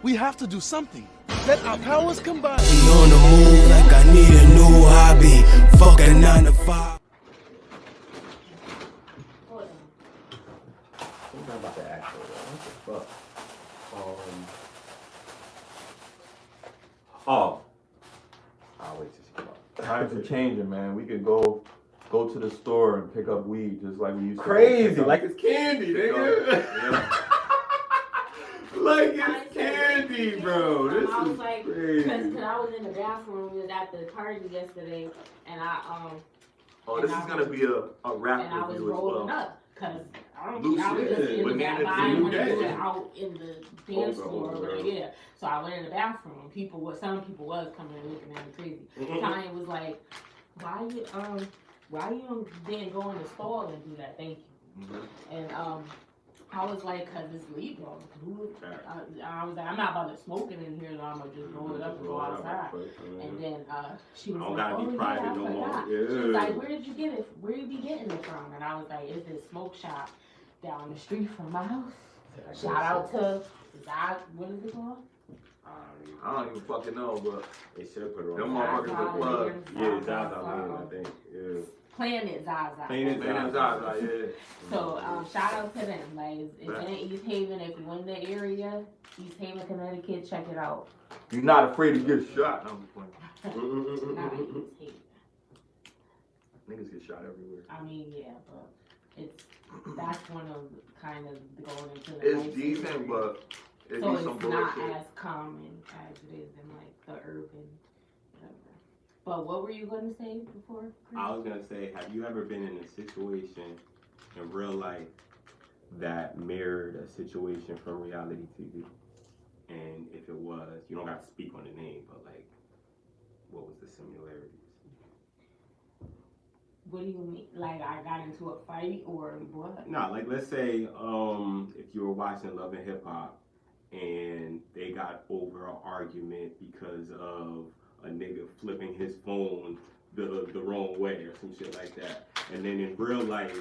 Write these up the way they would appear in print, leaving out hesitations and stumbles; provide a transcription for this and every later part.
We have to do something. Let our powers combine. We on the move like I need a new hobby. Fuck a 9 to 5. Something about the actual. What the fuck? Oh. I'll wait till she come up. Times are changing, man. We could go to the store and pick up weed just like we used to. Crazy, like it's candy, nigga. Yeah. Like it's candy, bro. This I was is like, crazy. because I was in the bathroom, we was at the party yesterday, and Oh, this is gonna be a rap and I was review as rolling well. up, because I was Loose just shit. in the Banana bathroom, I didn't want to do day. it out in the dance floor, girl. but yeah. So I went in the bathroom, some people was coming and looking at me crazy. Tanya was like, why you didn't go in the stall and do that, thank you. And I was like, cause it's legal. I was like, I'm not about to smoke it in here, so I'm gonna just roll it up and go outside. And then she was I don't like, gotta be private I no more. forgot. Yeah. She was like, where did you get it? Where you be getting it from? And I was like, it's this smoke shop down the street from my house. Shout out to what is it called? I don't even fucking know, but They should have put it on. them motherfuckers are plugged. Yeah, Zaza Lane, I think. Yeah. Planet Zaza. Planet Man, Zaza, yeah. So shout out to them. Like it's in East Haven. If you're in the area, East Haven, Connecticut, check it out. You're not afraid to get shot. No, I'm just playing. Not in East Haven. Niggas get shot everywhere. I mean, yeah, but that's one of kind of going into the It's nice decent, area. but it so be some it's not bullshit. as common as it is in like the urban, whatever. But what were you going to say before, Chris? I was gonna say, have you ever been in a situation in real life that mirrored a situation from reality TV? And if it was, you don't have to speak on the name, but like, what was the similarities? What do you mean? Like I got into a fight or what? No, like let's say if you were watching Love and Hip Hop and they got over an argument because of a nigga flipping his phone the wrong way or some shit like that. And then in real life,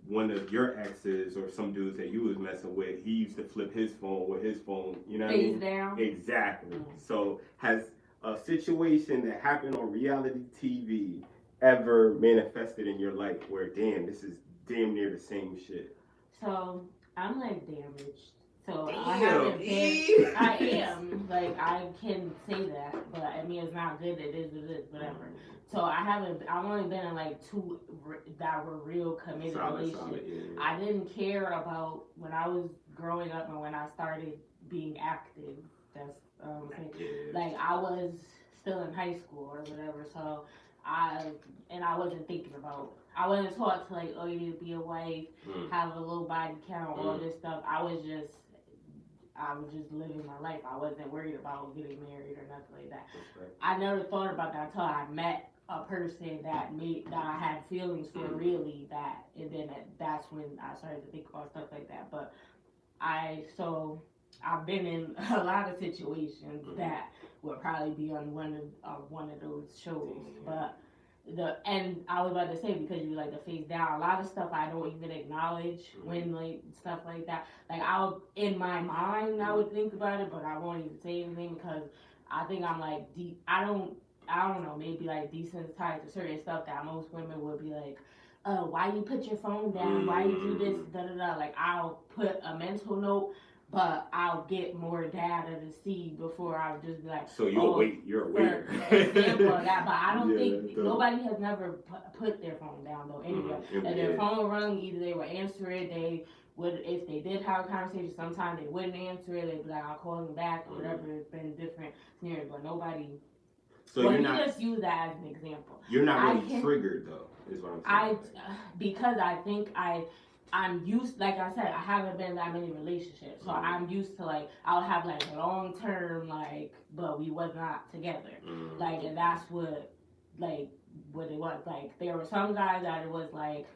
one of your exes or some dudes that you was messing with, he used to flip his phone with his phone, you know what I mean? Face down? Exactly. So has a situation that happened on reality TV ever manifested in your life where, damn, this is damn near the same shit? So I'm like damaged. So Damn, I haven't been. I am like I can say that, but I mean it's not good. It is whatever. So I've only been in like two that were real committed relationships. Yeah. I didn't care about when I was growing up and when I started being active. That's like I was still in high school or whatever. So I wasn't thinking about. I wasn't taught to like, oh, you need to be a wife, have a low body count, all this stuff. I was just living my life. I wasn't worried about getting married or nothing like that. I never thought about that until I met a person that I had feelings for really and then that's when I started to think about stuff like that. But I've been in a lot of situations that would probably be on one of those shows. But and I was about to say, because you like the face down, a lot of stuff I don't even acknowledge when like stuff like that. Like in my mind I would think about it, but I won't even say anything because I think I'm like I don't know, maybe like desensitized to certain stuff that most women would be like, why you put your phone down? Why you do this? Da da da. Like I'll put a mental note, but I'll get more data to see before I'll just be like. So you're aware. Example of that, but I don't think nobody has never put their phone down though. Anyway, if their phone rung, either they would answer it. They would, if they did have a conversation. Sometimes they wouldn't answer it. They'd be like, "I'll call them back" or whatever. It's been different scenarios, but nobody. So well, you're you not. just use that as an example. You're not really triggered though, is what I'm saying. Because I think I'm used, like I said, I haven't been in that many relationships. So I'm used to like, I'll have like long term, like, but we was not together. Like, and that's what it was. Like, there were some guys that it was like,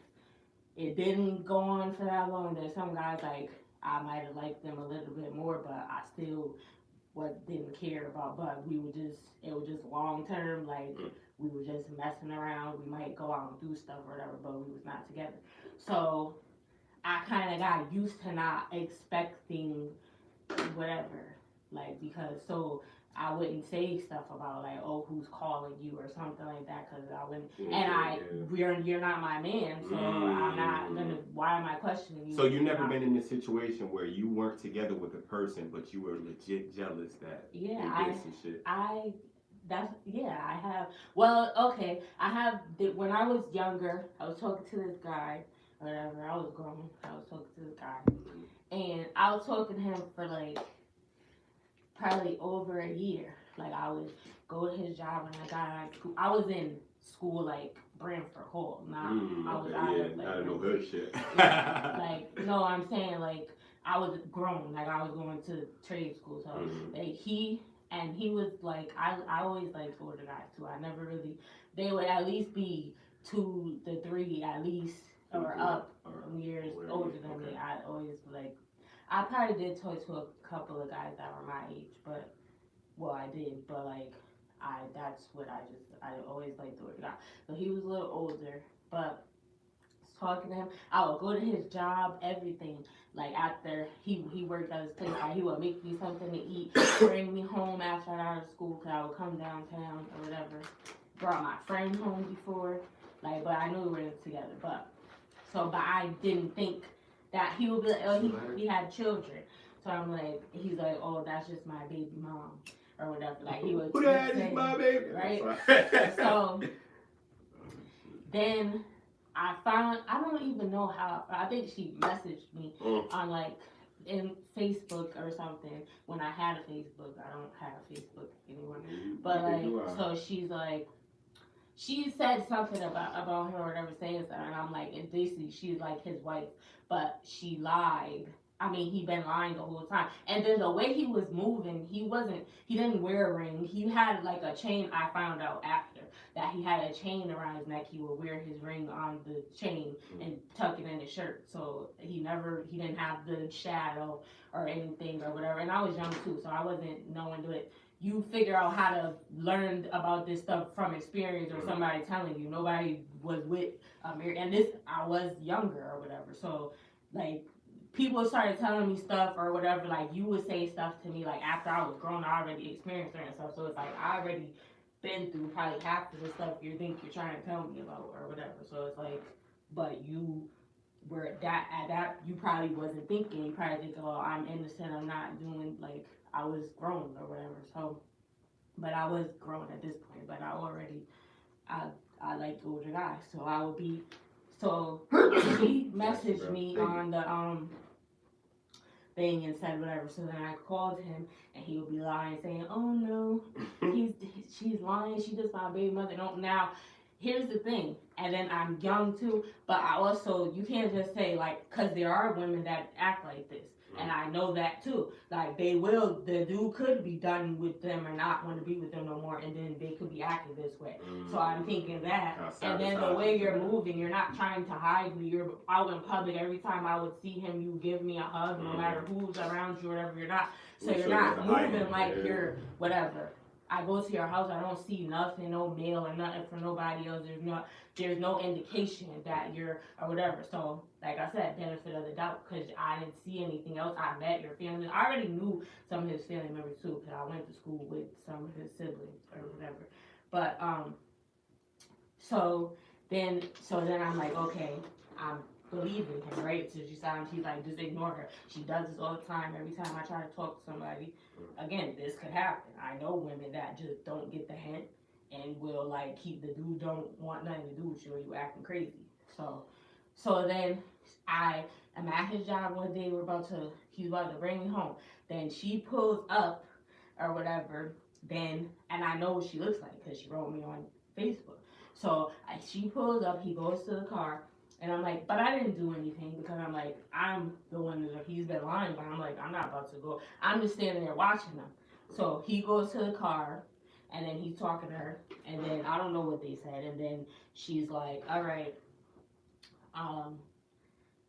it didn't go on for that long. There's some guys like, I might have liked them a little bit more, but I still didn't care about, but it was just long term, like we were just messing around. We might go out and do stuff or whatever, but we was not together. So I kind of got used to not expecting whatever. like, because so I wouldn't say stuff about like, oh, who's calling you or something like that, because I wouldn't. You're not my man, so I'm not gonna. Why am I questioning you? So you never been in a situation where you weren't together with a person, but you were legit jealous that they did some shit. I have. Well, okay, I have. When I was younger, I was talking to this guy, or whatever. I was grown. I was talking to this guy, and I was talking to him for like probably over a year. Like I would go to his job when I got out of school. I was in school like Branford Hall. I was out of like, I don't know her shit. like no, I'm saying like I was grown. Like I was going to trade school. So like he was like I always liked older guys too. I never really. They would at least be 2 to 3 at least or up years older than me. I always like. I probably did talk to a couple of guys that were my age, but, well, I did, but, like, that's what I always liked the older guy. So he was a little older, but talking to him, I would go to his job, everything, like, after he worked at his place, like, he would make me something to eat, bring me home after I got out of school, because I would come downtown or whatever, brought my friend home before, like, but I knew we were together, but I didn't think that he would be like, oh, he had children. So I'm like, he's like, oh, that's just my baby mom or whatever. Like he would. Who that is my baby? Right. So then I don't even know how. I think she messaged me on like in Facebook or something when I had a Facebook. I don't have Facebook anymore. But like, so she's like. She said something about him or whatever, saying something, and I'm like, and basically she's like his wife, but she lied. I mean, he been lying the whole time. And then the way he was moving, he didn't wear a ring. He had like a chain. I found out after that he had a chain around his neck. He would wear his ring on the chain and tuck it in his shirt. So he didn't have the shadow or anything or whatever. And I was young too, so I wasn't knowing it. You figure out how to learn about this stuff from experience or somebody telling you. Nobody was with and I was younger or whatever. So like people started telling me stuff or whatever. Like you would say stuff to me like after I was grown, I already experienced certain stuff. So it's like I already been through probably half of the stuff you think you're trying to tell me about or whatever. So it's like, but you were at that you probably wasn't thinking. You probably think, oh, I'm innocent. I'm not doing like. I was grown or whatever, so, but I was grown at this point, but I liked older guys, so I would be, so he messaged me on the, thing and said whatever, so then I called him, and he would be lying, saying, oh no, she's lying, she just my baby mother, no, now, here's the thing, and then I'm young too, but I also, you can't just say, like, because there are women that act like this. And I know that too. Like the dude could be done with them or not want to be with them no more, and then they could be acting this way. So I'm thinking that. And then the way you're moving, you're not trying to hide me. You're out in public. Every time I would see him, you give me a hug, no matter who's around you or whatever. You're not. So you're not moving like you're whatever. I go to your house, I don't see nothing, no mail or nothing from nobody else. There's no indication that you're or whatever. So, like I said, benefit of the doubt, because I didn't see anything else. I met your family. I already knew some of his family members too, because I went to school with some of his siblings or whatever. But so then I'm like, okay, I'm believing him, right? So she's like, just ignore her. She does this all the time. Every time I try to talk to somebody, again, this could happen. I know women that just don't get the hint and will like keep the dude don't want nothing to do with you or you acting crazy. So then I am at his job one day. He's about to bring me home. Then she pulls up or whatever. Then, and I know what she looks like because she wrote me on Facebook. So she pulls up. He goes to the car. And I'm like, but I didn't do anything because I'm like, I'm the one that he's been lying, but I'm like, I'm not about to go. I'm just standing there watching him. So he goes to the car, and then he's talking to her, and then I don't know what they said, and then she's like, all right, I'm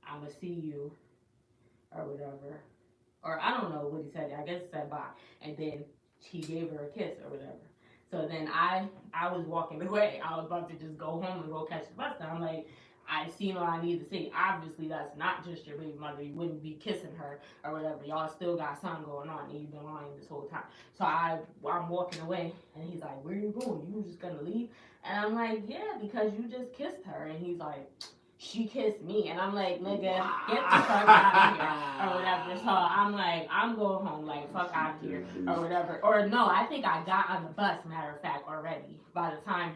gonna see you, or whatever. Or I don't know what he said. I guess he said bye. And then he gave her a kiss or whatever. So then I was walking away. I was about to just go home and go catch the bus. And I'm like, I seen what I need to see. Obviously, that's not just your baby mother. You wouldn't be kissing her or whatever. Y'all still got something going on, and you've been lying this whole time. So I'm walking away, and he's like, "Where you going? You just gonna leave?" And I'm like, "Yeah, because you just kissed her." And he's like, "She kissed me," and I'm like, "Nigga, get the fuck out of here," or whatever. So I'm like, I'm going home, like, fuck out of here, or whatever. Or no, I think I got on the bus, matter of fact, already. By the time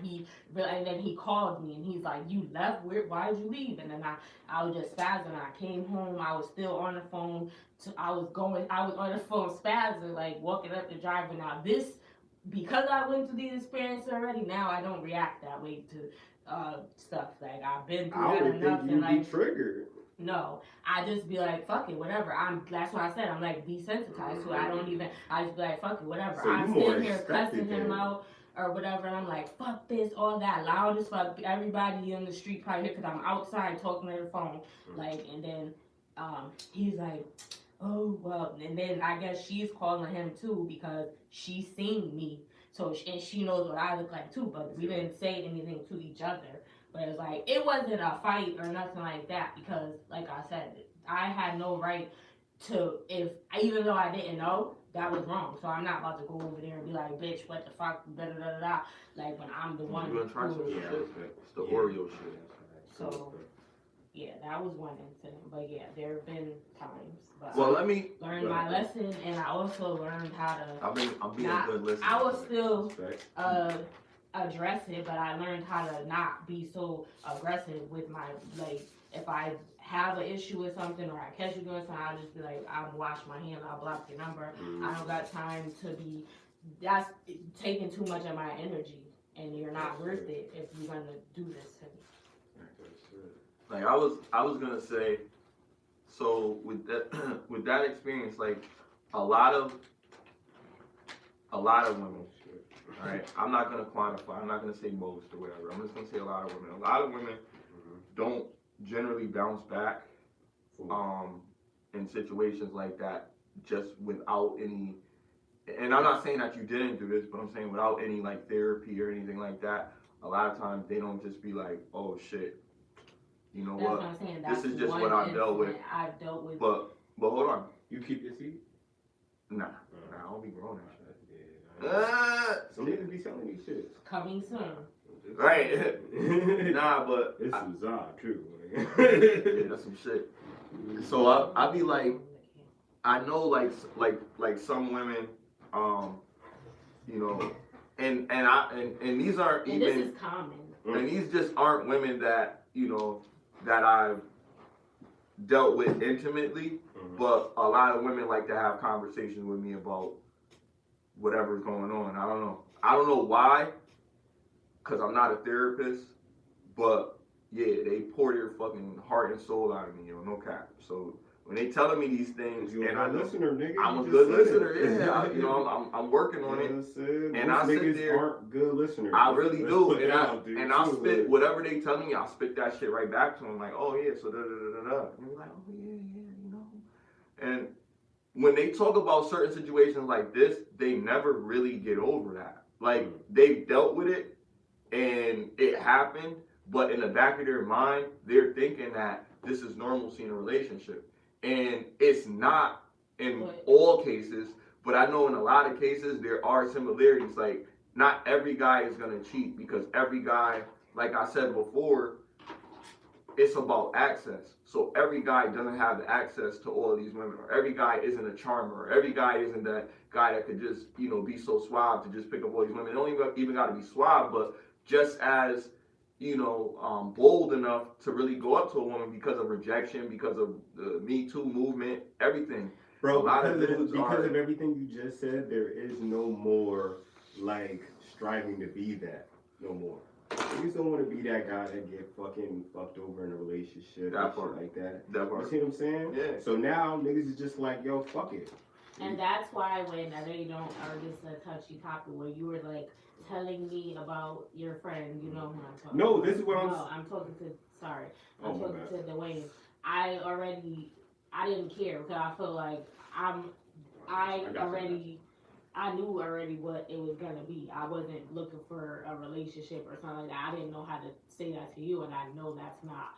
and then he called me, and he's like, "You left? Why did you leave?" And then I was just spazzing. I came home, I was still on the phone. I was on the phone spazzing, like, walking up the driveway. Now because I went through these experiences already, now I don't react that way to stuff. Like, I've been through that enough, and like, be triggered. no, I just be like, fuck it, whatever. That's what I said. I'm like desensitized to it. I just be like, fuck it, whatever. So I'm sitting here cussing him out or whatever, and I'm like, fuck this, all that, loud as fuck. Everybody on the street probably hear, because I'm outside talking to the phone, like, and then he's like, oh, well, and then I guess she's calling him too, because she's seen me. So, and she knows what I look like too, but we didn't say anything to each other. But it's like, it wasn't a fight or nothing like that, because, like I said, I had no right to, even though I didn't know, that was wrong. So I'm not about to go over there and be like, bitch, what the fuck, da da da da, like, when I'm the one You gonna try some who. shit? It's the Oreo shit. So, yeah, that was one incident. But yeah, there have been times. But Well, I learned my lesson, and I also learned how to. I'm being a good listener. I was still address it, but I learned how to not be so aggressive with my, like, if I have an issue with something or I catch you doing something, I'll just be like, I'll wash my hands, I'll block your number. I don't got time to be, that's taking too much of my energy, and you're not worth it if you're gonna do this to me. Like, I was gonna say, so with that experience, like, a lot of women, right? I'm not gonna quantify. I'm not gonna say most or whatever. I'm just gonna say a lot of women. A lot of women don't generally bounce back, in situations like that, just without any. And I'm not saying that you didn't do this, but I'm saying without any, like, therapy or anything like that. A lot of times they don't just be like, oh shit, you know what? I'm saying. This is just what I've dealt with. I've dealt with. But hold on. You keep your seat? Nah, I don't be grown that shit. Some niggas be selling these shits. Coming soon. Right. Nah, but This is too. yeah, that's some shit. So I be like, I know, like some women, you know, and these aren't And even. this is common. And these just aren't women that, you know, that I've dealt with intimately, but a lot of women like to have conversations with me about whatever's going on. I don't know why, because I'm not a therapist, but yeah, they pour their fucking heart and soul out of me, yo, no cap. So when they telling me these things, You're a good listener, nigga. I'm a good listener, yeah. You know, I'm working on it. And I sit there. Aren't good listeners. I really do, and I'll spit whatever they tell me. I'll spit that shit right back to them, like, oh yeah, so da da da da. And they're like, oh yeah, you know. And when they talk about certain situations like this, they never really get over that. Like, they've dealt with it, and it happened, but in the back of their mind, they're thinking that this is normalcy in a relationship. And it's not in all cases, but I know in a lot of cases there are similarities. Like, not every guy is gonna cheat, because every guy, like I said before, it's about access. So every guy doesn't have the access to all of these women, or every guy isn't a charmer, or every guy isn't that guy that could just, you know, be so suave to just pick up all these women. They don't even got to be suave, but just as, you know, bold enough to really go up to a woman because of rejection, because of the Me Too movement, everything. Bro, because of everything you just said, there is no more, like, striving to be that no more. Niggas don't want to be that guy that get fucking fucked over in a relationship and shit like that. You see what I'm saying? Yeah. So now niggas is just like, yo, fuck it. And that's why when I know you don't, or this is a touchy topic, where you were like telling me about your friend, you know who I'm talking No, about. this is what I'm talking to, sorry. I'm talking to Dwayne. I didn't care, because I feel like I already I knew already what it was gonna be. I wasn't looking for a relationship or something like that. I didn't know how to say that to you, and I know that's not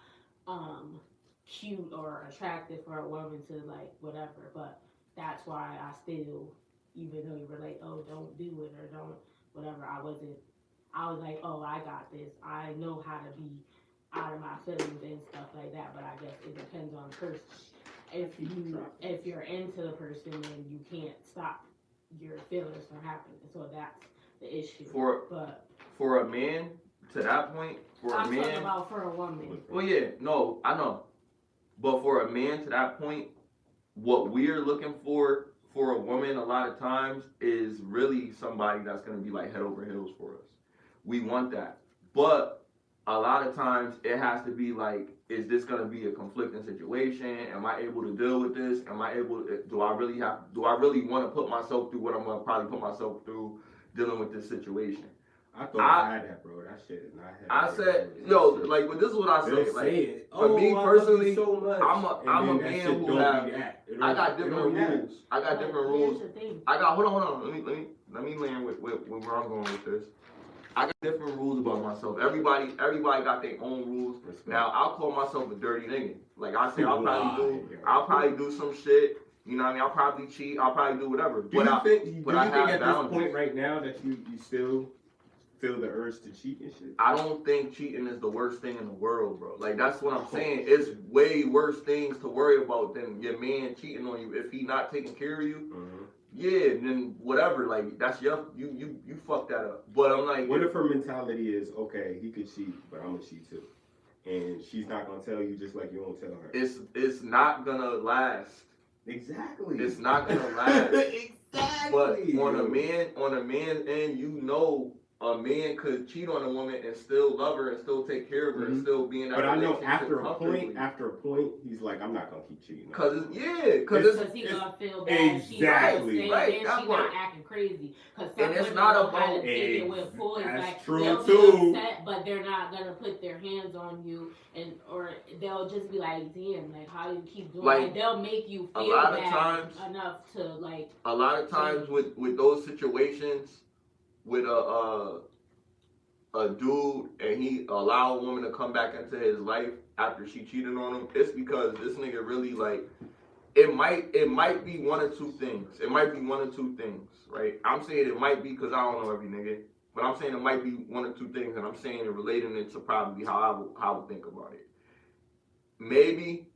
cute or attractive for a woman to like whatever. But that's why I still, even though you were like, oh, don't do it or don't whatever. I was like, oh, I got this. I know how to be out of my feelings and stuff like that. But I guess it depends on the person. If you're into the person, then you can't stop your feelings from happening. So that's the issue. For a man to that point, I'm talking about for a woman. Well, yeah, no, I know. But for a man to that point, what we're looking for a woman a lot of times is really somebody that's going to be like head over heels for us. We want that. But a lot of times it has to be like, is this going to be a conflicting situation? Am I able to deal with this? Do I really want to put myself through what I'm going to probably put myself through dealing with this situation? I thought I had that, bro. That shit is not happening. I said, yo, like, but this is what I say. Like, it. For me personally, so much. I'm a man who have. I got different rules. I got different rules. Hold on. Let me land with where I'm going with this. I got different rules about myself. Everybody got their own rules. Respect. Now I'll call myself a dirty nigga. Like I say, I'll probably do some shit. You know what I mean? I'll probably cheat. I'll probably do whatever. Do you think at this point right now that you still feel the urge to cheat and shit? I don't think cheating is the worst thing in the world, bro. Like that's what I'm saying. It's way worse things to worry about than your man cheating on you if he not taking care of you. Mm-hmm. Yeah, then whatever. Like that's you fucked that up. But I'm like, what if her mentality is okay? He could cheat, but I'm gonna cheat too, and she's not gonna tell you just like you won't tell her. It's not gonna last. Exactly. It's not gonna last. Exactly. But on a man end, you know, a man could cheat on a woman and still love her and still take care of her and still be in that relationship. But I know after a point, he's like, I'm not gonna keep cheating. Because he's gonna feel bad. Exactly. Right. She's not acting crazy. And it's not about take it with full. It's like they'll be upset, but they're not gonna put their hands on you, or they'll just be like, damn, like how you keep doing. Like they'll make you feel bad enough to like. A lot of times with those situations. With a dude and he allow a woman to come back into his life after she cheated on him, it's because this nigga really like it might be one or two things. It might be one or two things, right? I'm saying it might be because I don't know every nigga, but I'm saying it might be one or two things, and I'm saying it relating it to probably how I would think about it. Maybe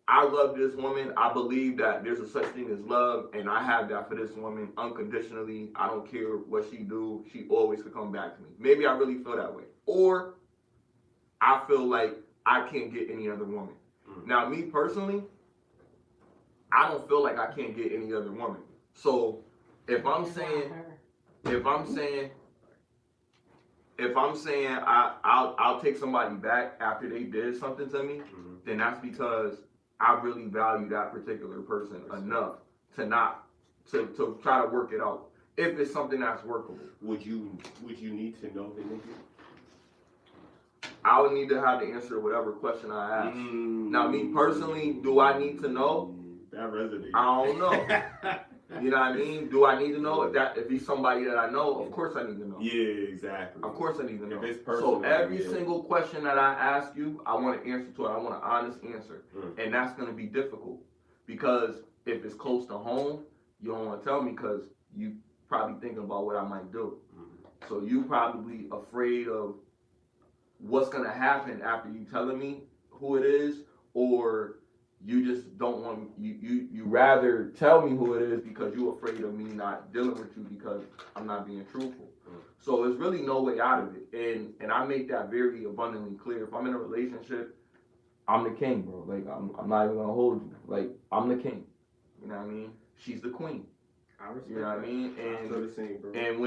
I love this woman. I believe that there's a such thing as love, and I have that for this woman unconditionally. I don't care what she do. She always could come back to me. Maybe I really feel that way. Or I feel like I can't get any other woman. Now, me personally, I don't feel like I can't get any other woman. So if I'm saying I'll take somebody back after they did something to me, then that's because I really value that particular person enough to try to work it out. If it's something that's workable. Would you need to know the nigga? I would need to have the answer to whatever question I ask. Now, me personally, do I need to know? That resonates. I don't know. You know what I mean? Do I need to know if he's somebody that I know? Of course I need to know. Yeah, exactly. Of course I need to know. If it's personal, so every single question that I ask you, I want an answer to it. I want an honest answer. And that's going to be difficult. Because if it's close to home, you don't want to tell me because you probably thinking about what I might do. So you probably afraid of what's going to happen after you telling me who it is, or you just don't want you rather tell me who it is because you're afraid of me not dealing with you because I'm not being truthful. So there's really no way out of it, and I make that very abundantly clear. If I'm in a relationship, I'm the king, bro. Like I'm not even gonna hold you. Like I'm the king. You know what I mean? She's the queen. I respect you know what I mean? And I feel the same, bro. And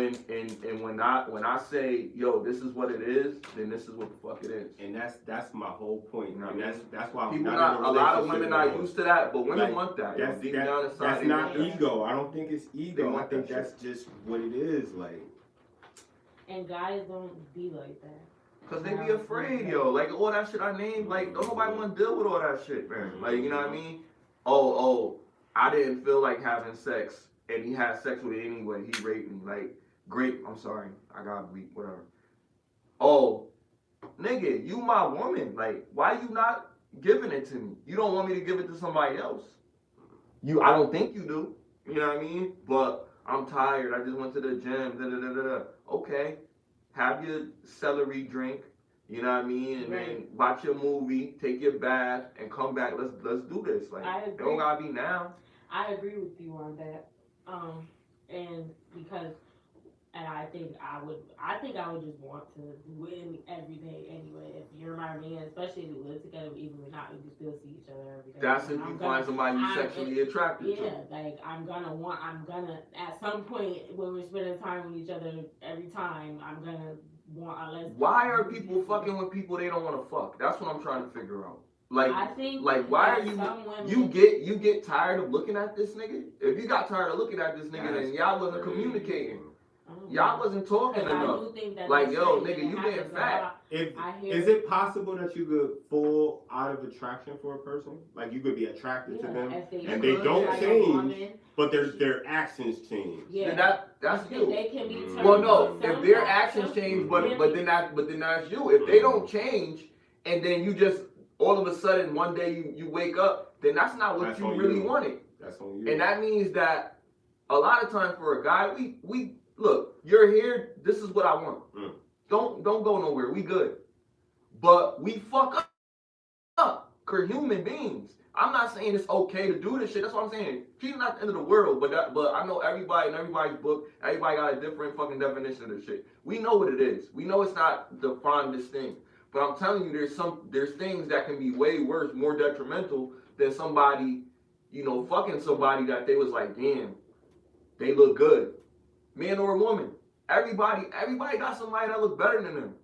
when I say, yo, this is what it is, then this is what the fuck it is. And that's my whole point. You know, and that's why people not a lot of women not used to that, but women want that. Deep down inside, that's not ego. I don't think it's ego. I think that's just what it is. Like. And guys don't be like that. Cause they be afraid, yo. Like all that shit I named, like don't nobody want to deal with all that shit, man. Like you know what I mean? Oh, I didn't feel like having sex and he had sex with it anyway. He raped me. Like, great. I'm sorry. I got weak. Whatever. Oh, nigga, you my woman. Like, why you not giving it to me? You don't want me to give it to somebody else. I don't think you do. You know what I mean? But I'm tired. I just went to the gym. Da, da, da, da, da. Okay. Have your celery drink. You know what I mean? And then watch your movie, take your bath, and come back. Let's do this. Like, it don't gotta be now. I agree with you on that. And because, and I think I would just want to win every day anyway. If you're my man, especially if we live together, even if not, we can still see each other every day. That's if you find somebody you sexually attracted to. Yeah, like I'm gonna at some point when we're spending time with each other every time, I'm gonna want. Why are people fucking with people they don't want to fuck? That's what I'm trying to figure out. Like, I think why are you get tired of looking at this nigga? If you got tired of looking at this nigga, then y'all wasn't communicating. Y'all wasn't talking enough. Like, yo, nigga, you being fat. Is it possible that you could fall out of attraction for a person? Like, you could be attracted to them, and they don't change, but their actions change. Yeah, that's you. They can be well, no, if their actions change, but then that's you. If they don't change, and then you just all of a sudden one day you wake up, then that's not what you really wanted. That's on you. And that means that a lot of times for a guy, we look, you're here, this is what I want. Don't go nowhere. We good. But we fuck up. We're human beings. I'm not saying it's okay to do this shit. That's what I'm saying. Cheating not the end of the world, but I know everybody in everybody's book, everybody got a different fucking definition of this shit. We know what it is. We know it's not the fondest thing. But I'm telling you, there's things that can be way worse, more detrimental than somebody, fucking somebody that they was like, damn, they look good. Man or woman. Everybody got somebody that looks better than them.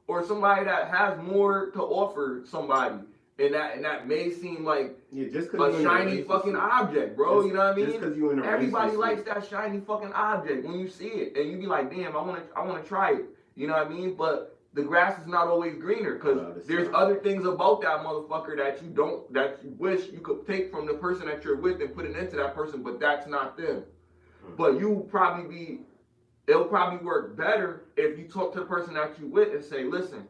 Or somebody that has more to offer somebody. And that may seem like just a shiny fucking object, bro. You know what I mean? Just because you're in a Everybody likes that shiny fucking object when you see it. And you be like, damn, I wanna try it. You know what I mean? But the grass is not always greener because there's other things about that motherfucker that you wish you could take from the person that you're with and put it into that person, but that's not them. But it'll probably work better if you talk to the person that you with and say, listen,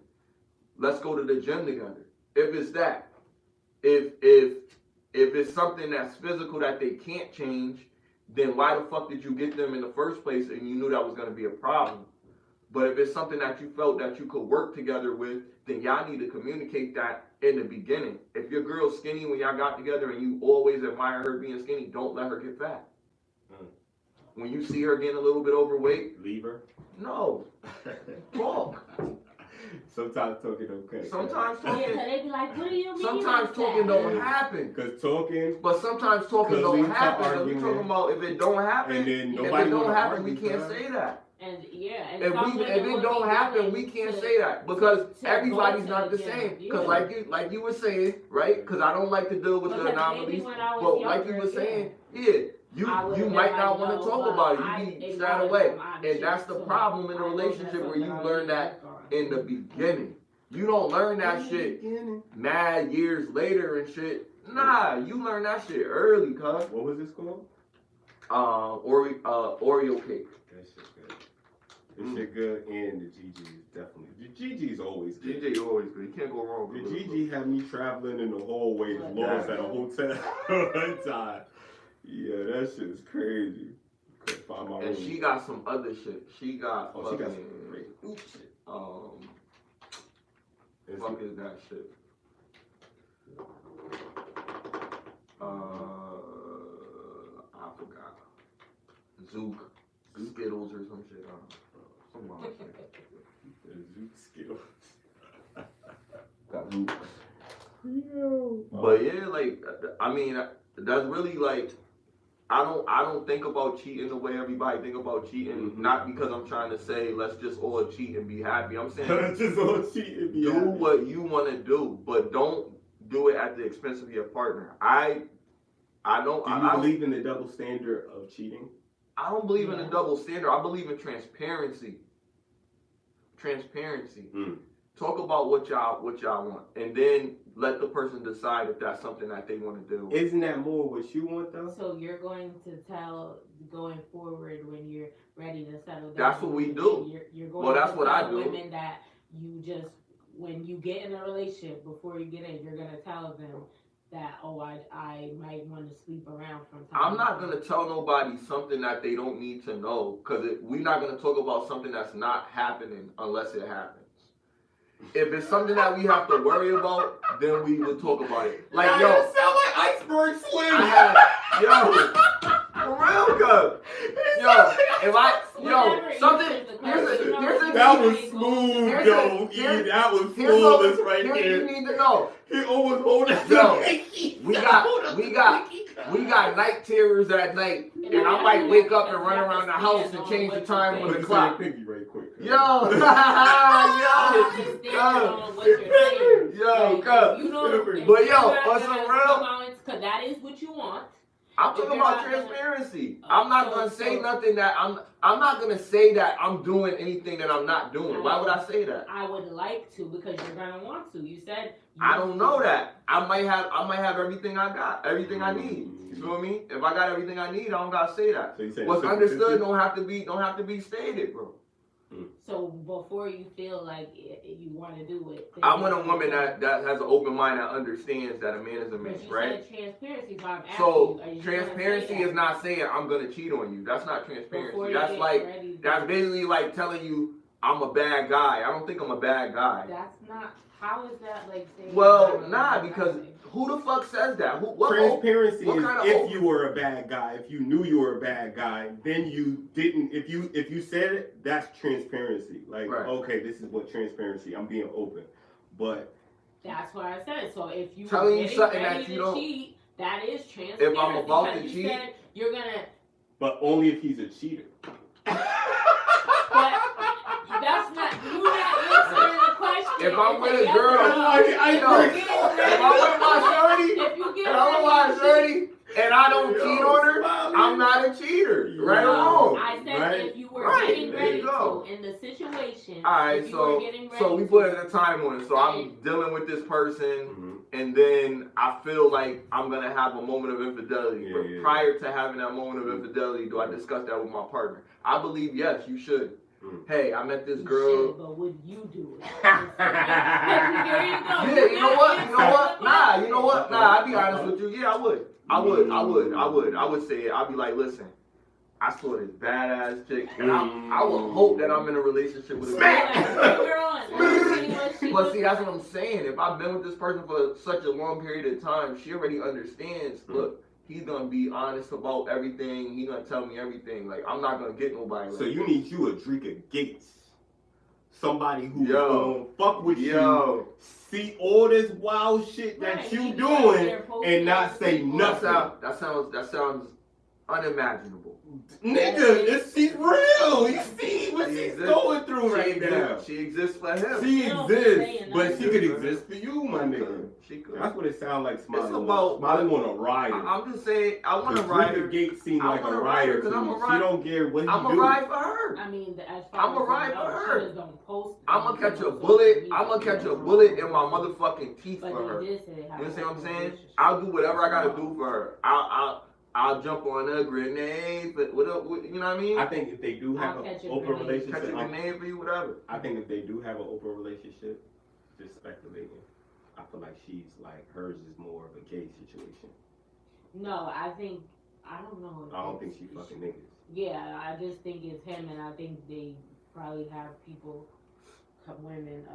let's go to the gym together. If it's that. If it's something that's physical that they can't change, then why the fuck did you get them in the first place and you knew that was going to be a problem? But if it's something that you felt that you could work together with, then y'all need to communicate that in the beginning. If your girl's skinny when y'all got together and you always admire her being skinny, don't let her get fat. When you see her getting a little bit overweight, leave her? No. Talk. Sometimes talking okay. Sometimes talking. Yeah, they be like, what do you mean? Sometimes talking don't happen. Because talking. But sometimes talking don't happen. We talking about if it don't happen. And then if it don't happen, we can't say that. And if it don't happen, we can't say that because everybody's not the same. Because like you were saying, right? Because I don't like to deal with the anomalies. But like you were saying, you might not want to talk about it. You be shied away. And that's the problem in a relationship where you learn that in the beginning. You don't learn that shit mad years later and shit. Nah, you learn that shit early, cuz. What was this called? Oreo cake. That shit good. This shit good, and the GG is definitely. The GG is always good. GG always good. You can't go wrong with the GG had me traveling in the hallways, lost at a hotel one time. Yeah, that shit is crazy. Couldn't find my room. And she got some other shit. She got she got some crazy shit. Fuck is that shit? I forgot. Zook Skittles or some shit. Some wild shit. Zook Skittles. Got Zook. Yo. But yeah, like I mean, that's really like. I don't think about cheating the way everybody think about cheating. Not because I'm trying to say let's just all cheat and be happy. I'm saying let's just all cheat and be happy. Do what you want to do, but don't do it at the expense of your partner. I don't. Do you believe in the double standard of cheating? I don't believe in the double standard. I believe in transparency. Talk about what y'all want, and then let the person decide if that's something that they want to do. Isn't that more what you want though? So you're going to tell going forward when you're ready to settle down. That's what we do. You're going Well, that's to what I tell do. women that you just, when you get in a relationship, before you get in, you're gonna tell them that, oh, I might want to sleep around from time. I'm not gonna tell nobody something that they don't need to know, because we're not gonna talk about something that's not happening unless it happens. If it's something that we have to worry about, then we will talk about it. Like, yo, it sound like iceberg slim. For real good. That was smooth, yo. That was flawless right there. there. You need to know. He almost holding we got night terrors at night, and I might wake up and run around the house and change the time on the clock. Piggy right quick. Yo, but yo, on some real, because that is what you want. I'm talking about transparency. I'm not gonna say nothing that I'm not gonna say that I'm doing anything that I'm not doing. Why would I say that? I would like to, because you're gonna want to. You said I don't know that. I might have everything I got, everything I need. You feel me? If I got everything I need, I don't gotta say that. So what's understood don't have to be stated, bro. So before you feel like you want to do it, I want a woman that has an open mind that understands that a man is a man, right? Said transparency, so I'm asking so you transparency is not saying I'm gonna cheat on you. That's not transparency. That's like that's basically like telling you I'm a bad guy. I don't think I'm a bad guy. That's not. How is that like saying? Well, because who the fuck says that? Transparency is if you were a bad guy. If you knew you were a bad guy, then you didn't. If you said it, that's transparency. Like, okay, this is what transparency. I'm being open, but that's what I said. So if you telling you something that you don't cheat, that is transparency. If I'm about to cheat, you're gonna. But only if he's a cheater. But that's not. You're not answering the question. If I'm with a girl, if I'm with my shorty, and I don't cheat on her, I'm not a cheater. Right or wrong? I said if you were getting ready to, in the situation. Alright, so we put a time on it. So I'm dealing with this person, and then I feel like I'm gonna have a moment of infidelity. But prior to having that moment of infidelity, do I discuss that with my partner? I believe yes, you should. Hey, I met this girl. Should, but would you do it? Yeah, you know what? Nah, I'll be honest with you. Yeah, I would. I would say it. I'd be like, listen, I saw this badass chick, and I would hope that I'm in a relationship with a girl. But see, that's what I'm saying. If I've been with this person for such a long period of time, she already understands, look, he's gonna be honest about everything. He's gonna tell me everything. Like, I'm not gonna get nobody. So you need you a Drika Gates, somebody who's gonna fuck with you, see all this wild shit that you doing, and not say nothing. That sounds unimaginable. Nigga, she's real. You see what she's going through right now. She exists for him. She exists, but she could exist for you, my nigga. She could. That's what it sounds like. Smiley. It's about Smiley want a rider. I'm just saying, I want a rider. Gates seems like a rider because she don't care what he do. I'm a ride for her. I mean, I'm a ride for her. I'm gonna catch a bullet. I'm gonna catch a bullet in my motherfucking teeth for her. You understand what I'm saying? I'll do whatever I gotta do for her. I'll jump on a grenade, but you know what I mean? I think if they do have an open relationship, catch a grenade for you, whatever. I think if they do have an open relationship, just speculating, I feel like she's like hers is more of a gay situation. No, I don't know. I don't think she fucking niggas. Yeah, I just think it's him, and I think they probably have people. Women,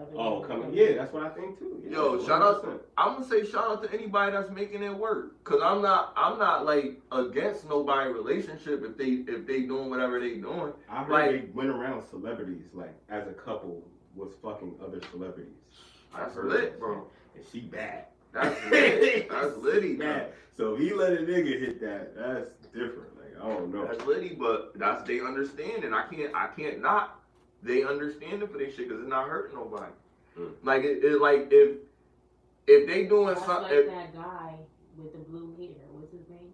coming. Yeah, that's what I think too. Yeah, yo, shout out. I'm gonna say shout out to anybody that's making it work. Cause I'm not like against nobody relationship if they doing whatever they doing. I heard they went around celebrities like as a couple was fucking other celebrities. That's lit, bro. And she bad. That's lit. That's litty, bad. So if he let a nigga hit that, that's different. Like I don't know. That's litty, but that's they understand, and I can't not. They understand it for this shit because it's not hurting nobody. Like it like if they doing something. Like that guy with the blue hair. What's his name?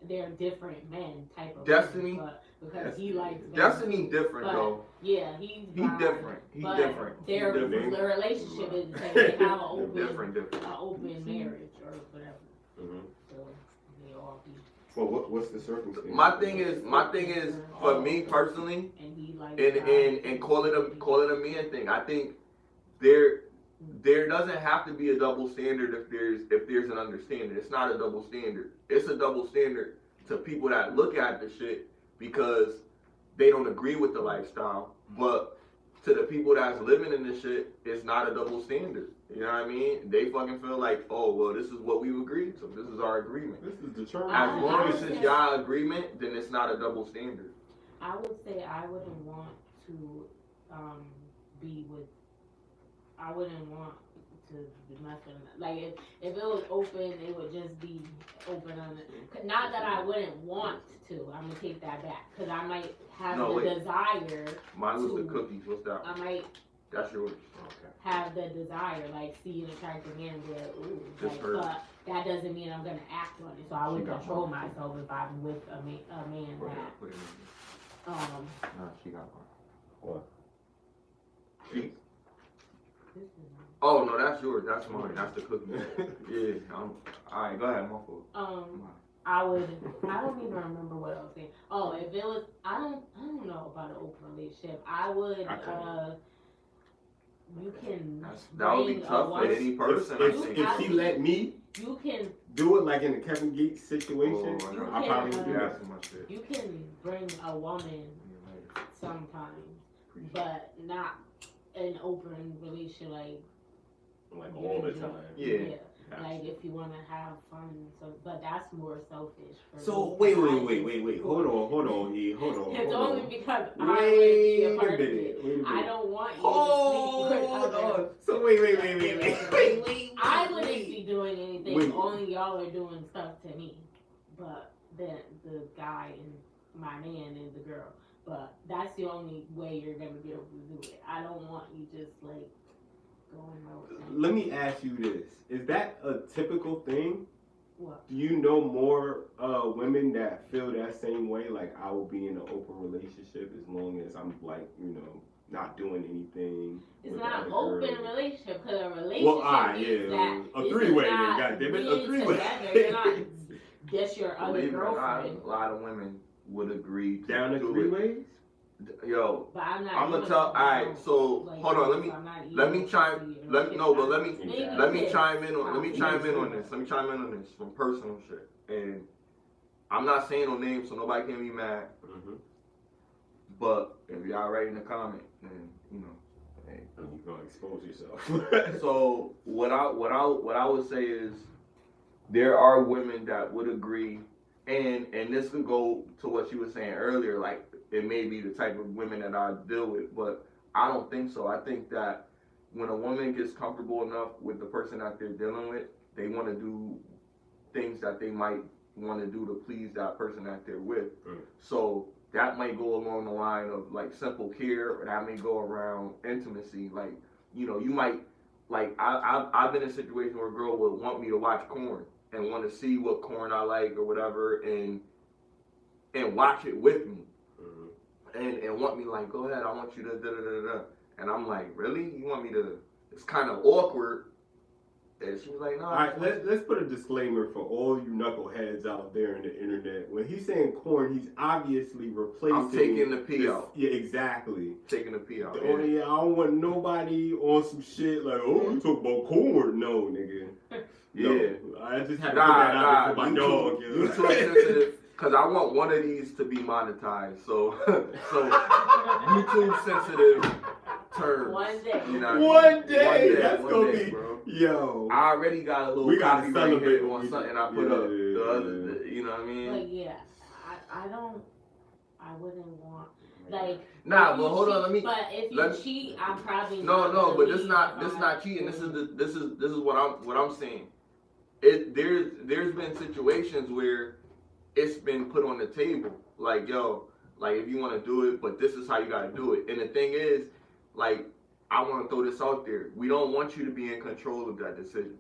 they're different men type of Destiny? thing, but because he likes Destiny different though. Yeah, he's different. He but different. Their relationship is the same. They have an open, different. Open marriage or whatever. Mm-hmm. So they all be. Well, what's the circumstance? My thing is for me personally, And he likes and call it a man thing. I think there doesn't have to be a double standard if there's an understanding. It's not a double standard. It's a double standard to people that look at the shit because they don't agree with the lifestyle. But to the people that's living in this shit, it's not a double standard. You know what I mean? They fucking feel like, oh well, this is what we've agreed, so this is our agreement. This is determined. As long as it's y'all agreement, then it's not a double standard. I would say I wouldn't want to be with. I wouldn't want to be messing. Like if it was open, it would just be open on it. Not that I wouldn't want to. I'm gonna take that back because I might have desire. Mine was the cookies. What's that? I might. That's yours. Okay. Have the desire, like see an attractive man, and be like, ooh, Just like, but that doesn't mean I'm gonna act on it. So I would control myself if I'm with a man that. Put it in. No, she got one. What? She? Oh no, that's yours. That's mine. That's the cookie. Yeah. Alright, go ahead. My fault. I don't even remember what I was saying. Oh, if it was, I don't know about an open relationship. I would, you can. That would be tough for any person. If she let me, you can do it like in the Kevin Gates situation. I probably would do that. You can bring a woman sometimes, but not an open relationship like all the time. Yeah. Like if you want to have fun, so but that's more selfish. So wait. Hold on. It's only because I would be a part of it. I don't want you to sleep with others. So wait. I wouldn't be doing anything. Only y'all are doing stuff to me. But then the guy and my man and the girl. But that's the only way you're gonna be able to do it. I don't want you just like going out. Let me ask you this: is that a typical thing? What? Do you know more women that feel that same way? Like I will be in an open relationship as long as I'm like not doing anything. It's not an open relationship because a relationship is that a three-way. Goddamn it, a three-way. You're not just your other girlfriend. A lot of women would agree to down to three ways. Yo, but I'm gonna tell. All right, so like, hold on. Let me chime. Let me chime in on this from personal shit. And I'm not saying no names, so nobody can be mad. Mm-hmm. But if y'all writing a comment, then hey, you're gonna expose yourself. So what I would say is there are women that would agree, and this could go to what you were saying earlier, like it may be the type of women that I deal with, but I don't think so. I think that when a woman gets comfortable enough with the person that they're dealing with, they want to do things that they might want to do to please that person that they're with. Mm. So that might go along the line of like simple care, or that may go around intimacy. Like, you might, like I've been in a situation where a girl would want me to watch corn and want to see what corn I like or whatever, and watch it with me. And want me like, go ahead, I want you to da-da-da-da. And I'm like, really? You want me to? It's kind of awkward. And she was like, no. All right, let's put a disclaimer for all you knuckleheads out there in the internet. When he's saying corn, he's obviously replacing. I'm taking the P out. Yeah, exactly. Taking the P out. I don't want nobody on some shit like, oh, you talk about corn. No, nigga. Yeah. No, I just had to put that out there for my dog. You too sensitive. Because I want one of these to be monetized. So YouTube sensitive terms. One day. One day. That's going to be, bro. Yo. I already got a little we got to celebrate on something I put up. The other, you know what I mean? But yeah, I wouldn't want, like. Nah, but hold on, let me. But if you cheat, I'm probably No, but this is not cheating. This is what I'm saying. There's been situations where it's been put on the table, like, yo, like if you want to do it, but this is how you got to do it. And the thing is, like, I want to throw this out there. We don't want you to be in control of that decision.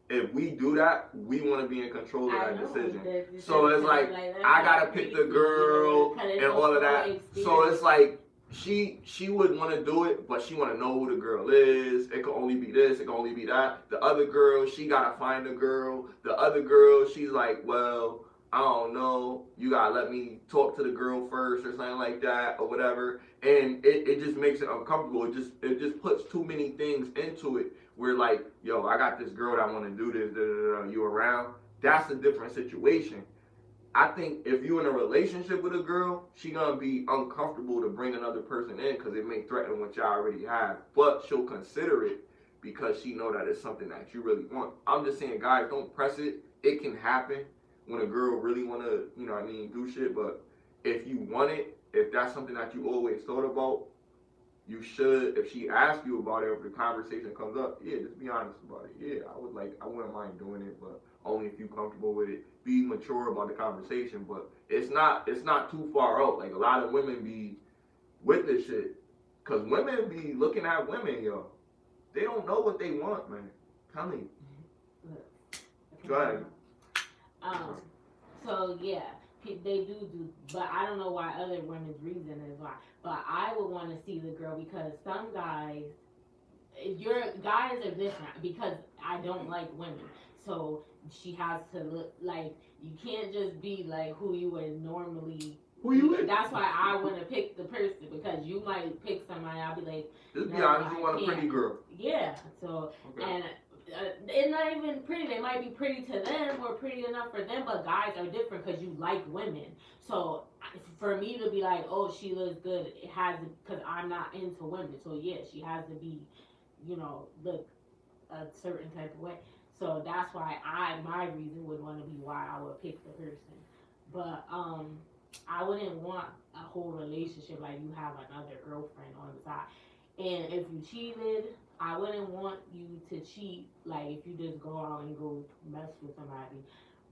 if we do that, we want to be in control of that decision. That So it's like I gotta pick the girl and all of that. So it's like she would want to do it, but she want to know who the girl is. It could only be this. It could only be that. The other girl, she gotta find the girl. The other girl, she's like, well, I don't know. You gotta let me talk to the girl first or something like that or whatever. And it just makes it uncomfortable. It just puts too many things into it. Where like, yo, I got this girl that want to do this. You around? That's a different situation. I think if you're in a relationship with a girl, she gonna be uncomfortable to bring another person in because it may threaten what y'all already have. But she'll consider it because she know that it's something that you really want. I'm just saying, guys, don't press it. It can happen when a girl really wanna, you know what I mean, do shit. But if you want it, if that's something that you always thought about, you should, if she asks you about it, if the conversation comes up, yeah, just be honest about it. Yeah, I wouldn't mind doing it, but only if you're comfortable with it. Be mature about the conversation, but it's not too far out. Like a lot of women be with this shit, cause women be looking at women, yo. They don't know what they want, man. Tell me. Go ahead. So yeah, they do, but I don't know why other women's reason is why. But I would want to see the girl because some guys, guys are different because I don't like women. So she has to look like, you can't just be like who you would normally. Who you with? That's why I want to pick the person because you might pick somebody. I'll be like, just be honest. You want a pretty girl. Yeah. So okay. And it's not even pretty. They might be pretty to them or pretty enough for them, but guys are different because you like women. So for me to be like, oh, she looks good, it has to, because I'm not into women. So yeah, she has to be, look a certain type of way. So that's why my reason would want to be why I would pick the person. But I wouldn't want a whole relationship like you have another girlfriend on the side. And if you cheated, I wouldn't want you to cheat, like if you just go out and go mess with somebody.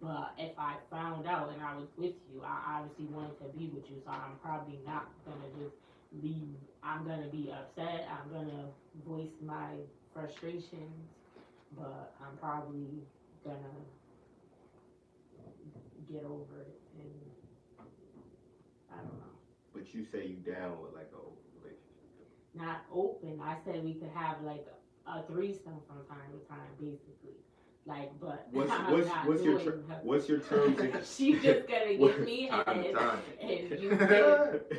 But if I found out and I was with you, I obviously wanted to be with you, so I'm probably not gonna just leave. I'm gonna be upset. I'm gonna voice my frustrations, but I'm probably gonna get over it. And I don't know. But you say you down with like a open relationship? Not open. I said we could have like a threesome from time to time, basically. Like, but what's your terms? She's just gonna give me head, and you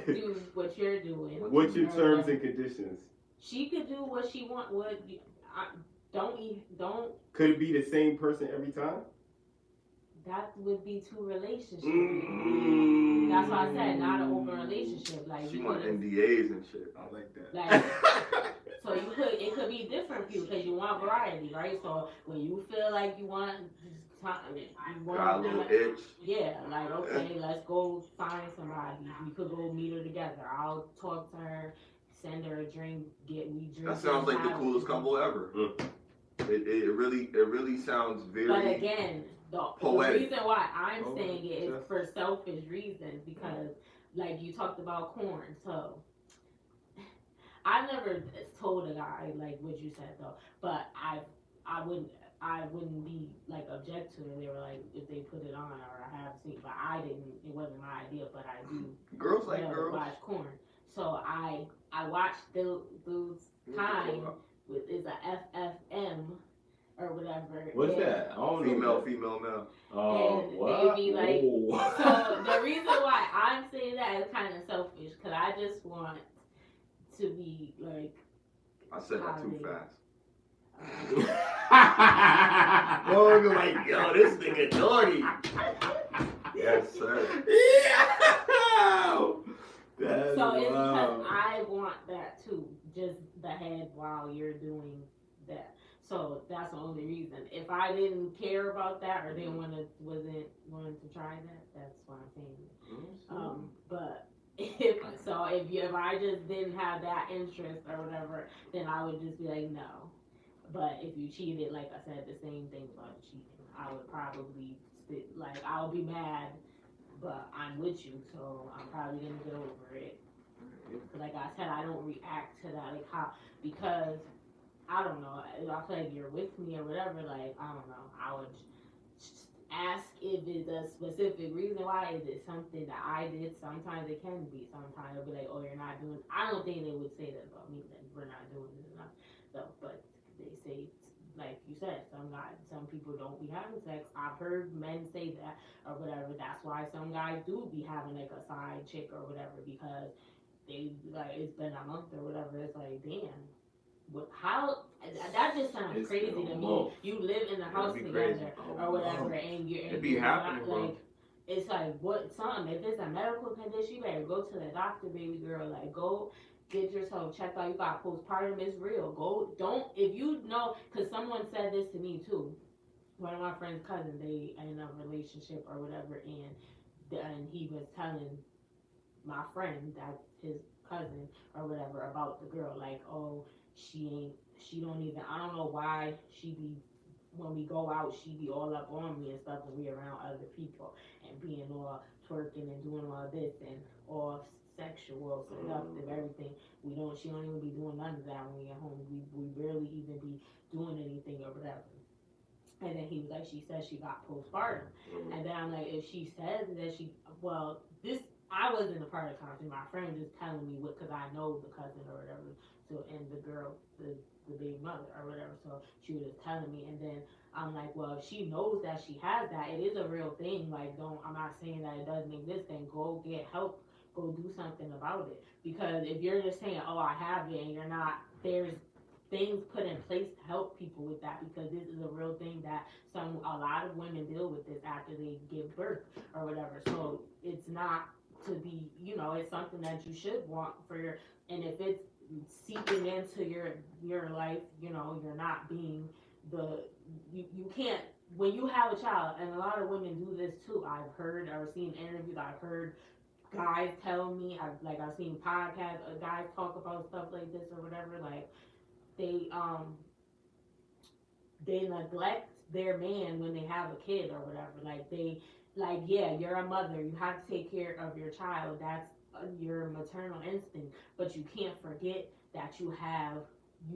do what you're doing. What's your terms and conditions? She could do what she want. Don't. Could it be the same person every time? That would be two relationships. That's why I said not an open relationship. Like she want NDAs and shit. I like that. Like, so it could be different for you because you want variety, right? So when you feel like you want got a little itch. Yeah, like okay, let's go find somebody. We could go meet her together. I'll talk to her, send her a drink, get me drink. That sounds like the coolest couple ever. It really sounds very. But again, the reason why I'm saying it is for selfish reasons because, like you talked about corn, so. I never told a guy like what you said though, but I wouldn't be like object to it. They were like if they put it on or I have seen, but I didn't. It wasn't my idea, but I do. Girls like girls. Watch corn, so I watched those kind with is a FFM or whatever. What's that? Female, male. Oh, and what? They be like, so the reason why I'm saying that is kind of selfish because I just want to be like. I said that too fast. Oh, you're like, yo, this nigga naughty. Yes, sir. Yeah. That's so it's because I want that too, just the head while you're doing that. So that's the only reason. If I didn't care about that or wasn't wanting to try that, that's why I'm saying. But. If I just didn't have that interest or whatever, then I would just be like, no. But if you cheated, like I said, the same thing about cheating. I would probably, I would be mad, but I'm with you, so I'm probably going to get over it. Like I said, I don't react to that, because I don't know. I feel like you're with me or whatever. Like, I don't know. I would just ask if it's a specific reason why. Is it something that I did? Sometimes it can be. Sometimes it'll be like, oh, you're not doing. I don't think they would say that about me. That we're not doing this enough. So, but they say, like you said, some people don't be having sex. I've heard men say that or whatever. That's why some guys do be having like a side chick or whatever, because they like it's been a month or whatever. It's like, damn. How that just sounds crazy to me. You live in the house together or whatever, and you're not, like, it's like what something. If it's a medical condition, you better go to the doctor, baby girl. Like, go get yourself checked out. You got postpartum, it's real. Go, don't, if you know, because someone said this to me too. One of my friend's cousins, they in a relationship or whatever, and he was telling my friend, that's his cousin or whatever, about the girl, like, oh, she don't even, I don't know why when we go out, she be all up on me and stuff when we around other people and being all twerking and doing all this and all sexual seductive, everything. She don't even be doing none of that when we at home. We barely even be doing anything or whatever. And then he was like, she said she got postpartum. And then I'm like, if she says that I wasn't a part of the conversation. My friend was just telling me because I know the cousin or whatever. So, and the girl, the baby mother or whatever. So she was just telling me, and then I'm like, well, if she knows that she has that, it is a real thing. Like, I'm not saying that it doesn't exist. Then go get help. Go do something about it. Because if you're just saying, oh, I have it, and you're not, there's things put in place to help people with that, because this is a real thing that a lot of women deal with this after they give birth or whatever. So it's not to be, it's something that you should want for and if it's seeping into your life, you're not being you can't, when you have a child, and a lot of women do this too. I've heard or seen interviews, I've heard guys tell me, I've seen podcasts, guys talk about stuff like this or whatever, like they neglect their man when they have a kid or whatever, yeah, you're a mother, you have to take care of your child, that's your maternal instinct, but you can't forget that you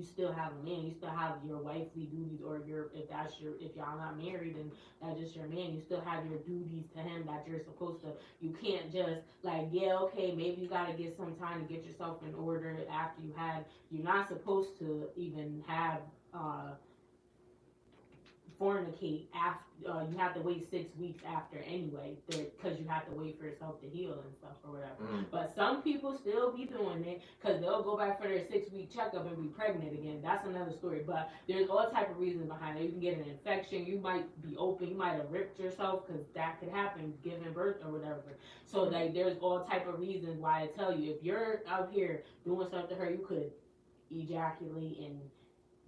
still have a man, you still have your wifely duties, or if y'all not married and that's just your man, you still have your duties to him that you're supposed to. You can't just maybe you gotta get some time to get yourself in order after you're not supposed to even have fornicate after, you have to wait 6 weeks after anyway, because you have to wait for yourself to heal and stuff or whatever. But some people still be doing it because they'll go back for their 6-week checkup and be pregnant again. That's another story. But there's all type of reasons behind it. You can get an infection. You might be open. You might have ripped yourself, because that could happen giving birth or whatever. So there's all type of reasons why I tell you, if you're out here doing stuff to her, you could ejaculate and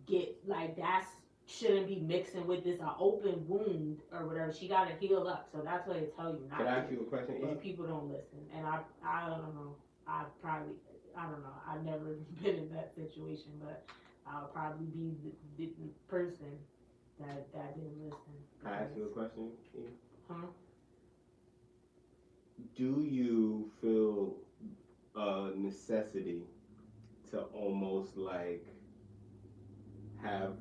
get that's shouldn't be mixing with this open wound or whatever. She got to heal up. So that's what they tell you not to. Can I ask you a question? But people don't listen. And I don't know. I don't know. I've never been in that situation, but I'll probably be the person that didn't listen. Can I ask you a question? Huh? Do you feel a necessity to almost have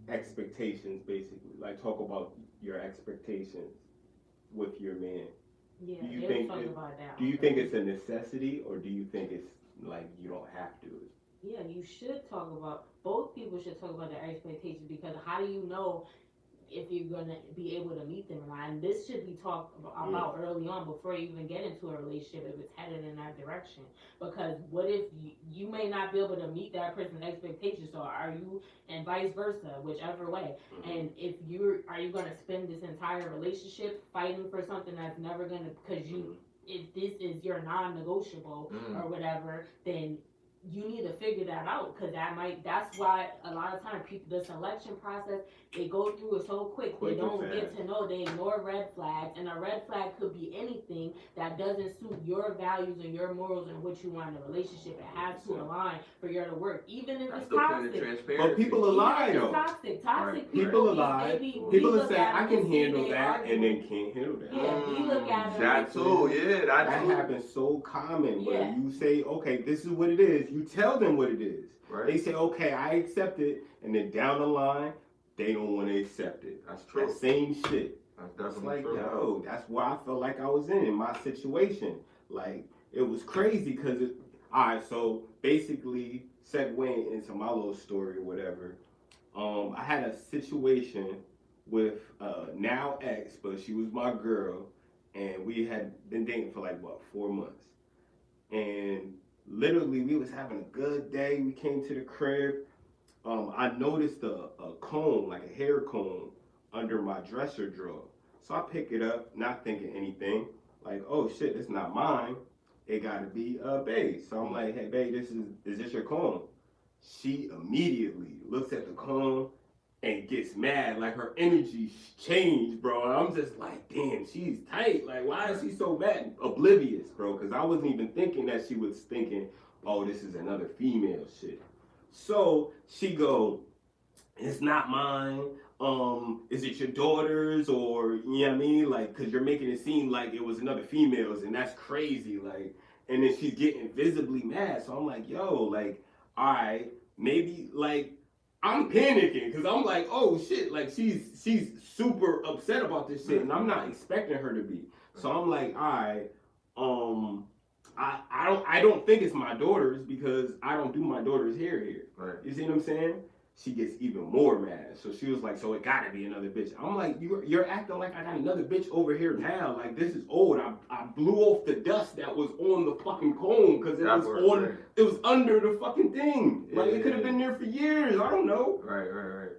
expectations, basically, talk about your expectations with your man? Yeah, do you think it's a necessity, or do you think it's you don't have to? Yeah, you should talk about, both people should talk about their expectations, because how do you know if you're going to be able to meet them or not? And this should be talked about early on before you even get into a relationship, if it's headed in that direction. Because what if you may not be able to meet that person's expectations, so are you, and vice versa, whichever way. And if are you going to spend this entire relationship fighting for something that's never going to, because if this is your non-negotiable or whatever, then you need to figure that out, because that's why a lot of times people, the selection process, they go through it so quick they don't get to know, they ignore red flags, and a red flag could be anything that doesn't suit your values and your morals and what you want in a relationship. It has to align for you to work, even if it's toxic. But people are lying though. Toxic people are lying. People are saying, I can handle that, and then can't handle that. Yeah, we look at that too. Yeah, that happens so common. Where you say, okay, this is what it is. you tell them what it is, Right. they say, okay, I accept it, and then down the line, they don't want to accept it. That's true. That same shit. That's It's definitely like, true. yo, that's where I felt like I was in my situation. Like, it was crazy because all right, so basically, segueing into my little story or whatever, I had a situation with now ex, but she was my girl, and we had been dating for like, 4 months. And literally, we was having a good day. We came to the crib. I noticed a comb, like a hair comb, under my dresser drawer. So I pick it up, not thinking anything. Like, oh shit, it's not mine. It gotta be babe. So I'm like, hey babe, is this your comb? She immediately looks at the comb and gets mad. Like her energy changed, bro. And I'm just like, damn, she's tight. Like, why is she so mad? Oblivious, bro. Cause I wasn't even thinking that she was thinking, oh, this is another female shit. So she go, it's not mine. Is it your daughter's, or you know what I mean? Like, cause you're making it seem like it was another female's, and that's crazy. Like, and then she's getting visibly mad. So I'm like, yo, like, all right, maybe like I'm panicking because I'm like, oh shit, like she's super upset about this shit, and I'm not expecting her to be. So I'm like, all right, I don't think it's my daughter's because I don't do my daughter's hair here. Right. You see what I'm saying? She gets even more mad. So she was like, so it gotta be another bitch. I'm like, you're acting like I got another bitch over here now. Like, this is old. I blew off the dust that was on the fucking comb because it was under the fucking thing. Like, it could have been there for years. I don't know. Right.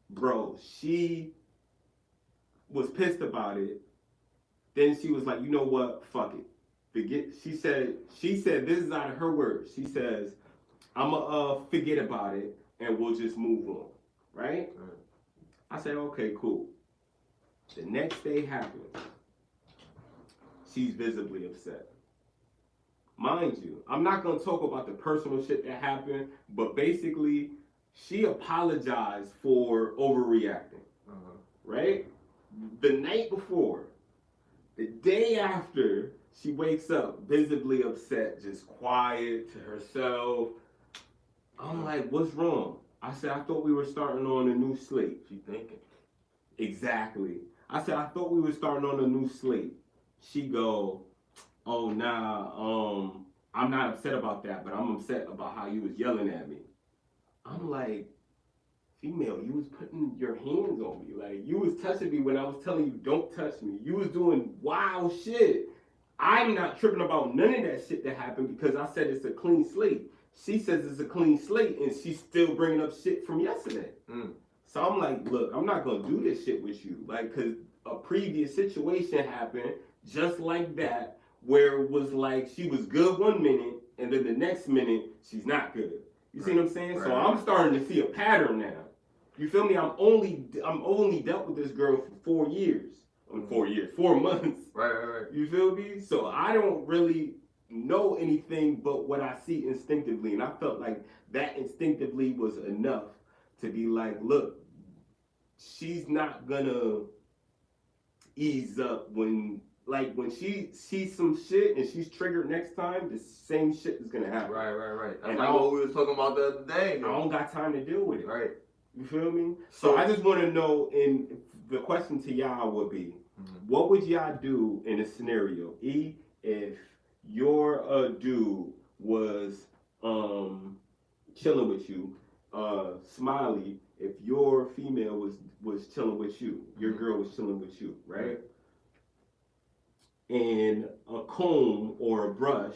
Bro, she was pissed about it. Then she was like, you know what? Fuck it. Forget. She said, this is out of her words. She says, I'ma forget about it and we'll just move on. Right? I said, okay, cool. The next day happens. She's visibly upset. Mind you, I'm not gonna talk about the personal shit that happened, but basically, she apologized for overreacting. Right? The night before, the day after, she wakes up visibly upset, just quiet to herself. I'm like, what's wrong? I said, I thought we were starting on a new slate. She thinking. Exactly. I said, I thought we were starting on a new slate. She go, oh, nah, I'm not upset about that, but I'm upset about how you was yelling at me. I'm like, female, you was putting your hands on me. Like, you was touching me when I was telling you, don't touch me. You was doing wild shit. I'm not tripping about none of that shit that happened because I said it's a clean slate. She says it's a clean slate and she's still bringing up shit from yesterday. So I'm like, look, I'm not going to do this shit with you. Like, because a previous situation happened just like that where it was like she was good one minute and then the next minute she's not good. You see what I'm saying? Right. So I'm starting to see a pattern now. You feel me? I'm only dealt with this girl for 4 years. 4 months. Right. You feel me? So I don't really know anything but what I see instinctively. And I felt like that instinctively was enough to be like, look, she's not gonna ease up when she sees some shit and she's triggered next time, the same shit is gonna happen. Right. That's like what we was talking about the other day. I don't got time to deal with it. Right. You feel me? So I just want to know, and the question to y'all would be, what would y'all do in a scenario? If your dude was chilling with you, Smiley, if your female was chilling with you, your girl was chilling with you, right? And a comb or a brush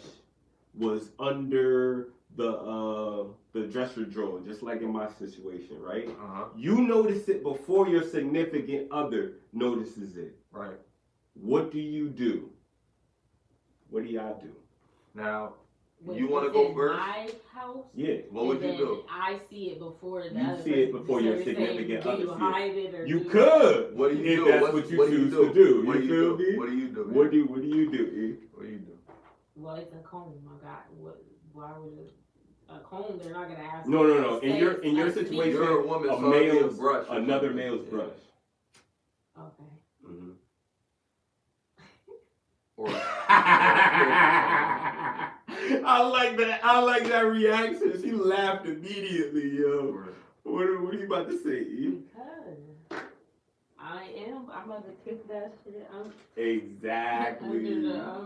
was under the dresser drawer, just like in my situation, right? You notice it before your significant other notices it. Right. What do you do? What do y'all do? Now, you want to go first? My house? Yeah. What would you do? I see it before the You other see it person. before your So you're significant saying, other do you hide it or You do could. What do you if do? that's what you choose to do. What do You feel me? What do you do? What do you do, E? What do you do? Well, it's a comb. I got why would a comb? They're not gonna ask. No. In your situation, You're a woman, a so it'd be male's a brush. another male's brush. Okay. Or I like that. I like that reaction. She laughed immediately, yo. What are you about to say, E? Because I'm about to kick that shit out. Exactly.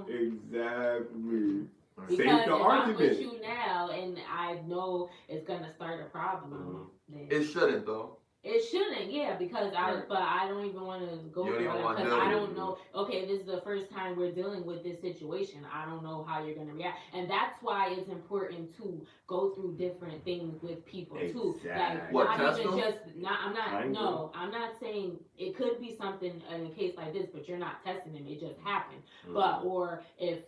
Exactly. Because Save the if argument. I'm with you now and I know it's gonna start a problem, then It shouldn't though. it shouldn't, yeah, because but I don't even want to go through it because I don't know. Okay, this is the first time we're dealing with this situation. I don't know how you're gonna react, and that's why it's important to go through different things with people too. Like what, not even just not. I'm not saying it could be something in a case like this, but you're not testing them. It just happened, but or if.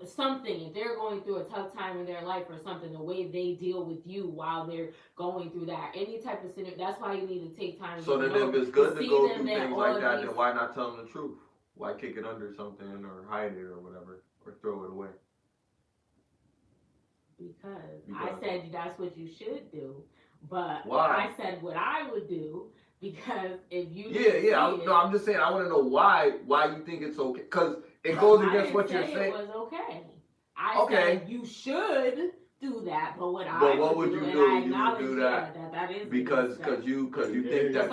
Something, if they're going through a tough time in their life or something, the way they deal with you while they're going through that, any type of scenario, that's why you need to take time. So then if it's good to go through things like that, then why not tell them the truth? Why kick it under something or hide it or whatever, or throw it away? Because I said that's what you should do, but why? I said what I would do. Because if you I'm just saying I want to know why you think it's okay, because it goes against what you're saying. It was okay. I said you should do that, but what would you do? You would do that, that is because you think that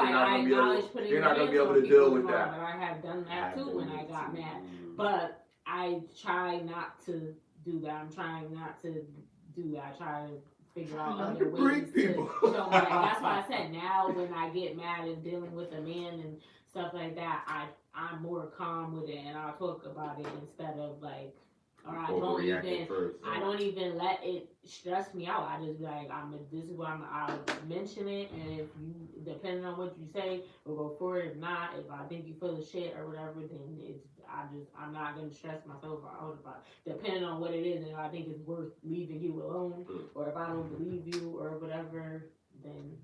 you're not gonna be able to deal with that. But I have done that too when I got mad. But I try not to do that. I'm trying not to do that. I try to figure out other ways to show my, that's why I said now when I get mad and dealing with a man and stuff like that, I'm more calm with it and I'll talk about it instead of like, or I don't even let it stress me out. I just be like, this is what I'll mention it, and if you, depending on what you say, we'll go for it. If not, if I think you full of shit or whatever, then I'm not gonna stress myself out about it. Depending on what it is, and if I think it's worth leaving you alone, or if I don't believe you or whatever, then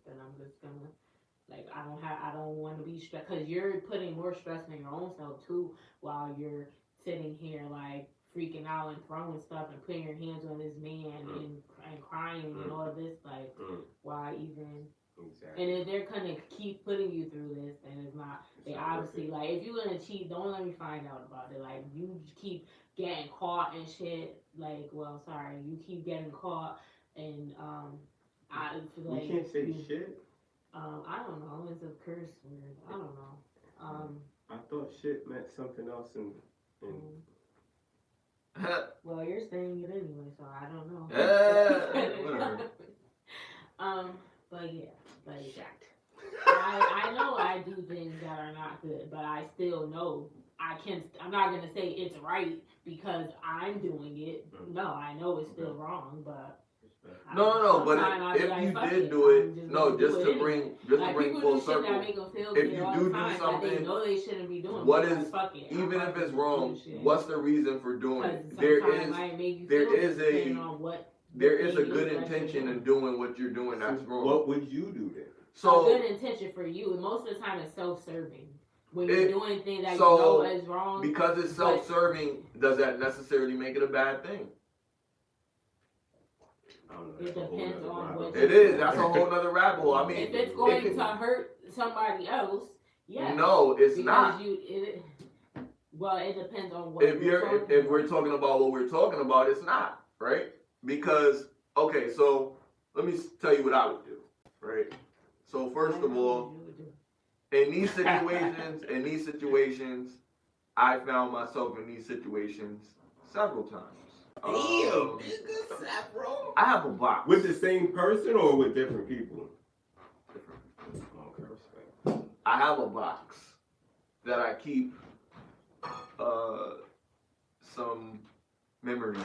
I'm just gonna. Like, I don't want to be stressed, because you're putting more stress on your own self too, while you're sitting here like freaking out and throwing stuff and putting your hands on this man and crying and all this, like why even? Exactly. And if they're gonna keep putting you through this, then it's not. They obviously like, if you're gonna cheat, don't let me find out about it. Like, you keep getting caught and shit. Like, well, sorry, you keep getting caught and I feel like you can't say shit. I don't know. It's a curse word. I don't know. I thought shit meant something else in well, you're saying it anyway, so I don't know. Whatever. But yeah, like I know I do things that are not good, but I still know I'm not gonna say it's right because I'm doing it. No, I know it's still wrong, but. No, but if you did do it, just to bring full circle. If you do something, they know they shouldn't be doing. What is, even if it's wrong, what's the reason for doing it? There is a good intention in doing what you're doing that's wrong. What would you do then? So a good intention for you, and most of the time it's self-serving. When you're doing things that you know is wrong. Because it's self-serving, does that necessarily make it a bad thing? It depends on what. It is. That's a whole nother rabbit hole. I mean, if it's going to hurt somebody else, yeah. No, it's not. Well, it depends on what. If we're talking about what we're talking about, it's not, right? Because so let me tell you what I would do, right? So first of all, in these situations, I found myself in these situations several times. Damn, nigga, several. I have a box. With the same person or with different people? Different. Okay, respect. I have a box that I keep some memories.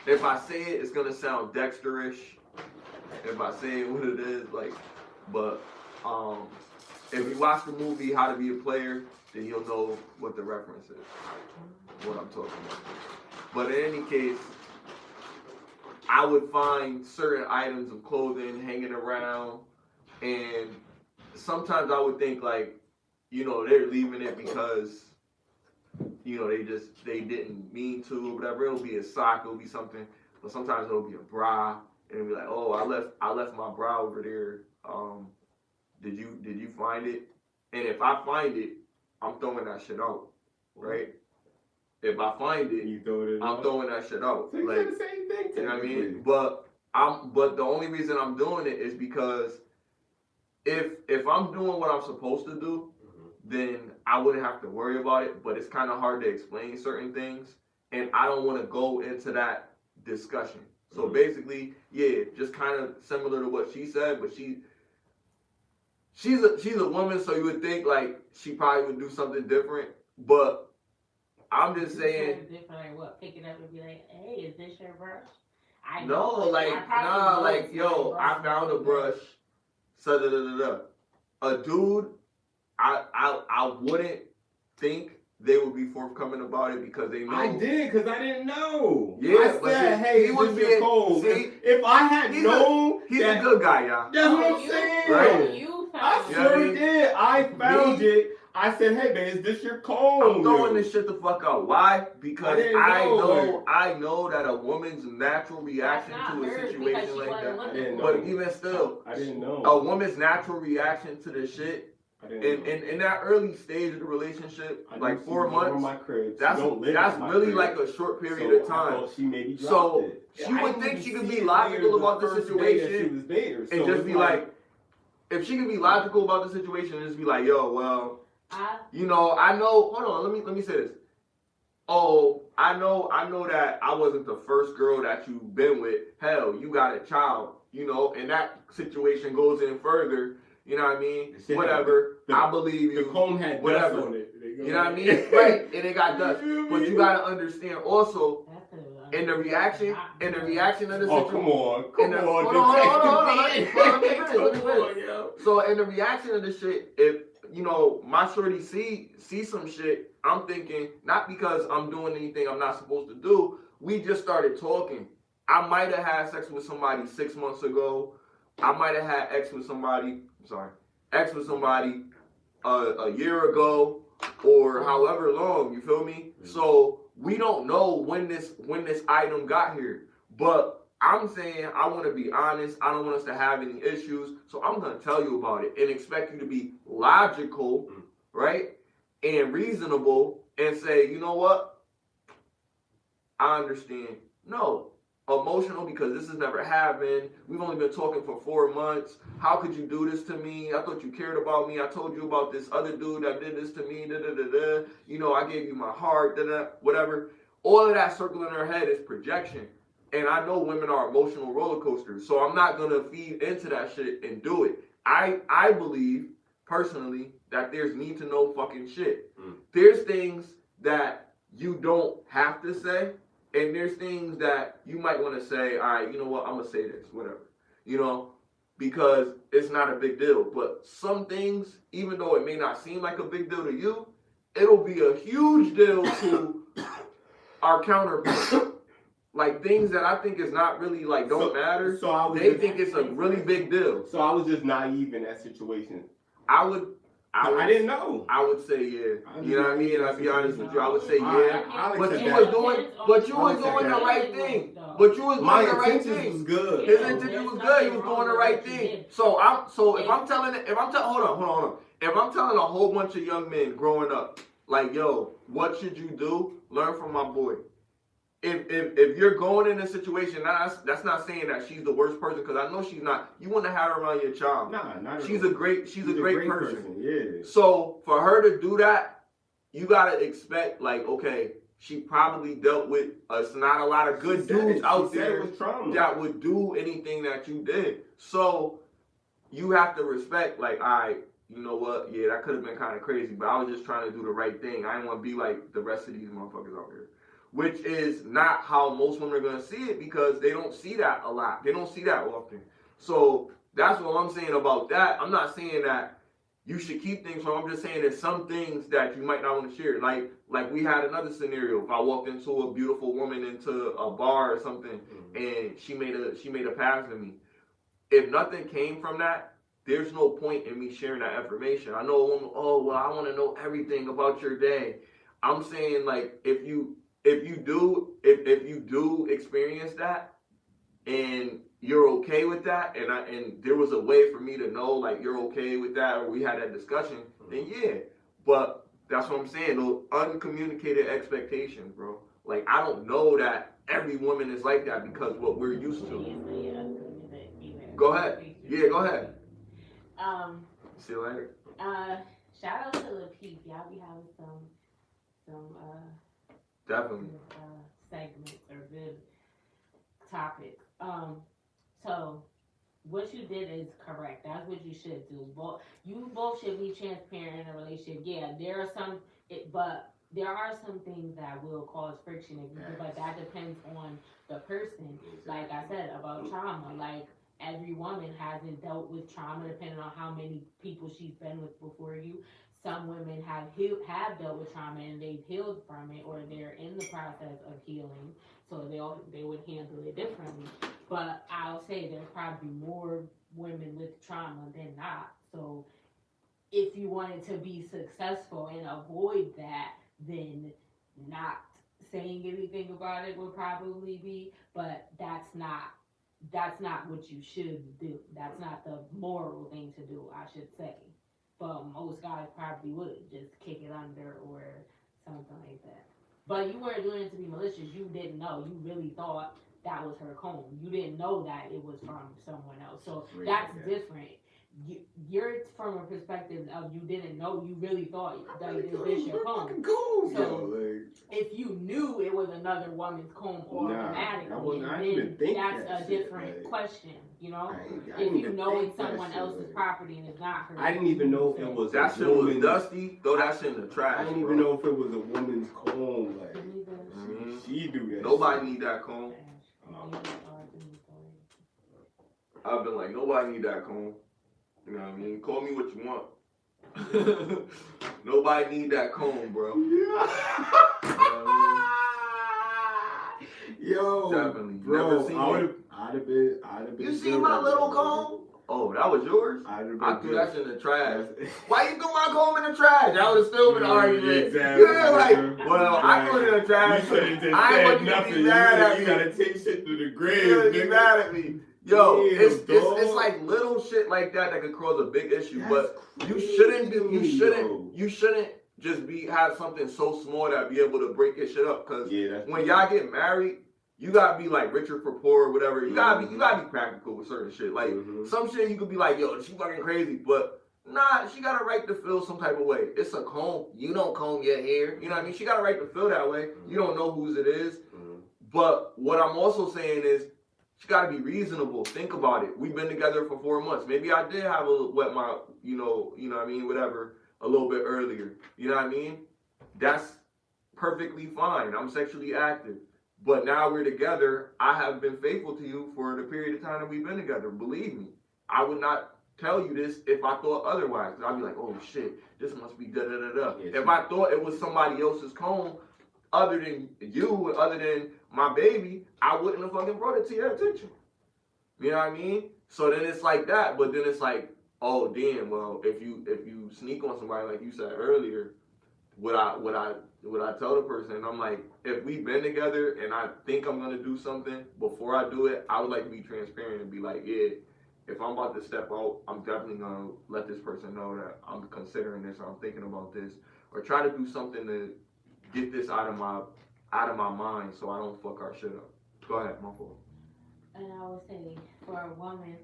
If I say it, it's gonna sound Dexterish. If I say it what it is, like, but if you watch the movie How to Be a Player, then you'll know what the reference is, what I'm talking about. But in any case, I would find certain items of clothing hanging around, and sometimes I would think like, they're leaving it because, they didn't mean to or whatever. It'll be a sock, it'll be something, but sometimes it'll be a bra, and it'll be like, oh, I left my bra over there. Did you find it? And if I find it, I'm throwing that shit out, right? if I find it, You throw it I'm throwing that shit out. So you Like, said the same thing. you know what I mean? technically. But the only reason I'm doing it is because if I'm doing what I'm supposed to do, then I wouldn't have to worry about it. But it's kind of hard to explain certain things, and I don't want to go into that discussion. So basically, yeah, just kind of similar to what she said, but she's a woman, so you would think like she probably would do something different. But I'm just saying, different, like what? Pick it up and be like, "Hey, is this your brush?" I found a brush. So a dude, I wouldn't think they would be forthcoming about it because they know. I did, because I didn't know. Yeah, I said, hey, he was being cold. See, if I had known, he's a good guy, y'all. That's what I'm saying. Right? You I found sure did. I found it. I said, hey, man, is this your cone? I'm throwing this shit the fuck out. Why? Because I know that a woman's natural reaction to a situation like that. I didn't know. But even still, I didn't know. A woman's natural reaction to the shit. In that early stage of the relationship, like 4 months, that's really like a short period of time. She maybe so she would think she could be logical about the situation and just be like, if she could be logical about the situation and just be like, yo, well, you know, I know. Hold on, let me say this. Oh, I know that I wasn't the first girl that you've been with. Hell, you got a child, you know, and that situation goes in further. You know what I mean? Whatever. I believe you. The comb had whatever. dust on it. You know what I mean? Right. And it got dust. But you gotta understand also in the reaction of the situation. Oh, come on. Hold on. So in the reaction of the shit, if you know my shorty see some shit, I'm thinking, not because I'm doing anything I'm not supposed to do. We just started talking. I might have had sex with somebody 6 months ago. I might have had sex with somebody a year ago or however long, you feel me? So we don't know when this item got here. But I'm saying I want to be honest. I don't want us to have any issues. So I'm going to tell you about it and expect you to be logical, right? And reasonable and say, you know what? I understand. No. Emotional because this has never happened. We've only been talking for 4 months. How could you do this to me? I thought you cared about me. I told you about this other dude that did this to me. You know, I gave you my heart. Whatever. All of that circling in her head is projection. And I know women are emotional roller coasters. So I'm not going to feed into that shit and do it. I believe, personally, that there's need to know fucking shit. There's things that you don't have to say. And there's things that you might want to say, all right, you know what, I'm going to say this, whatever. You know, because it's not a big deal. But some things, even though it may not seem like a big deal to you, it'll be a huge deal to our counterpart. Like things that I think is not really, like, don't matter. So they think it's a really big deal. So I was just naive in that situation. I didn't know. I would say yeah. You know what I mean? I'll be honest with you. I would say yeah. But you was doing the right thing. But you was doing the right thing. Was good. His intention was good. He was doing the right thing. So if I'm telling a whole bunch of young men growing up, like, yo, what should you do? Learn from my boy. If you're going in a situation, that's not saying that she's the worst person, because I know she's not. You want to have her around your child. Nah, not she's a great person. Yeah. So for her to do that, you gotta expect, like, okay, she probably dealt with not a lot of good dudes out there that would do anything that you did. So you have to respect, like, all right, you know what? Yeah, that could have been kind of crazy, but I was just trying to do the right thing. I didn't want to be like the rest of these motherfuckers out here. Which is not how most women are going to see it, because they don't see that a lot. They don't see that often. So that's what I'm saying about that. I'm not saying that you should keep things from. I'm just saying there's some things that you might not want to share. Like we had another scenario. If I walked into a beautiful woman into a bar or something, and she made a pass to me, if nothing came from that, there's no point in me sharing that information. I know a woman, oh, well, I want to know everything about your day. I'm saying, like, if you do experience that and you're okay with that, and there was a way for me to know, like, you're okay with that, or we had that discussion, then yeah. But That's what I'm saying. Those uncommunicated expectations, bro. Like, I don't know that every woman is like that because what we're used to. Go ahead. Yeah, go ahead. See you later. Shout out to the peep. Y'all be having some Definitely segments or good topics. So what you did is correct. That's what you should do. You both should be transparent in a relationship. Yeah, there are some, but there are some things that will cause friction, but that depends on the person. Like I said about trauma, like every woman hasn't dealt with trauma depending on how many people she's been with before you. Some women have dealt with trauma and they've healed from it, or they're in the process of healing, so they would handle it differently. But I'll say there's probably more women with trauma than not. So if you wanted to be successful and avoid that, then not saying anything about it would probably be. But that's not what you should do. That's not the moral thing to do, I should say. But most guys probably would just kick it under or something like that. But you weren't doing it to be malicious. You didn't know. You really thought that was her comb. You didn't know that it was from someone else. So that's different. You're from a perspective of you didn't know. You really thought that it was your comb. So if you knew it was another woman's comb automatically, then that's a different question. You know, if you know it's someone else's property and it's not her. I didn't even know if it was that shit was dusty. Throw that shit in the trash. I didn't even know if it was a woman's comb. Like she do that. Nobody need that comb. I've been like, nobody need that comb. You know what I mean? Call me what you want. Nobody need that comb, bro. Yo, definitely. Bro, I'd have been. You see my little comb? Oh, that was yours? I threw that shit in the trash. Why you threw my comb in the trash? That would have still been an argument. Exactly. Yeah, like, well, I threw it in the trash. I wasn't gonna be mad at you. You gotta take shit to the grave. You be mad at me. Yo, it's like little shit like that could cause a big issue. But you shouldn't just have something so small that be able to break your shit up. Cause when y'all get married, you gotta be like Richard for poor or whatever. You gotta be practical with certain shit. Like some shit you could be like, yo, she fucking crazy, but nah, she got a right to feel some type of way. It's a comb. You don't comb your hair. You know what I mean? She got a right to feel that way. You don't know whose it is. But what I'm also saying is, she got to be reasonable. Think about it. We've been together for 4 months. Maybe I did have a wet mouth, you know what I mean, whatever, a little bit earlier. You know what I mean? That's perfectly fine. I'm sexually active. But now we're together. I have been faithful to you for the period of time that we've been together. Believe me. I would not tell you this if I thought otherwise. I'd be like, oh, shit, this must be da-da-da-da. If I thought it was somebody else's comb, other than you, other than my baby, I wouldn't have fucking brought it to your attention. You know what I mean? So then it's like that, but then it's like, oh damn, well, if you sneak on somebody like you said earlier, would I tell the person? And I'm like, if we've been together and I think I'm gonna do something, before I do it, I would like to be transparent and be like, yeah, if I'm about to step out, I'm definitely gonna let this person know that I'm considering this or I'm thinking about this, or try to do something to get this out of my mind so I don't fuck our shit up. Go ahead, my fault. And I would say, for a woman,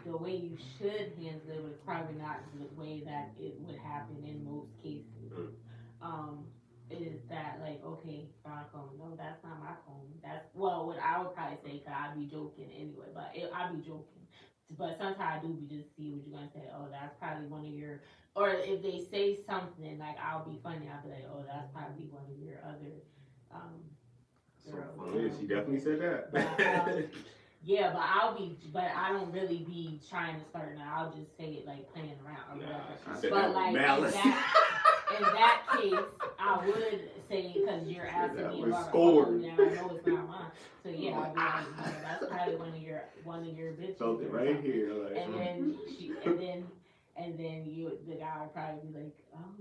the way you should handle it was probably not the way that it would happen in most cases. Is that like, okay, fine comb? No, that's not my comb. That's, well, what I would probably say, cause I'd be joking anyway, but I'd be joking. But sometimes I do be just see what you're gonna say. Oh, that's probably one of your, or if they say something like, I'll be funny, I'll be like, oh, that's probably one of your other girls. Yeah, she definitely said that. But, yeah, but I don't really be trying to start now. I'll just say it like playing around or whatever. But like in that case, I would say, because you're asking me about scored. Now I know it's not mine. So yeah, I'd be like, that's probably one of your bitches. Something right here. Like, and then the guy would probably be like, oh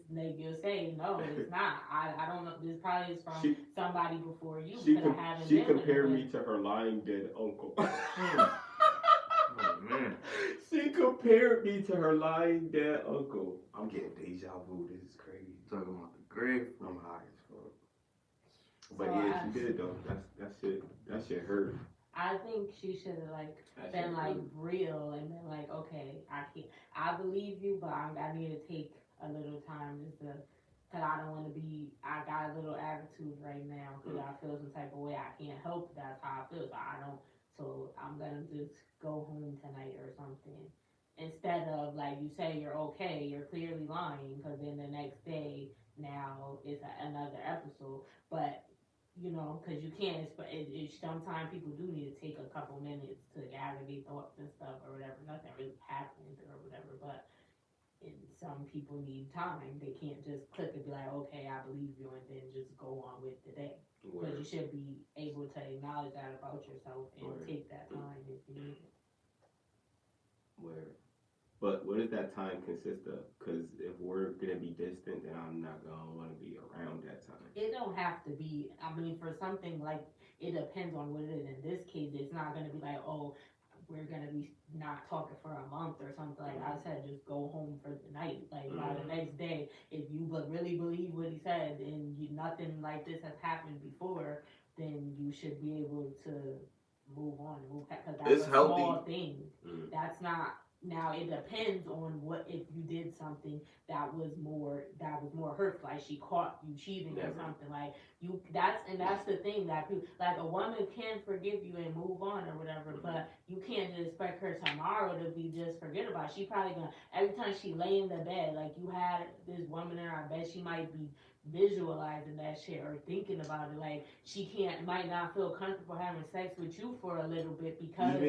no, you'll say, no, it's not. I don't know. This probably is from somebody before you. She compared me to her lying dead uncle. Oh man. She compared me to her lying dead uncle. I'm getting deja vu. This is crazy. Talking about the grave. I'm high as fuck. But So yeah, she did though. That shit hurt. I think she should have like That been shit like hurt. real and been like, okay, I believe you, but I need to take a little time just to, cause I don't want to be, I got a little attitude right now, cause I feel some type of way, I can't help, that's how I feel, so I'm gonna just go home tonight or something. Instead of like you say you're okay, you're clearly lying, cause then the next day, now it's another episode, but you know, because you can't, sometimes people do need to take a couple minutes to gather their thoughts and stuff or whatever. Nothing really happened or whatever, but some people need time. They can't just click and be like, okay, I believe you, and then just go on with the day. Because you should be able to acknowledge that about yourself and take that time if you need it. Where? But what does that time consist of? Because if we're going to be distant, then I'm not going to want to be around that time. It don't have to be, I mean, for something like, it depends on what it is. In this case, it's not going to be like, oh, we're going to be not talking for a month or something. Like I said, just go home for the night. Like by the next day, if you really believe what he said and nothing like this has happened before, then you should be able to move on and move past. Because that's It's a healthy. small thing. That's not. Now it depends on what if you did something that was more hurtful, like she caught you cheating or something like you. That's the thing that people like a woman can forgive you and move on or whatever, but you can't just expect her tomorrow to be just forget about it. She probably gonna every time she lay in the bed, like you had this woman in her bed, she might be visualizing that shit or thinking about it. Like she might not feel comfortable having sex with you for a little bit because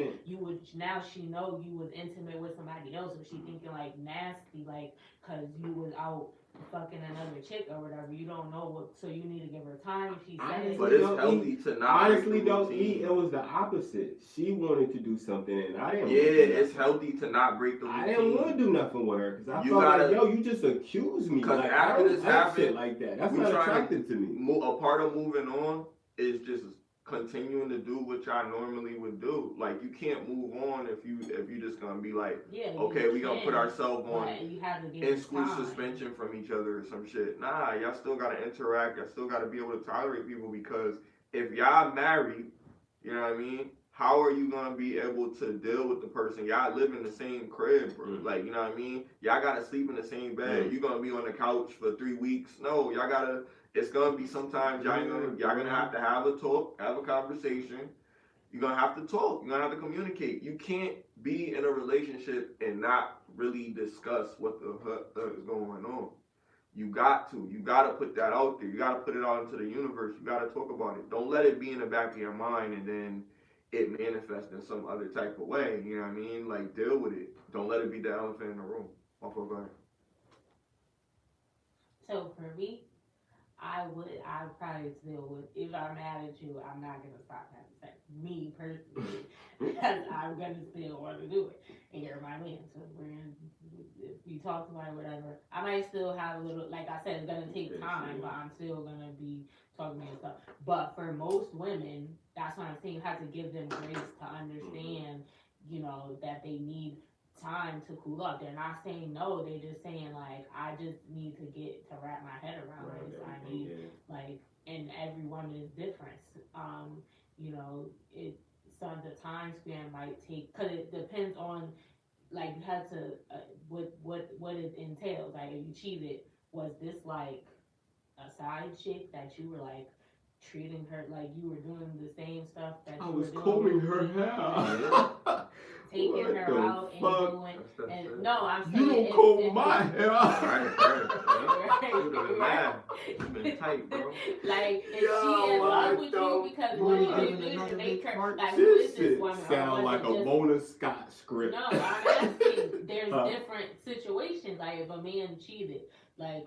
now she know you was intimate with somebody else, or she thinking like nasty, like cause you was out fucking another chick or whatever. You don't know what, so you need to give her time. She said But it's healthy to not. Honestly, don't eat. It was the opposite. She wanted to do something, and I didn't. Yeah, it's healthy to not break the routine. I didn't want to do nothing with her because I You felt gotta- like, yo, you just accused me. Because like, after I don't this like happened, shit like that. That's we not trying to attractive to me. A part of moving on is just continuing to do what y'all normally would do. Like you can't move on if you just gonna be like, okay, we gonna put ourselves on in school suspension from each other or some shit. Nah, y'all still gotta interact. Y'all still gotta be able to tolerate people because if y'all married, you know what I mean? How are you gonna be able to deal with the person? Y'all live in the same crib, bro. Like, you know what I mean? Y'all gotta sleep in the same bed. You gonna be on the couch for 3 weeks? No, y'all gotta. It's gonna be sometimes y'all gonna have to have a talk, have a conversation. You're gonna have to talk. You're gonna have to communicate. You can't be in a relationship and not really discuss what the heck is going on. You got to. You gotta put that out there. You gotta put it out into the universe. You gotta talk about it. Don't let it be in the back of your mind and then it manifests in some other type of way. You know what I mean? Like deal with it. Don't let it be the elephant in the room. Off of that. So for me, I probably still would. If I'm mad at you, I'm not gonna stop having sex. Me personally, because I'm gonna still want to do it. And you're my man, so if we talk about it, whatever, I might still have a little. Like I said, it's gonna take time, but I'm still gonna be talking and stuff. But for most women, that's what I'm saying. You have to give them grace to understand, you know, that they need time to cool up. They're not saying no, they're just saying like, I just need to wrap my head around this. I need like, and every woman is different. You know, the time span might take, cause it depends on, like you had to, what it entails. Like if you cheated, was this like a side chick that you were like treating her like you were doing the same stuff that I you was were combing doing her with me? hair. Taking What her the out and fuck? doing, and no, I'm saying You don't comb my hair. Right. You've been tight, bro. Like, is she in love with you because what did you do to make her, like, who is this woman? Sound like a Mona Scott script. No, I'm asking, there's different situations, like if a man cheated, like,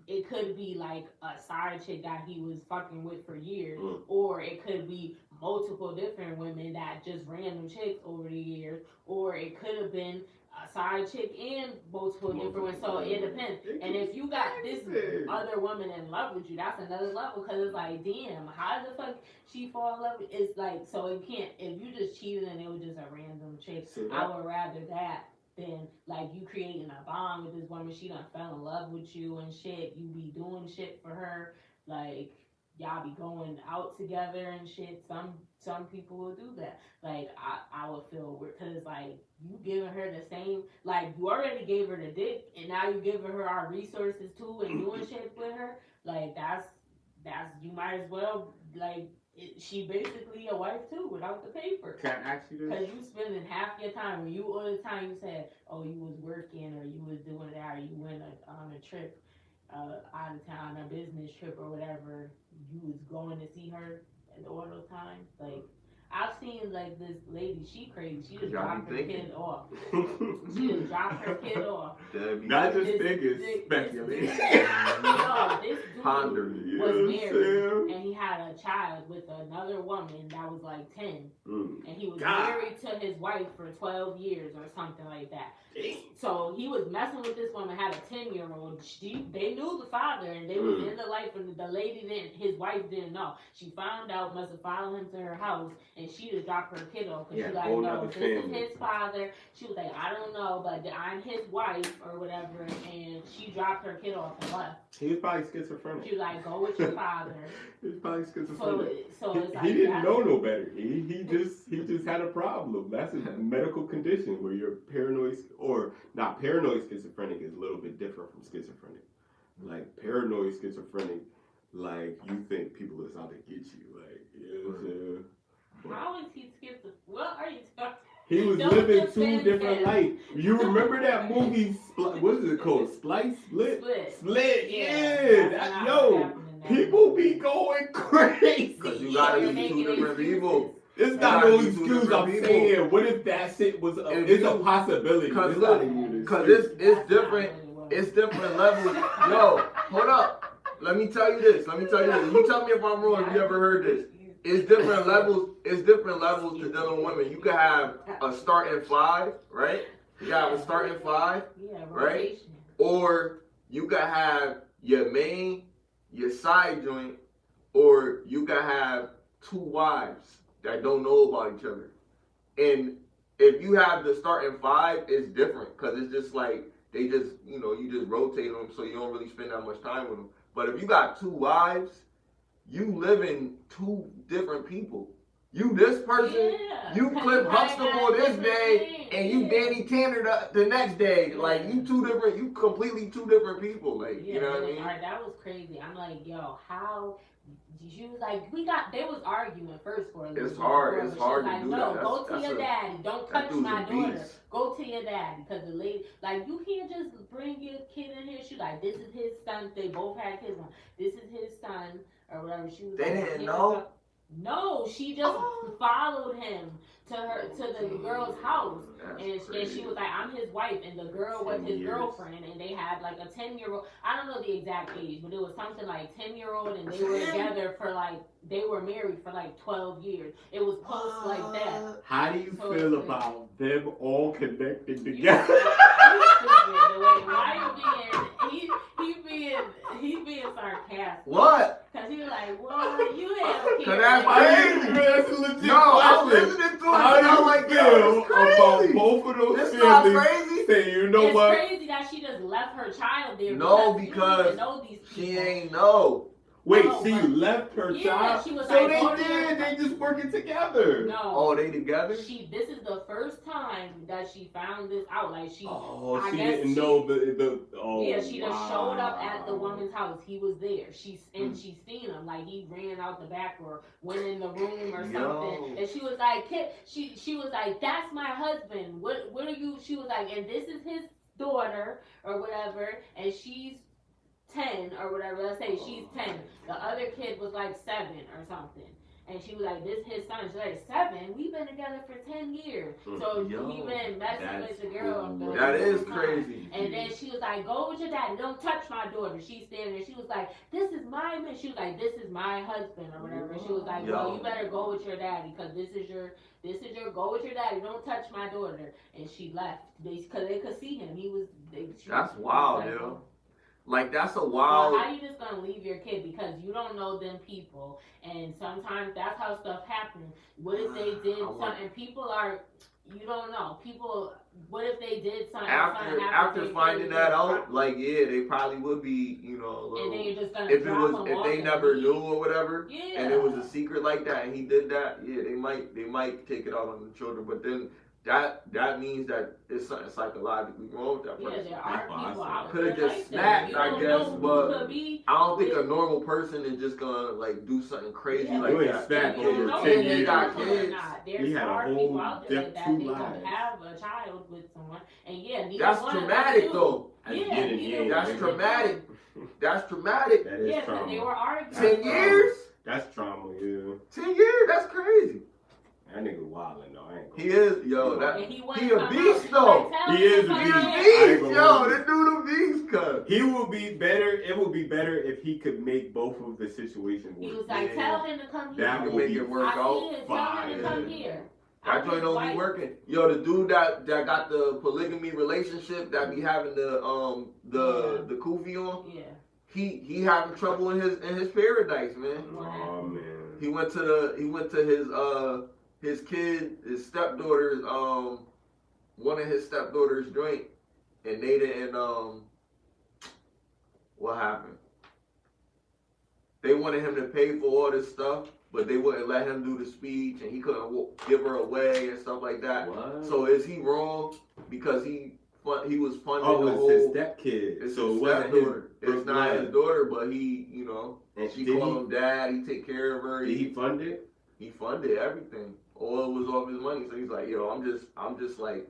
it could be like a side chick that he was fucking with for years, or it could be multiple different women that just random chicks over the years, or it could have been a side chick and multiple different ones. So it depends. And if you got this other woman in love with you, that's another level, because it's like, damn, how the fuck she fall in love with? It's like, so it can't, if you just cheated and it was just a random chick, I would rather that then like you creating a bond with this woman, she done fell in love with you and shit. You be doing shit for her, like y'all be going out together and shit. Some people will do that. Like I would feel weird because like you giving her the same, like you already gave her the dick and now you giving her our resources too and doing shit with her. Like that's you might as well like. She basically a wife too without the paper. Can I ask you this? Because you spending half your time when you all the time you said, oh, you was working or you was doing that or you went on a trip out of town, a business trip or whatever. You was going to see her at all those times. Like I've seen like this lady, she crazy. She just dropped her kid off. She just dropped her kid off. Not just thinking, speculating. No, this dude Pondering, was married and he had a child with another woman that was like 10. And he was married to his wife for 12 years or something like that. So he was messing with this woman, had a 10-year-old. They knew the father and they was in the life, and the lady didn't, his wife didn't know. She found out, must have followed him to her house, and she just dropped her kid off because she like, no, this is his father. She was like, I don't know, but I'm his wife or whatever, and she dropped her kid off and left. He was probably schizophrenic. She was like, go with your father. He was probably schizophrenic. So it's like, he didn't know no better. He just had a problem. That's a medical condition where you're paranoid, or not paranoid schizophrenic is a little bit different from schizophrenic. Like paranoid schizophrenic, like you think people is out to get you. Like, you know what I'm saying? How is he schizophrenic? What are you talking? He was living two different lives. You remember that movie? What is it called? Split. Yeah. Yo, people be going crazy. Because you gotta be two different people. It's not no excuse. I'm saying, what if that shit was? It's a possibility. Because it's different. It's different levels. Yo, hold up. Let me tell you this. You tell me if I'm wrong. If you ever heard this? It's different levels. It's different levels to dealing with women. You could have a starting 5, right? You got a starting 5, right? Or you could have your main, your side joint, or you could have 2 wives that don't know about each other. And if you have the starting 5, it's different because it's just like they just, you just rotate them so you don't really spend that much time with them. But if you got 2 wives, you live in 2 different people. You this person, you Clip Huxtable this day, and you Danny Tanner the next day. Like you completely 2 different people. Like you know what I mean? Alright, that was crazy. I'm like, yo, how? She was like, they was arguing first for a little bit. It's hard to like, do no, that. Go to your daddy. Don't touch my daughter. Go to your daddy. Because the lady, like, you can't just bring your kid in here. She like, this is his son. They both had kids. This is his son. Or whatever. She was they like, didn't know? No, she just followed him to the girl's house, and she was like, I'm his wife, and the girl was his girlfriend, and they had like a 10-year-old. I don't know the exact age, but it was something like 10-year-old, and they were together for like, they were married for like 12 years. It was close like that. How do you feel about them all connecting together? He being sarcastic. What? Cause he was like, what? You had a kid. That's a legit question. I was listening to it. How do you feel about both of those families saying, you know what? It's crazy that she just left her child there. No, because she ain't know. Wait, she left her child? She was so like, they did. They just working together. No. Oh, they together? This is the first time that she found this out. Like she. Oh, she didn't know the. Oh, yeah, she just showed up at the woman's house. He was there. She seen him. Like he ran out the back or went in the room or something. And she was like, she was like, that's my husband. What are you? She was like, and this is his daughter or whatever, and she's 10 or whatever. Let's say she's 10. The other kid was like 7 or something. And she was like, this is his son. She's like, 7? We've been together for 10 years. So we've been messing with the girl. That is crazy. And then she was like, go with your daddy. Don't touch my daughter. She's standing there. She was like, this is my man. She was like, this is my husband or whatever. She was like, well, you better go with your daddy because this is your go with your daddy. Don't touch my daughter. And she left because they could see him. That's wild, yo. Like, that's a Well, wild. how you just gonna leave your kid because you don't know them people, and sometimes that's how stuff happens. What if they did something? People are, you don't know. People, what if they did something? After finding that out, like, yeah, they probably would be, you know, a little. And then you're just gonna if they never knew or whatever, yeah. and it was a secret like that, and he did that, yeah, they might take it out on the children, but then. That means that it's something psychologically wrong with that person. Yeah, there are people out could have there just like snapped, that. I guess, but I don't think with, a normal person is just gonna like do something crazy yeah, like you ain't that. snapped You over know 10 if years. they got got kids. There's He had a smart whole people out there that two they lives. don't have a child with someone, and yeah, neither That's one of them traumatic do. though. Yeah, That's traumatic. That's traumatic. That is Yeah, trauma. they were arguing. 10 years? That's trauma, yeah. 10 years? That's crazy. That nigga wildin' though. I ain't gonna He is, yo. And He he a beast though. He is a He beast. a I ain't beast, gonna yo. lie. This dude a beast, cuz. He would be better. It would be better if he could make both of the situations He work. was like, tell him to come here. That He would make be it work I out. see it. Tell him to come here. That joint don't be working. Yo, the dude that got the polygamy relationship that be having the kufi on. Yeah. He having trouble in his paradise, man. Oh man. He went to his stepdaughter's one of his stepdaughters' joint, and they didn't what happened? They wanted him to pay for all this stuff, but they wouldn't let him do the speech, and he couldn't give her away and stuff like that. What? So is he wrong because he was funding Oh, the it's whole? his stepkid. It's So his it wasn't stepdaughter. his It's not his daughter, but he, you know, And she did called him dad. He take care of her. Did he fund it? He funded everything. All it was off his money. So he's like, yo, I'm just like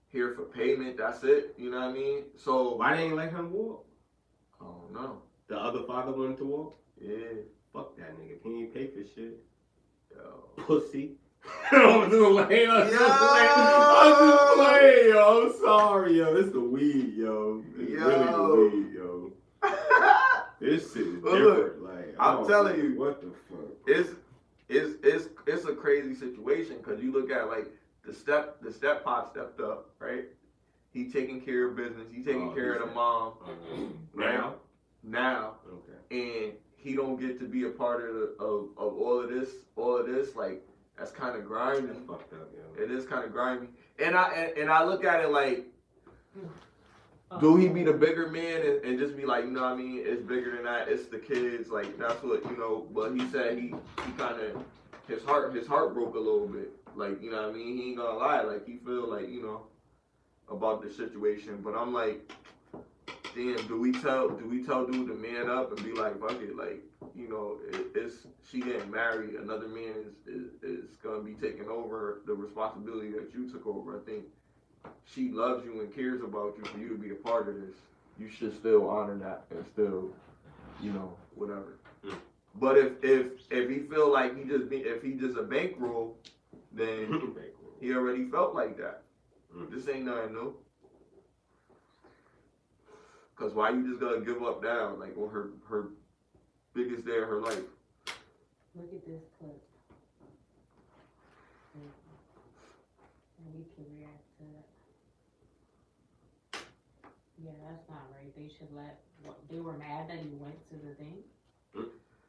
here for payment. That's it. You know what I mean? So Why they ain't let him walk? I don't know. The other father wanted to walk? Yeah. Fuck that nigga. He ain't pay for shit. Yo. Pussy. I'm just playing. I'm just Yo. playing, yo. I'm sorry, yo. It's the weed, yo. It's Yo. really the weed, yo. This shit is Well, different. look, Like, I'm telling you. What the fuck? It's a crazy situation because you look at like the step pop stepped up, right? He taking care of business. He taking care of the mom. Now. Okay. And he don't get to be a part of all of this, like that's kind of grimy. That's fucked up, yo. It is kind of grimy. And I look at it like, do he be the bigger man and just be like, you know what I mean, it's bigger than that, it's the kids, like that's what, you know, but he said he kind of, his heart broke a little bit, like, you know what I mean, he ain't gonna lie, like he feel like, you know, about the situation, but I'm like, damn, do we tell dude to man up and be like, fuck it, like, you know, she getting married, another man is gonna be taking over the responsibility that you took over. I think she loves you and cares about you for you to be a part of this. You should still honor that and still, you know, whatever. But if he feel like if he just a bankroll, then he already felt like that. This ain't nothing new. Cause why you just gonna give up now, like on her biggest day of her life? Look at this clip. And we can react to it. Yeah, that's not right. They should they were mad that he went to the thing.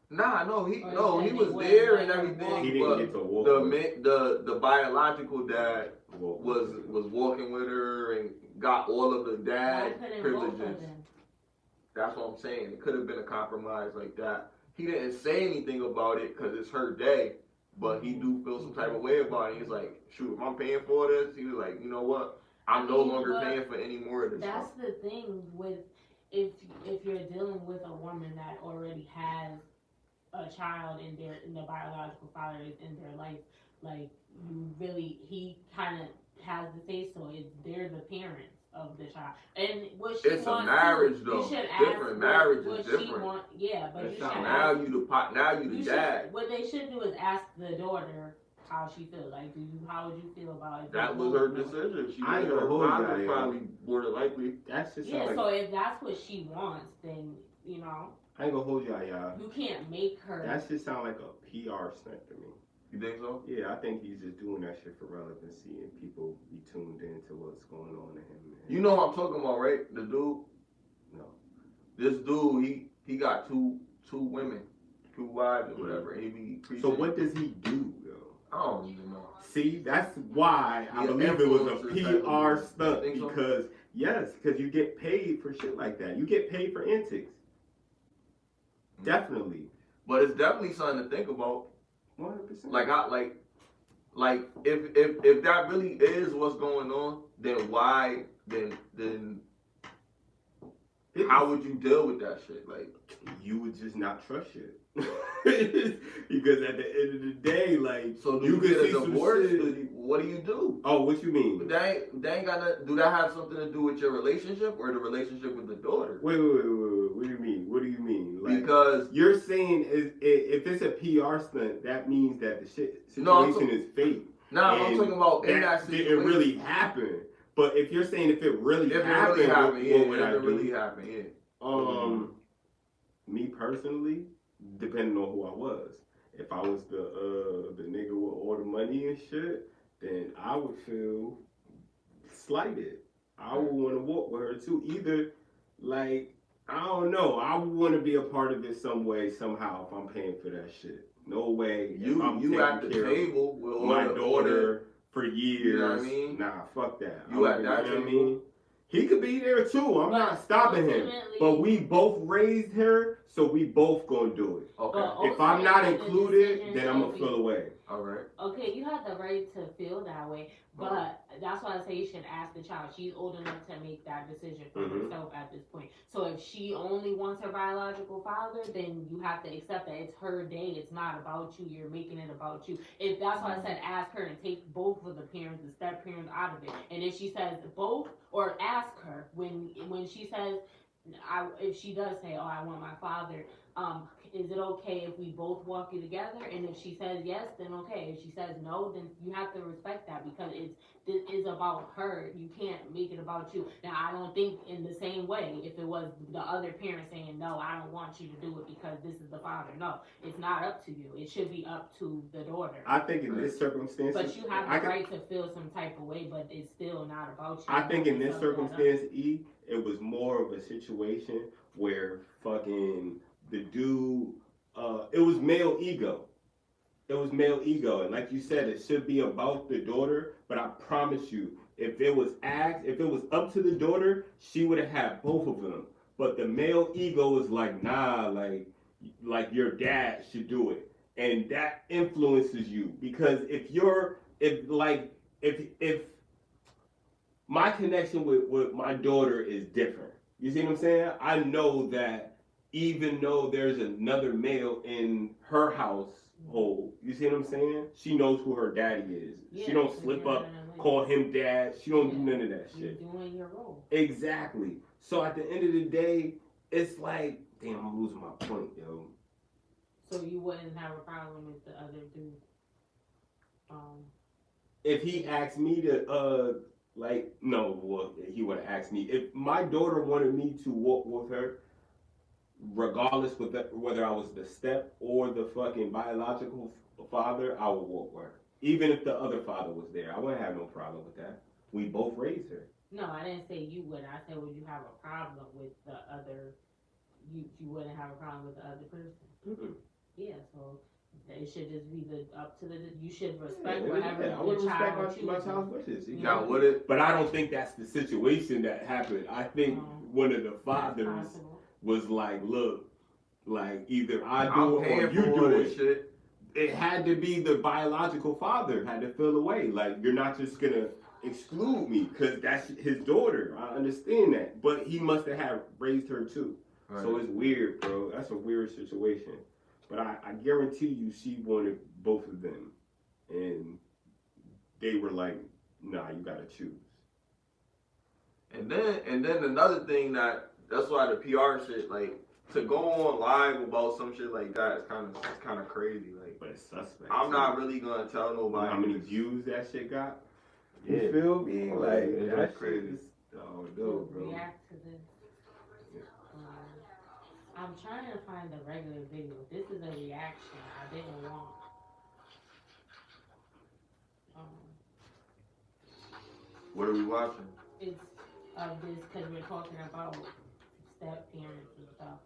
Nah, he Or was they there went and everything. He didn't get to walk. The biological dad was walking with her and got all of the dad privileges. That's what I'm saying. It could have been a compromise like that. He didn't say anything about it because it's her day, but he do feel some type of way about it. He's like, shoot, if I'm paying for this, he was like, you know what? I'm no longer paying for any more of this. That's the thing with if you're dealing with a woman that already has a child and the biological father is in their life, like he kind of has the say so. They're the parents of the child, and what she it's wants a marriage to, though. You should Different ask marriage what is different. She want, yeah, but you should now ask, you the dad. What they should do is ask the daughter how she feels. Like, how would you feel about it? That was her decision. She made her father probably more than likely. That's just so if that's what she wants, then you know. I ain't gonna hold y'all. You can't make her. That just sound like a PR stunt to me. You think so? Yeah, I think he's just doing that shit for relevancy and people be tuned into what's going on to him. You know what I'm talking about, right? The dude? No. this dude, he got two women, 2 wives or whatever. And he be preaching. So what does he do though? I don't even know. See, that's why I believe it was a PR stunt because because you get paid for shit like that. You get paid for antics. Definitely. But it's definitely something to think about. 100%. Like if that really is what's going on, then why then how would you deal with that shit? Like, you would just not trust shit. Because at the end of the day, like, so do you get see a divorce? Shit. What do you do? Oh, what you mean? They ain't got to, do that have something to do with your relationship or the relationship with the daughter? Wait. What do you mean? What do you mean? Like, because you're saying if it's a PR stunt, that means that the situation is fake. No, I'm talking about in that situation. It really happened. But if you're saying if it really happened, what would I do? Really happened, yeah. Me personally, depending on who I was. If I was the nigga with all the money and shit, then I would feel slighted. I would want to walk with her too. Either, like, I don't know. I would want to be a part of it some way, somehow, if I'm paying for that shit. No way. You at the table with my daughter for years. You know what I mean? Nah, fuck that. You at that table. You know what I mean? He could be there too. I'm not stopping him. But we both raised her, so we both gonna do it. Okay. If I'm not included, then I'm gonna feel away. All right. Okay, you have the right to feel that way, but that's why I say you should ask the child. She's old enough to make that decision for herself at this point. So if she only wants her biological father, then you have to accept that it's her day. It's not about you. You're making it about you. If that's why I said ask her and take both of the parents, the step parents out of it. And if she says both, or ask her when she says, if she does say, "Oh, I want my father," is it okay if we both walk you together? And if she says yes, then okay. If she says no, then you have to respect that because this is about her. You can't make it about you. Now, I don't think in the same way if it was the other parent saying, "No, I don't want you to do it because this is the father." No, it's not up to you. It should be up to the daughter. I think in this circumstance, but you have the right to feel some type of way, but it's still not about you. I think in this circumstance, it was more of a situation where fucking the dude, it was male ego. It was male ego. And like you said, it should be about the daughter, but I promise you, if it was up to the daughter, she would have had both of them. But the male ego is like, nah, like your dad should do it. And that influences you because if my connection with my daughter is different. You see what I'm saying? I know that even though there's another male in her household, you see what I'm saying? She knows who her daddy is. Yeah, she don't slip up, call him dad. She don't do none of that shit. You're doing your role. Exactly. So at the end of the day, it's like, damn, I'm losing my point, yo. So you wouldn't have a problem with the other dude? If he asked me to, he would have asked me. If my daughter wanted me to walk with her, regardless of whether I was the step or the fucking biological father, I would walk with her. Even if the other father was there, I wouldn't have no problem with that. We both raised her. No, I didn't say you would. I said, would you have a problem with the other? You wouldn't have a problem with the other person. Mm-hmm. Yeah, so it should just be up to the. You should respect whatever the child chooses. My child's wishes. Now, would it? But I don't think that's the situation that happened. I think one of the fathers was like, look, like either I do it or you do it. Shit. It had to be the biological father had to feel away. Like, you're not just gonna exclude me because that's his daughter. I understand that, but he must have raised her too. Right. So it's weird, bro. That's a weird situation. But I guarantee you, she wanted both of them, and they were like, "Nah, you gotta choose." And then another thing that's why the PR shit, like, to go on live about some shit like that is kind of crazy. Like, but it's suspect. I'm not really gonna tell nobody how many views that shit got. You feel me? Like, that's crazy. Oh no, bro. React to this. I'm trying to find the regular video. This is a reaction I didn't want. What are we watching? It's of this because we're talking about step parents and stuff.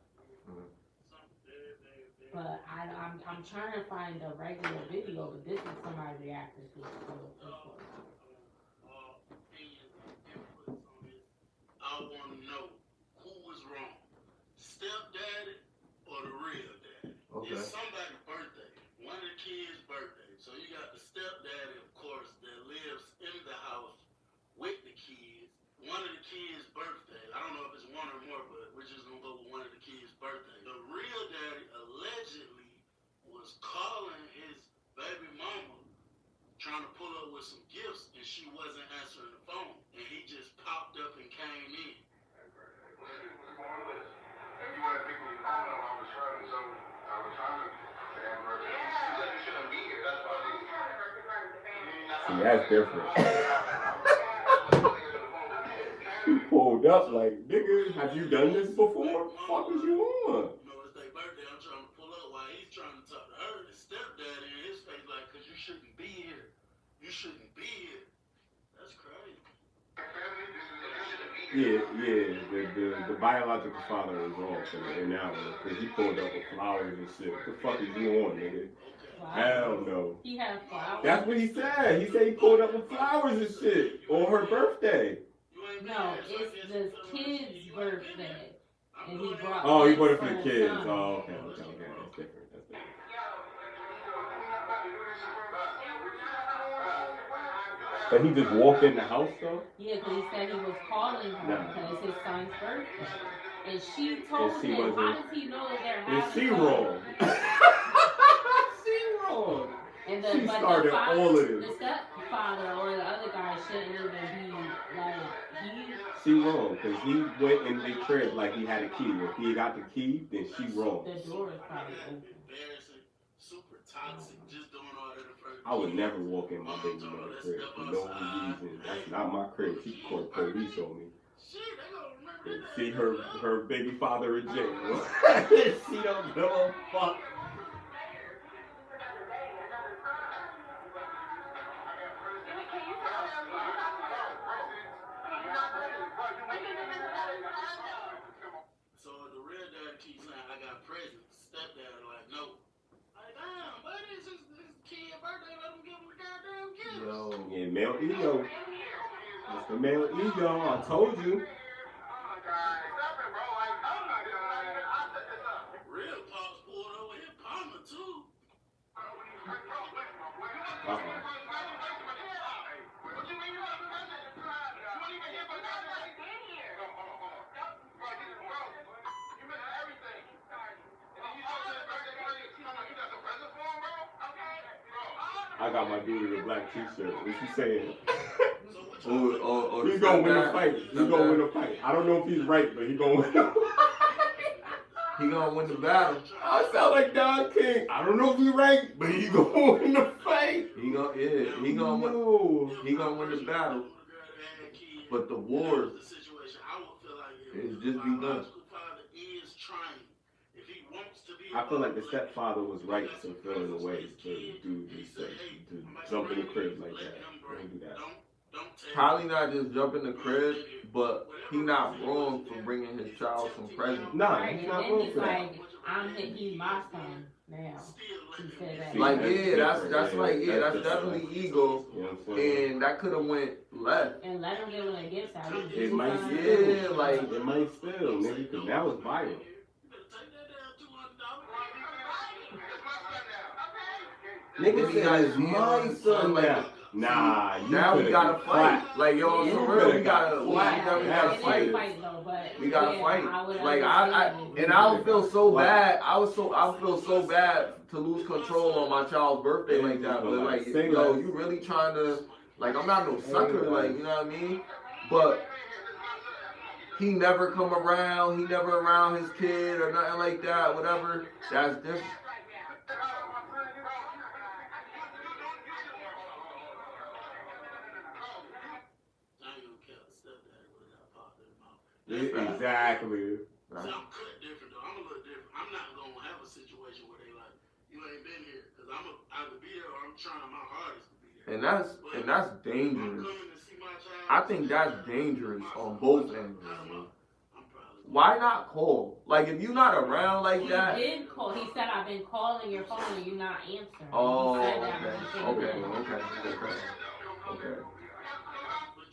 But I'm trying to find the regular video, but this is somebody reacting to it. I want to know who was wrong, stepdaddy or the real daddy. Okay. It's somebody's birthday, one of the kids' birthday. So you got the stepdaddy, of course, that lives in the house with the kids. One of the kids' birthday. I don't know if it's one or more, but we're just gonna go with one of the kids' birthday. The real daddy allegedly was calling his baby mama, trying to pull up with some gifts, and she wasn't answering the phone, and he just popped up and came in. See, that's different. He pulled up like, nigga, have you done this before? Fuck is you on? You know, it's their birthday. I'm trying to pull up while he's trying to talk to her. The stepdaddy in his face like, cause you shouldn't be here. You shouldn't be here. That's crazy. Yeah, the biological father is wrong in that one, because he pulled up with flowers and shit. What the fuck is you on, nigga? Hell no. He had flowers? That's what he said. He said he pulled up with flowers and shit on her birthday. No, it's the kid's birthday. And he brought Oh, he bought it for the kids. son. Oh, okay. That's different. But he just walked in the house though? Yeah, because he said he was calling her because it's his son's birthday. And she told And she him, how wasn't- does he know that they're having Is she fun? wrong? She wrong. And She but started the father, all of this. the stepfather or the other guy shouldn't even be like, She wrong, because he went in the crib like he had a key. If he got the key, then she wrong. the door is probably open. Embarrassing, super toxic, just doing all that in front of I would never walk in my baby mother's crib for no reason. That's not my crib. She called the police on me. Shit, they gonna remember that. See her baby father in jail. She don't give a fuck. So the real dad keeps saying, I got presents. Stepdad like, no. Like, damn, but it's just this kid birthday, let him give him the goddamn gift. Yo. Yeah, male ego. That's the male ego. I told you. Real pops pulled over his partner too. I got my dude in a black t-shirt. What you saying? Or He's gonna win a fight. He's gonna win a fight. I don't know if he's right, but he's gonna win a fight. He gonna win the battle. I sound like Don King. I don't know if he's right, but he's gonna win the fight. He gonna win. No. He gonna win the battle. But the war is just begun. I feel like the stepfather was right to feel in a way to do this, to jump in the crib like that. Don't do that. Probably not just jump in the crib, but he not wrong for bringing his child some presents. Nah, Right, he's and not then wrong he's for that. like, he's my son now. He said that. Like That's yeah, that's different. like yeah, that's That's definitely different. ego, You know what I'm saying? and that could have went left. And let him give him a gift out. It might Yeah, like it might still, nigga, because that was violent. Nigga said it's my son now. Nah, you now we coulda gotta got fight. clapped. Like yo, Yeah. for real, we gotta Yeah, fight. it is fight though, but We gotta yeah, fight. I would Like understand. and I would feel so bad. I feel so bad to lose control on my child's birthday like that. But like, yo, you really trying to like? I'm not no sucker. Like, you know what I mean? But he never come around. He never around his kid or nothing like that. Whatever. That's different. Exactly. So I'm cut different though. I'm a little different. I'm not gonna have a situation where they like, you ain't been here, cause I'm either be there or I'm trying my hardest to be there. And that's I'm dangerous. coming to see my child. I think that's dangerous on both ends. I'm probably why not call? Like, if you're not around like that. He did call. He said, I've been calling your phone and you're not answering. Oh, he said that when he came okay. in. But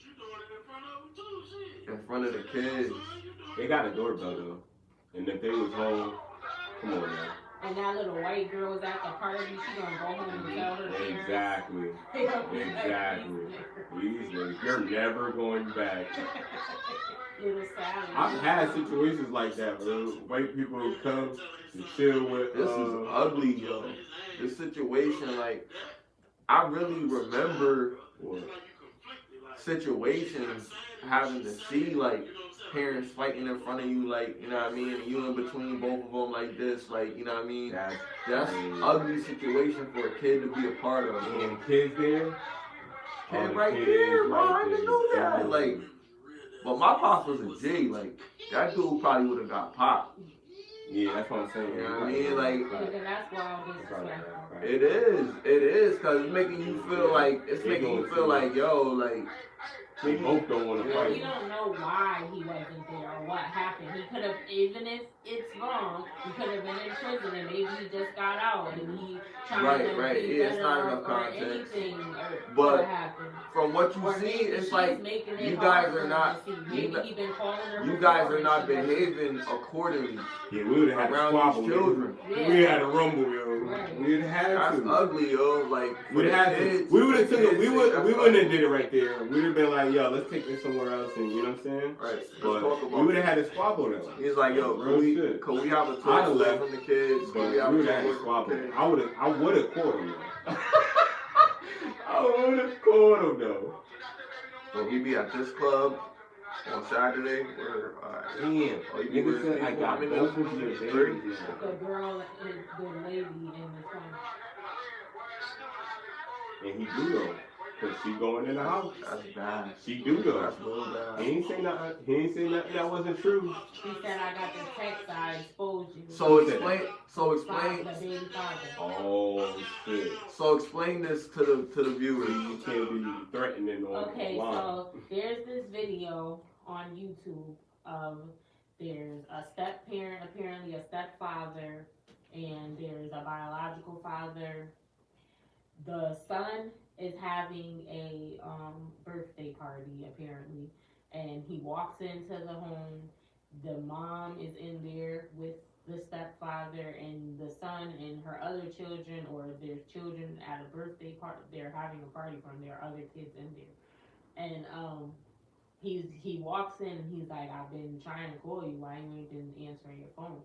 you doing it in front of them too, shit. In front of the kids. They got a doorbell though, and if they was home, come on now. And that little white girl was at the party. She gonna go home and tell her parents. Exactly. These niggas, you're never going back. Little Sally. I've had situations like that where white people come to chill with. This is ugly, yo. This situation, like, I really remember situations having to see, like, parents fighting in front of you, like, you know what I mean? And you in between both of them like this, like, you know what I mean? That's an ugly situation for a kid to be a part of. And kids there. Kid right there, bro. I didn't know that. Like, but my pops was a G. Like, that dude probably would have got popped. Yeah, that's what I'm saying. You know what I mean? Like, And that's why I'm it is, cause it's making you feel like, yo, like, they both don't want to We fight. don't know why he wasn't there or what happened. He could have, even if it's wrong, he could have been in prison and maybe he just got out and he trying to Right. be Yeah, it's better not or, enough context. anything But what happened. from what you Or see, maybe it's she's like making it you hard guys for are him not. to see. Maybe he been calling her You before guys are and not she wasn't. behaving accordingly Yeah, we would have had a around squabble. these children. Yeah. We had a rumble, yo. Right. We'd had That's to. ugly, yo. Like, We'd have to. We would have took it. We wouldn't have did it right there. We'd have been like, yo, let's take this somewhere else, and you know what I'm saying? Right. Let's But talk about we would have had a squabble though. He's like, yo, Real could we have a I'd talk have left, from the kids? But Could we have would a have had a talk squabble. from the kids? I would have caught him though. I would have caught him though. But we be at this club on Saturday. Where, Damn. Nigga said I got both of your babies. The girl, the lady in the phone. And he do though. Cause she going in the house. That's bad. She do though. That's real bad. He ain't say nothing. He ain't say nothing that wasn't true. She said, I got the text, I exposed you. So explain. The baby father. Oh shit. So explain this to the viewers. You can't be threatening on Okay, the line. so there's this video on YouTube of there's a step parent, apparently a stepfather, and there's a biological father. The son is having a birthday party apparently, and he walks into the home. The mom is in there with the stepfather and the son and her other children, or there's children at a birthday party. They're having a party from their other kids in there, and he walks in and he's like, I've been trying to call you, why you ain't been answering your phone?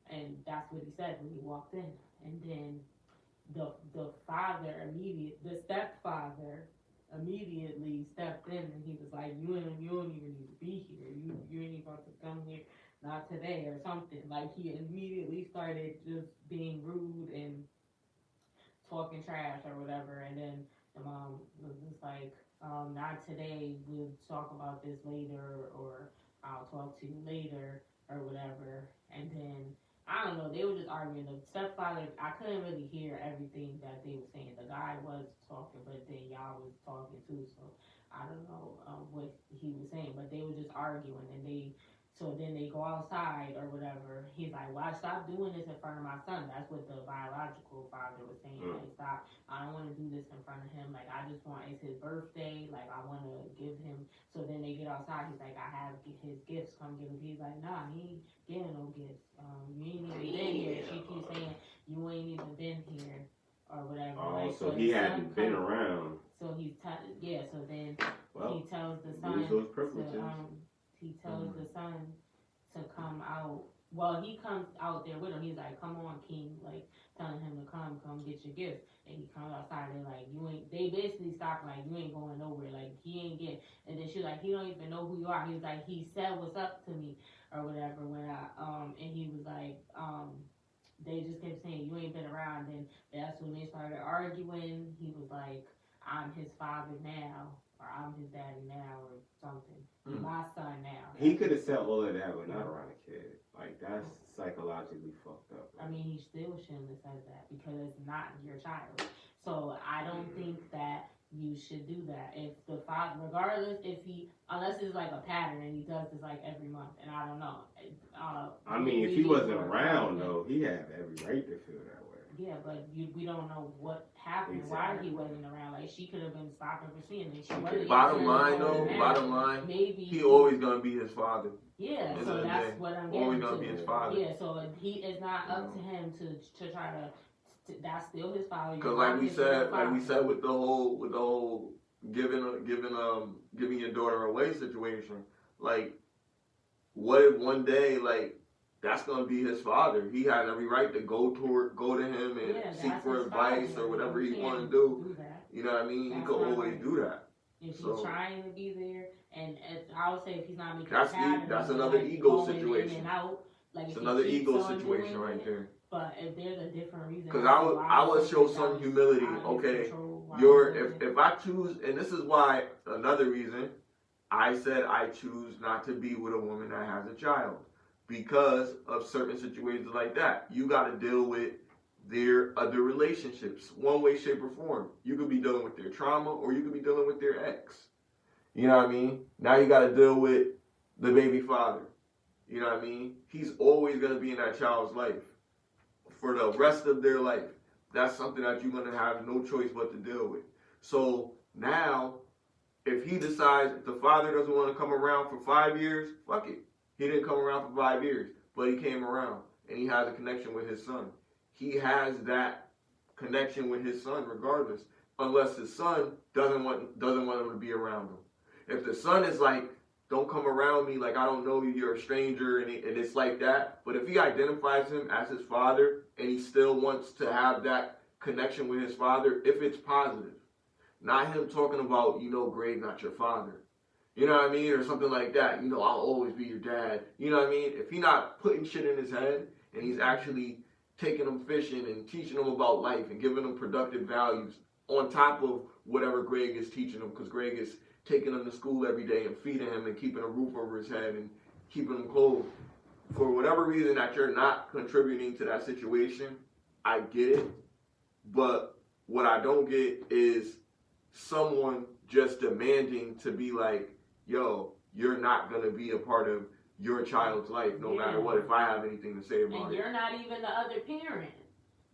And that's what he said when he walked in. And then the stepfather immediately stepped in and he was like, you don't even need to be here. You ain't about to come here, not today or something. Like, he immediately started just being rude and talking trash or whatever. And then the mom was just like, not today, we'll talk about this later, or I'll talk to you later or whatever. And then I don't know, they were just arguing. The stepfather, I couldn't really hear everything that they were saying. The guy was talking, but then y'all was talking too, so I don't know what he was saying, but they were just arguing, and so then they go outside or whatever. He's like, well, stop doing this in front of my son. That's what the biological father was saying. Like, stop, I don't want to do this in front of him. Like, I just want, it's his birthday. Like, I want to give him. So then they get outside. He's like, I have his gifts. Come get him. He's like, nah, he ain't getting no gifts. You ain't even been here. She keeps saying, you ain't even been here or whatever. Oh, like, so he hadn't been around. So he's, so then Well, he tells the son lose those privileges. he tells the son to come out. Well, he comes out there with him. He's like, come on, King. Like, telling him to come get your gifts. And he comes outside. They're like, they basically stop, like, you ain't going nowhere. Like, he ain't getting. And then she's like, he don't even know who you are. He was like, he said what's up to me or whatever. When and he was like, they just kept saying, you ain't been around. And that's when they started arguing. He was like, I'm his father now, or I'm his daddy now, or something. My son now. He could have said all of that, but not around a kid. Like, that's psychologically fucked up. I mean, he still shouldn't have said that because it's not your child. So I don't think that you should do that. If the father, regardless, unless it's like a pattern and he does this like every month, and I don't know. I mean, if he wasn't around though, he had every right to feel that way. Yeah, but we don't know what happened, why he wasn't around. Like, she could have been stopping for seeing it. She wasn't. Bottom line, maybe he always gonna be his father. Yeah, so that's what I'm getting always to. gonna be his father. Yeah, so it's not up to him to try to. That's still his father. Because like we said with the whole giving your daughter away situation, like, what if one day, like, that's gonna be his father? He had every right to go to him and seek for advice or whatever he want to do. You know what I mean? He could always do that. If he's trying to be there, and I would say if he's not making that's another ego situation. Like, it's another ego situation right there. But if there's a different reason, because I would show some humility. Okay, if I choose, and this is why another reason I said I choose not to be with a woman that has a child, because of certain situations like that. You got to deal with their other relationships, one way, shape, or form. You could be dealing with their trauma, or you could be dealing with their ex. You know what I mean? Now you got to deal with the baby father. You know what I mean? He's always going to be in that child's life for the rest of their life. That's something that you're going to have no choice but to deal with. So now, if he decides, if the father doesn't want to come around for 5 years, fuck it. He didn't come around for 5 years, but he came around, and he has a connection with his son. He has that connection with his son regardless, unless his son doesn't want him to be around him. If the son is like, don't come around me, like, I don't know you, you're a stranger, and it's like that. But if he identifies him as his father, and he still wants to have that connection with his father, if it's positive, not him talking about, Greg, not your father. You know what I mean? Or something like that. I'll always be your dad. You know what I mean? If he's not putting shit in his head, and he's actually taking him fishing and teaching him about life and giving him productive values on top of whatever Greg is teaching him, because Greg is taking him to school every day and feeding him and keeping a roof over his head and keeping him clothed. For whatever reason that you're not contributing to that situation, I get it. But what I don't get is someone just demanding to be like, yo, you're not going to be a part of your child's life no matter what, if I have anything to say about it. And you're not even the other parent.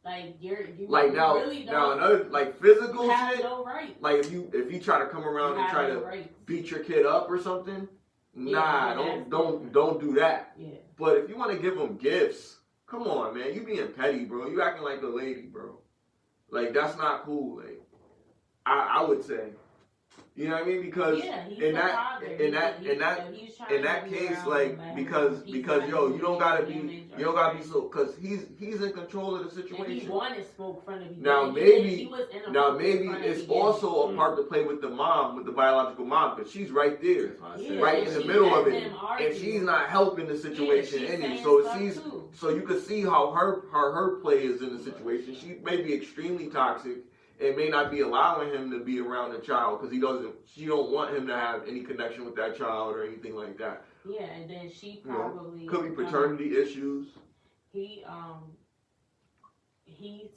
Like, you like now, really now another, like, physical you have shit. No right. Like, if you try to come around and try to beat your kid up or something, don't do that. Yeah. But if you want to give them gifts, come on, man. You being petty, bro. You acting like a lady, bro. Like, that's not cool. Like, I would say. You know what I mean? Because in that case, like, because yo, you don't gotta be so, because he's in control of the situation. And he wanted smoke from the beginning. Now maybe it's also a part to play with the mom, with the biological mom, because she's right there, right in the middle of it, and she's not helping the situation any. So you can see how her play is in the situation. She may be extremely toxic. It may not be allowing him to be around the child because she don't want him to have any connection with that child or anything like that. Yeah, and then she probably could be paternity issues. He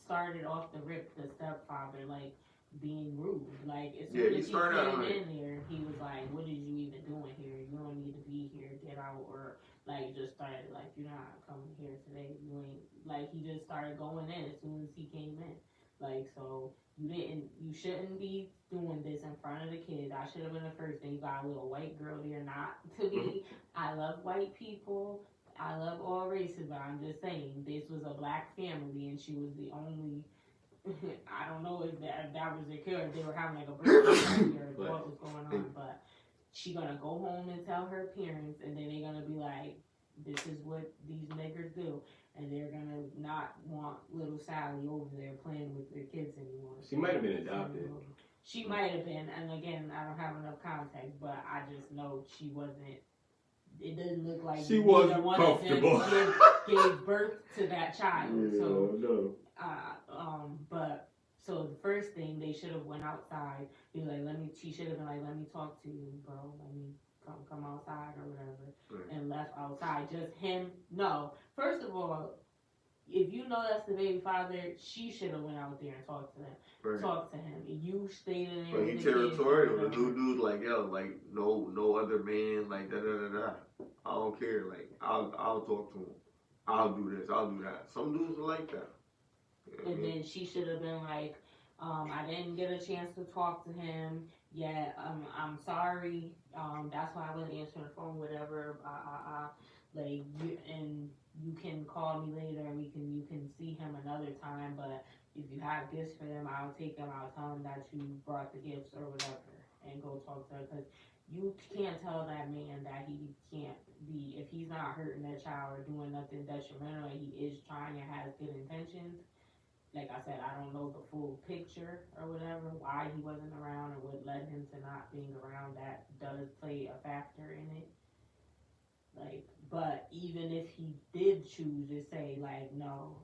started off the rip, the stepfather, like, being rude. Like, as soon as he came in there, he was like, what is you even doing here? You don't need to be here, get out. Or, like, just started, like, you're not coming here today. You ain't, like, he just started going in as soon as he came in. Like, so you shouldn't be doing this in front of the kid. That should have been the first thing. You got a little white girl there, not to be. I love white people. I love all races, but I'm just saying, this was a black family, and she was the only, I don't know if that was their kid, if they were having like a birthday or what was going on, but she gonna go home and tell her parents, and then they're gonna be like, this is what these niggers do. And they're gonna not want little Sally over there playing with their kids anymore. She might have been adopted. She might have been, and again, I don't have enough context, but I just know she wasn't. It doesn't look like she wasn't comfortable. Gave birth to that child. But so the first thing, they should have went outside. Be like, she should have been like, let me talk to you, bro. Let me come outside or whatever, and left outside. Just him. No. First of all, if you know that's the baby father, she should have went out there and talked to him. Right. Talk to him. You stayed in there. But he with the kids territorial. or The new dude, like, yo, like, no other man, like, da da da da. I don't care. Like, I'll talk to him. I'll do this. I'll do that. Some dudes are like that. You know what I And mean? then she should have been like, I didn't get a chance to talk to him. Yeah, I'm sorry. That's why I wasn't answering the phone. Whatever. Like, you can call me later, and you can see him another time. But if you have gifts for him, I'll take them. I'll tell him that you brought the gifts or whatever, and go talk to her. Because you can't tell that man that he can't be, if he's not hurting that child or doing nothing detrimental, and he is trying and has good intentions. Like I said, I don't know the full picture or whatever, why he wasn't around or what led him to not being around. That does play a factor in it. Like, but even if he did choose to say, like, no,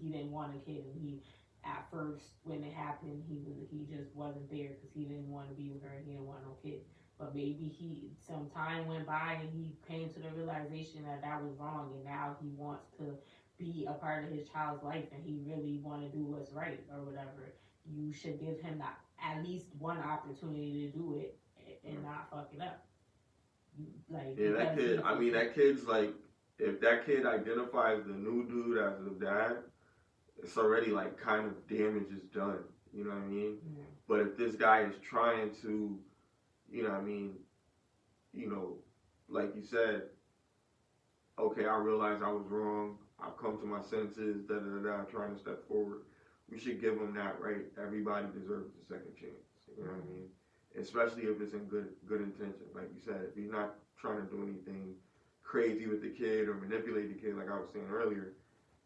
he didn't want a kid, and he, at first, when it happened, he just wasn't there because he didn't want to be with her and he didn't want no kid. But maybe some time went by and he came to the realization that was wrong, and now he wants to be a part of his child's life, and he really want to do what's right or whatever. You should give him at least one opportunity to do it and not fuck it up. Like, yeah, that kid. I mean, that kid's like, if that kid identifies the new dude as the dad, it's already like kind of damage is done. You know what I mean? Yeah. But if this guy is trying to, you know what I mean, like you said, okay, I realize I was wrong. I've come to my senses, trying to step forward. We should give him that, right? Everybody deserves a second chance. You know what I mean? Especially if it's in good intention. Like you said, if he's not trying to do anything crazy with the kid or manipulate the kid, like I was saying earlier,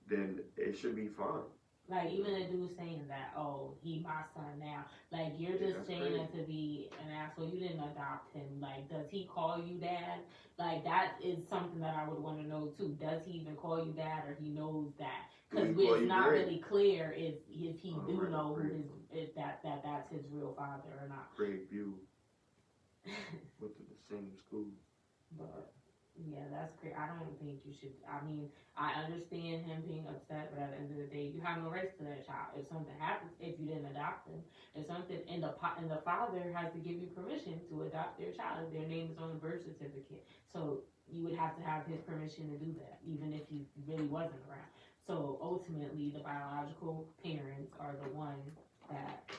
then it should be fine. Like, even a dude saying that, oh, he my son now. Like, you're just saying crazy. that to be an asshole. You didn't adopt him. Like, does he call you dad? Like, that is something that I would want to know, too. Does he even call you dad, or he knows that? Because it's not really clear if he do know if that's his real father or not. Great view. Went to the same school. But, yeah, that's great. I don't think you should. I mean, I understand him being upset, but at the end of the day, you have no rights to that child. If something happens, if you didn't adopt him, if something, and the father has to give you permission to adopt their child. Their name is on the birth certificate, so you would have to have his permission to do that, even if he really wasn't around. So ultimately, the biological parents are the ones that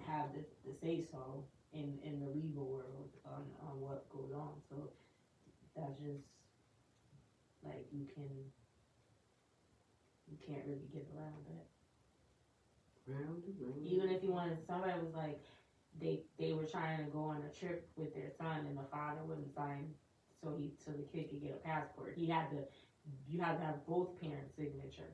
have the say so in the legal world on what goes on. So. That's just, like, you can't really get around that. Even if you wanted, somebody was like, they were trying to go on a trip with their son, and the father wouldn't sign, so the kid could get a passport. You had to have both parents' signature,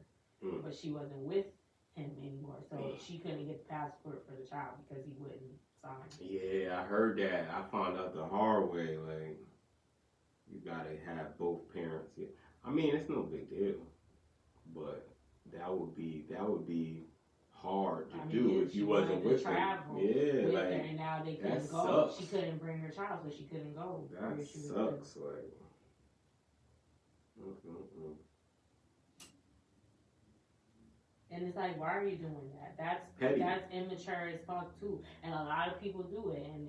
but she wasn't with him anymore, so she couldn't get the passport for the child because he wouldn't sign. Yeah, I heard that. I found out the hard way, like, you gotta have both parents. Yeah. I mean, it's no big deal, but that would be hard to do if you wasn't with them. Yeah, with like, her, and now they couldn't go. Sucks. She couldn't bring her child, so she couldn't go. That sucks. Like, And it's like, why are you doing that? That's petty. That's immature as fuck too. And a lot of people do it, and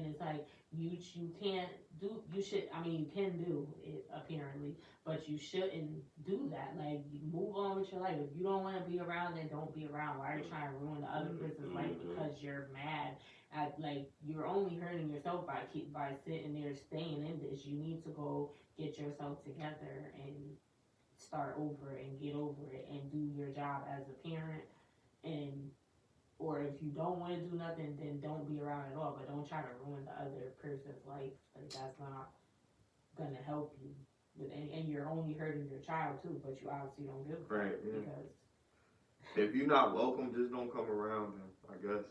it's like you can't do. You should. I mean, you can do it apparently, but you shouldn't do that. Like, you move on with your life. If you don't want to be around, then don't be around. Why are you trying to ruin the other person's life because you're mad? Like, you're only hurting yourself by sitting there staying in this. You need to go get yourself together and start over and get over it and do your job as a parent. And or if you don't want to do nothing, then don't be around at all, but don't try to ruin the other person's life. Like, that's not gonna help you with and you're only hurting your child too, but you obviously don't give a fuck. Right, yeah. Because if you're not welcome, just don't come around then, I guess.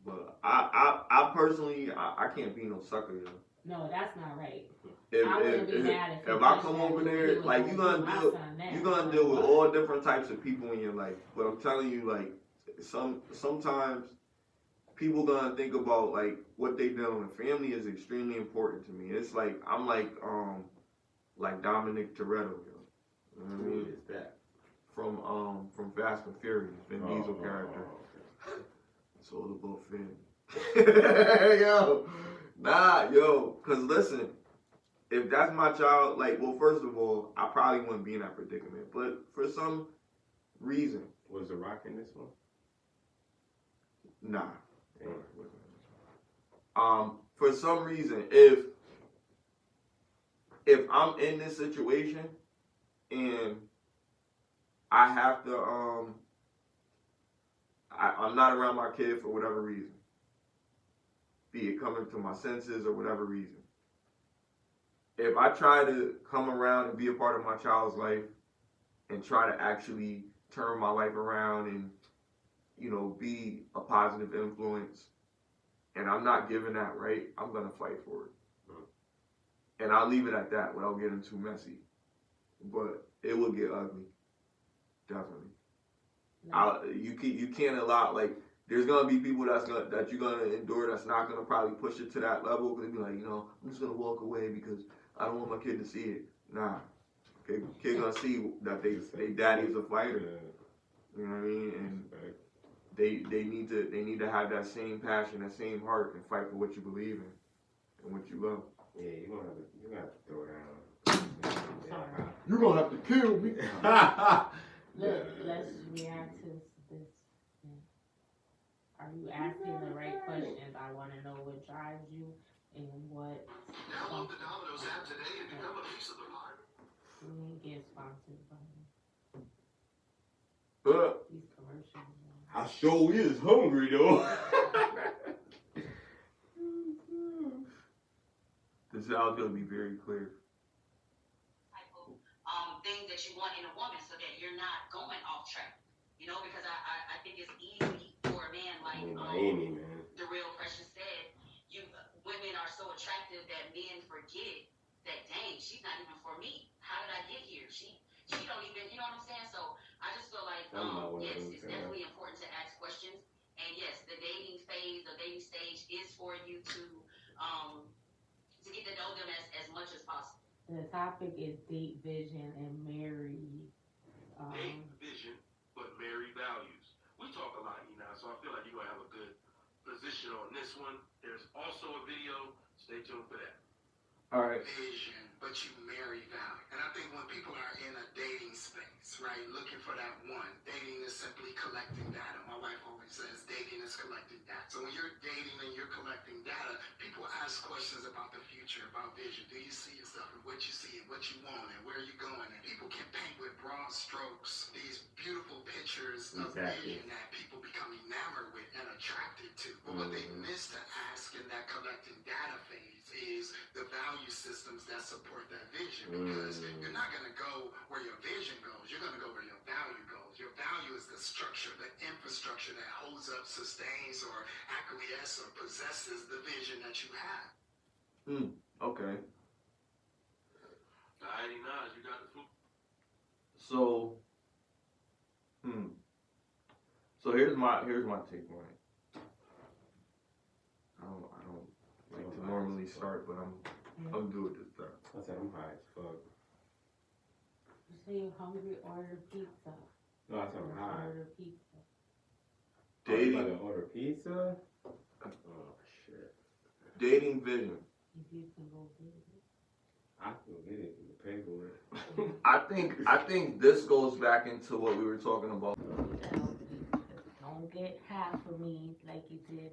But I personally I can't be no sucker, yo. no, that's not right. I wouldn't be mad if I come over there, like, you're gonna deal with all different types of people in your life. But I'm telling you, like, sometimes people gonna think about, like, what they dealing with. Family is extremely important to me. It's like I'm like Dominic Toretto, yo. You know what I mean? Who is that? From Fast and Furious, Vin Diesel character. Okay. So the little Finn. Cause listen, if that's my child, like, well, first of all, I probably wouldn't be in that predicament. But for some reason, Was The Rock in this one? nah. Damn. For some reason, if I'm in this situation and I have to, I'm not around my kid for whatever reason, be it coming to my senses or whatever reason. If I try to come around and be a part of my child's life and try to actually turn my life around and, you know, be a positive influence, and I'm not given that right, I'm going to fight for it. And I'll leave it at that without getting too messy. But it will get ugly. Definitely. You can't allow, like, there's gonna be people that you're gonna endure that's not gonna probably push it to that level, because they be like, you know, I'm just gonna walk away because I don't want my kid to see it. Nah, kid gonna see that they daddy's a fighter. You know what I mean? And they need to have that same passion, that same heart, and fight for what you believe in and what you love. Yeah, you're gonna have to throw down. Sorry. You're gonna have to kill me. Let's react to this. Are you asking the right questions? I want to know what drives you and what. Download the Domino's app today and become a piece of the pie. We ain't get sponsored by them. These commercials. I sure is hungry though. This is how it's gonna be very clear. Things that you want in a woman so that you're not going off track. You know, because I think it's easy for a man like Miami, man. the real Precious said, women are so attractive that men forget that, dang, she's not even for me. How did I get here? She don't even, you know what I'm saying? So I just feel like yes, it's definitely important to ask questions. And yes, the dating phase, the dating stage is for you to get to know them as much as possible. The topic is date vision and marry. Date vision, but marry values. We talk a lot, so I feel like you're going to have a good position on this one. There's also a video. Stay tuned for that. All right. Vision, but you marry value. And I think when people are in a dating space, right, looking for that one, dating is simply collecting data. My wife always says dating is collecting data. So when you're dating and you're collecting data, people ask questions about the future, about vision. Do you see yourself and what you see and what you want and where you're going? And people can paint with broad strokes these beautiful pictures of vision that people become enamored with and attracted to. But what they miss to ask in that collecting data phase is the value systems that support that vision, because you're not going to go where your vision goes, you're going to go where your value goes. Your value is the structure, the infrastructure that holds up, sustains, or acquiesces or possesses the vision that you have. Okay. Alrighty, Nas, you got the food? So here's my take on it. I don't like to normally start, but I'm do it this time. I said I'm high as fuck. You say you're hungry, order pizza. No, I said I'm high. Order pizza. Dating. Oh, you about to order pizza? Oh shit. Dating vision. If you can go get it. I can go get it. You can pay for it. I think this goes back into what we were talking about. Don't get half of me like you did.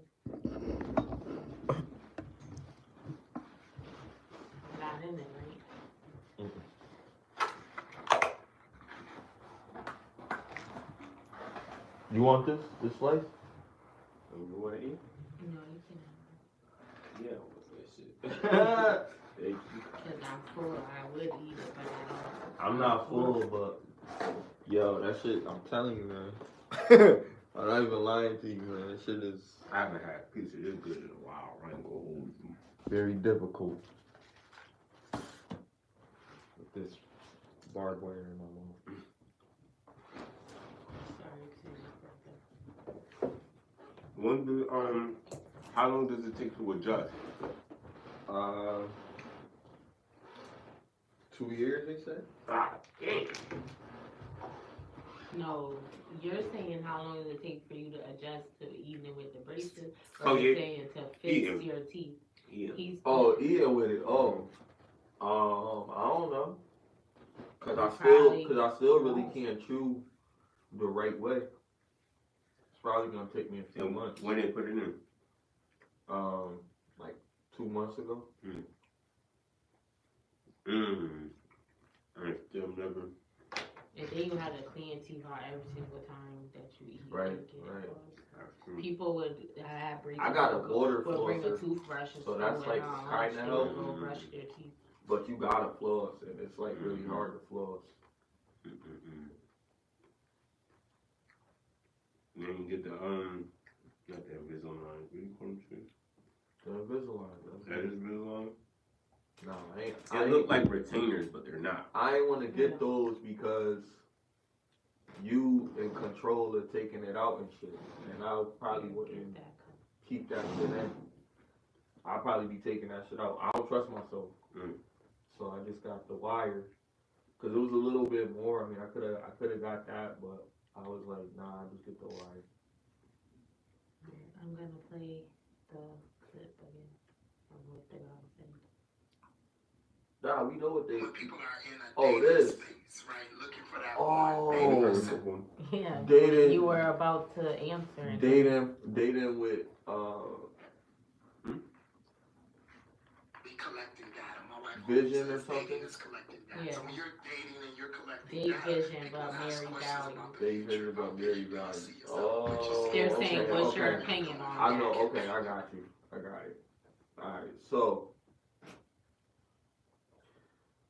Not in it, right? You want this slice? You want to eat? No, you can. Yeah, that shit. Thank you. Because I'm full, I would eat it, but I don't. I'm not full, but yo, that shit, I'm telling you, man. I'm not even lying to you, man. That shit is. I haven't had pizza this good in a while. I ain't gonna hold you. Very difficult. With this barbed wire in my mouth. When do how long does it take to adjust? 2 years, they said. Ah, damn. No, you're saying how long does it take for you to adjust to eating with the braces, or Oh, you're yeah. saying to fix Eating. your teeth? Yeah. He's Oh, yeah, with it. Oh, I don't know. Cause I still really can't chew the right way. It's probably gonna take me a few And months. when they put it in? Like 2 months ago. I still never. And then you have to clean teeth out every single time that you eat. Right. People would have braces. I got a water would bring a flosser, toothbrush and so that's like kind of helpful. go brush their teeth. But you gotta floss, and it's like really hard to floss. Then you get the not the Invisalign. What do you call them shit? The Invisalign. That is Invisalign. No, I ain't. They look like retainers, but they're not. I ain't want to get those because you in control of taking it out and shit, and I probably wouldn't keep that shit in. I'll probably be taking that shit out. I don't trust myself, so I just got the wire because it was a little bit more. I mean, I could have got that, but I was like, nah, I just get the wire. I'm gonna play the clip again from what the guy said. Nah, we know what they. When people are in a dating space, right, looking for that one. Yeah, dating. You were about to answer. Dating with Be collecting data. My wife Vision says or something. dating is collecting data. Yeah. So when you're dating and you're collecting Date data, vision, people but ask Mary questions value. about the They future, heard about where Mary you gonna value. see yourself, what you see They're yourself. saying, what's your opinion on I that? know. Okay, I got you. I got it. All right. So,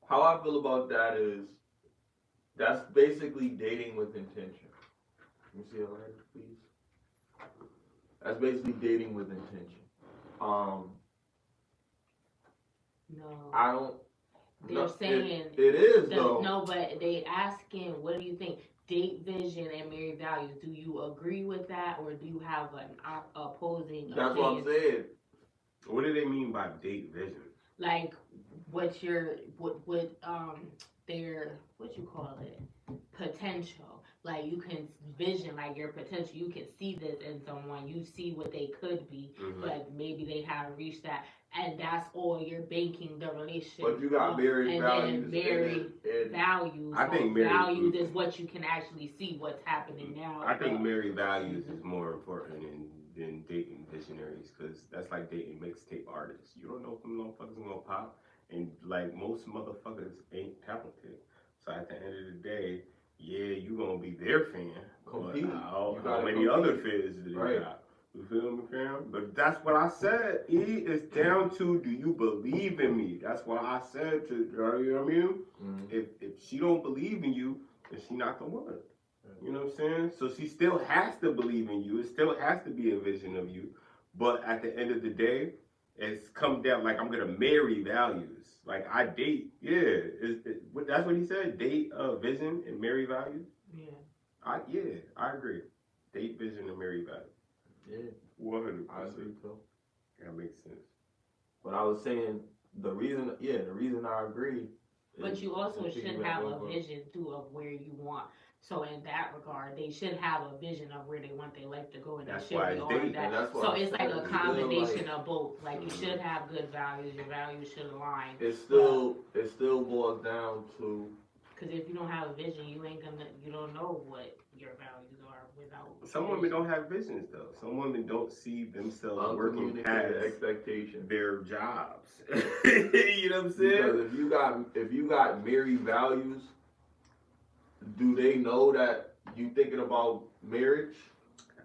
how I feel about that is, that's basically dating with intention. Let me see a lighter, please. That's basically dating with intention. No. I don't. They're saying it is though. No, but they asking, what do you think? Date vision and married values. Do you agree with that, or do you have an opposing? That's what I'm saying. What do they mean by date vision? Like, what's your their what you call it, potential? Like, you can vision like your potential. You can see this in someone. You see what they could be, but maybe they haven't reached that. And that's all you're banking the relationship. But you got married and values. Then married values. I think values is what you can actually see what's happening now. I think married values is more important than dating visionaries, because that's like dating mixtape artists. You don't know if them motherfuckers gonna pop, and like most motherfuckers ain't talented. So at the end of the day, yeah, you gonna be their fan. Compete. How many other fans do they got? You feel me, fam? But that's what I said. It's down to, do you believe in me? That's what I said to, you know what I mean? If she don't believe in you, then she not the one. You know what I'm saying? So she still has to believe in you. It still has to be a vision of you. But at the end of the day, it's come down, like, I'm gonna marry values. Like, I date, that's what he said. Date vision and marry values. Yeah. I agree. Date vision and marry values. Yeah, 100%. I agree too. That makes sense. But I was saying the reason I agree. But you also should have a vision too of where you want. So in that regard, they should have a vision of where they want their life to go, and that's should why be it's all dating. that. So it's like a combination of both. Like, you should have good values. Your values should align. It still boils down to. Because if you don't have a vision, you don't know what your values are without. Some women don't have visions though. Some women don't see themselves working past expectations, their jobs. You know what I'm saying? Because if you got married values, do they know that you thinking about marriage?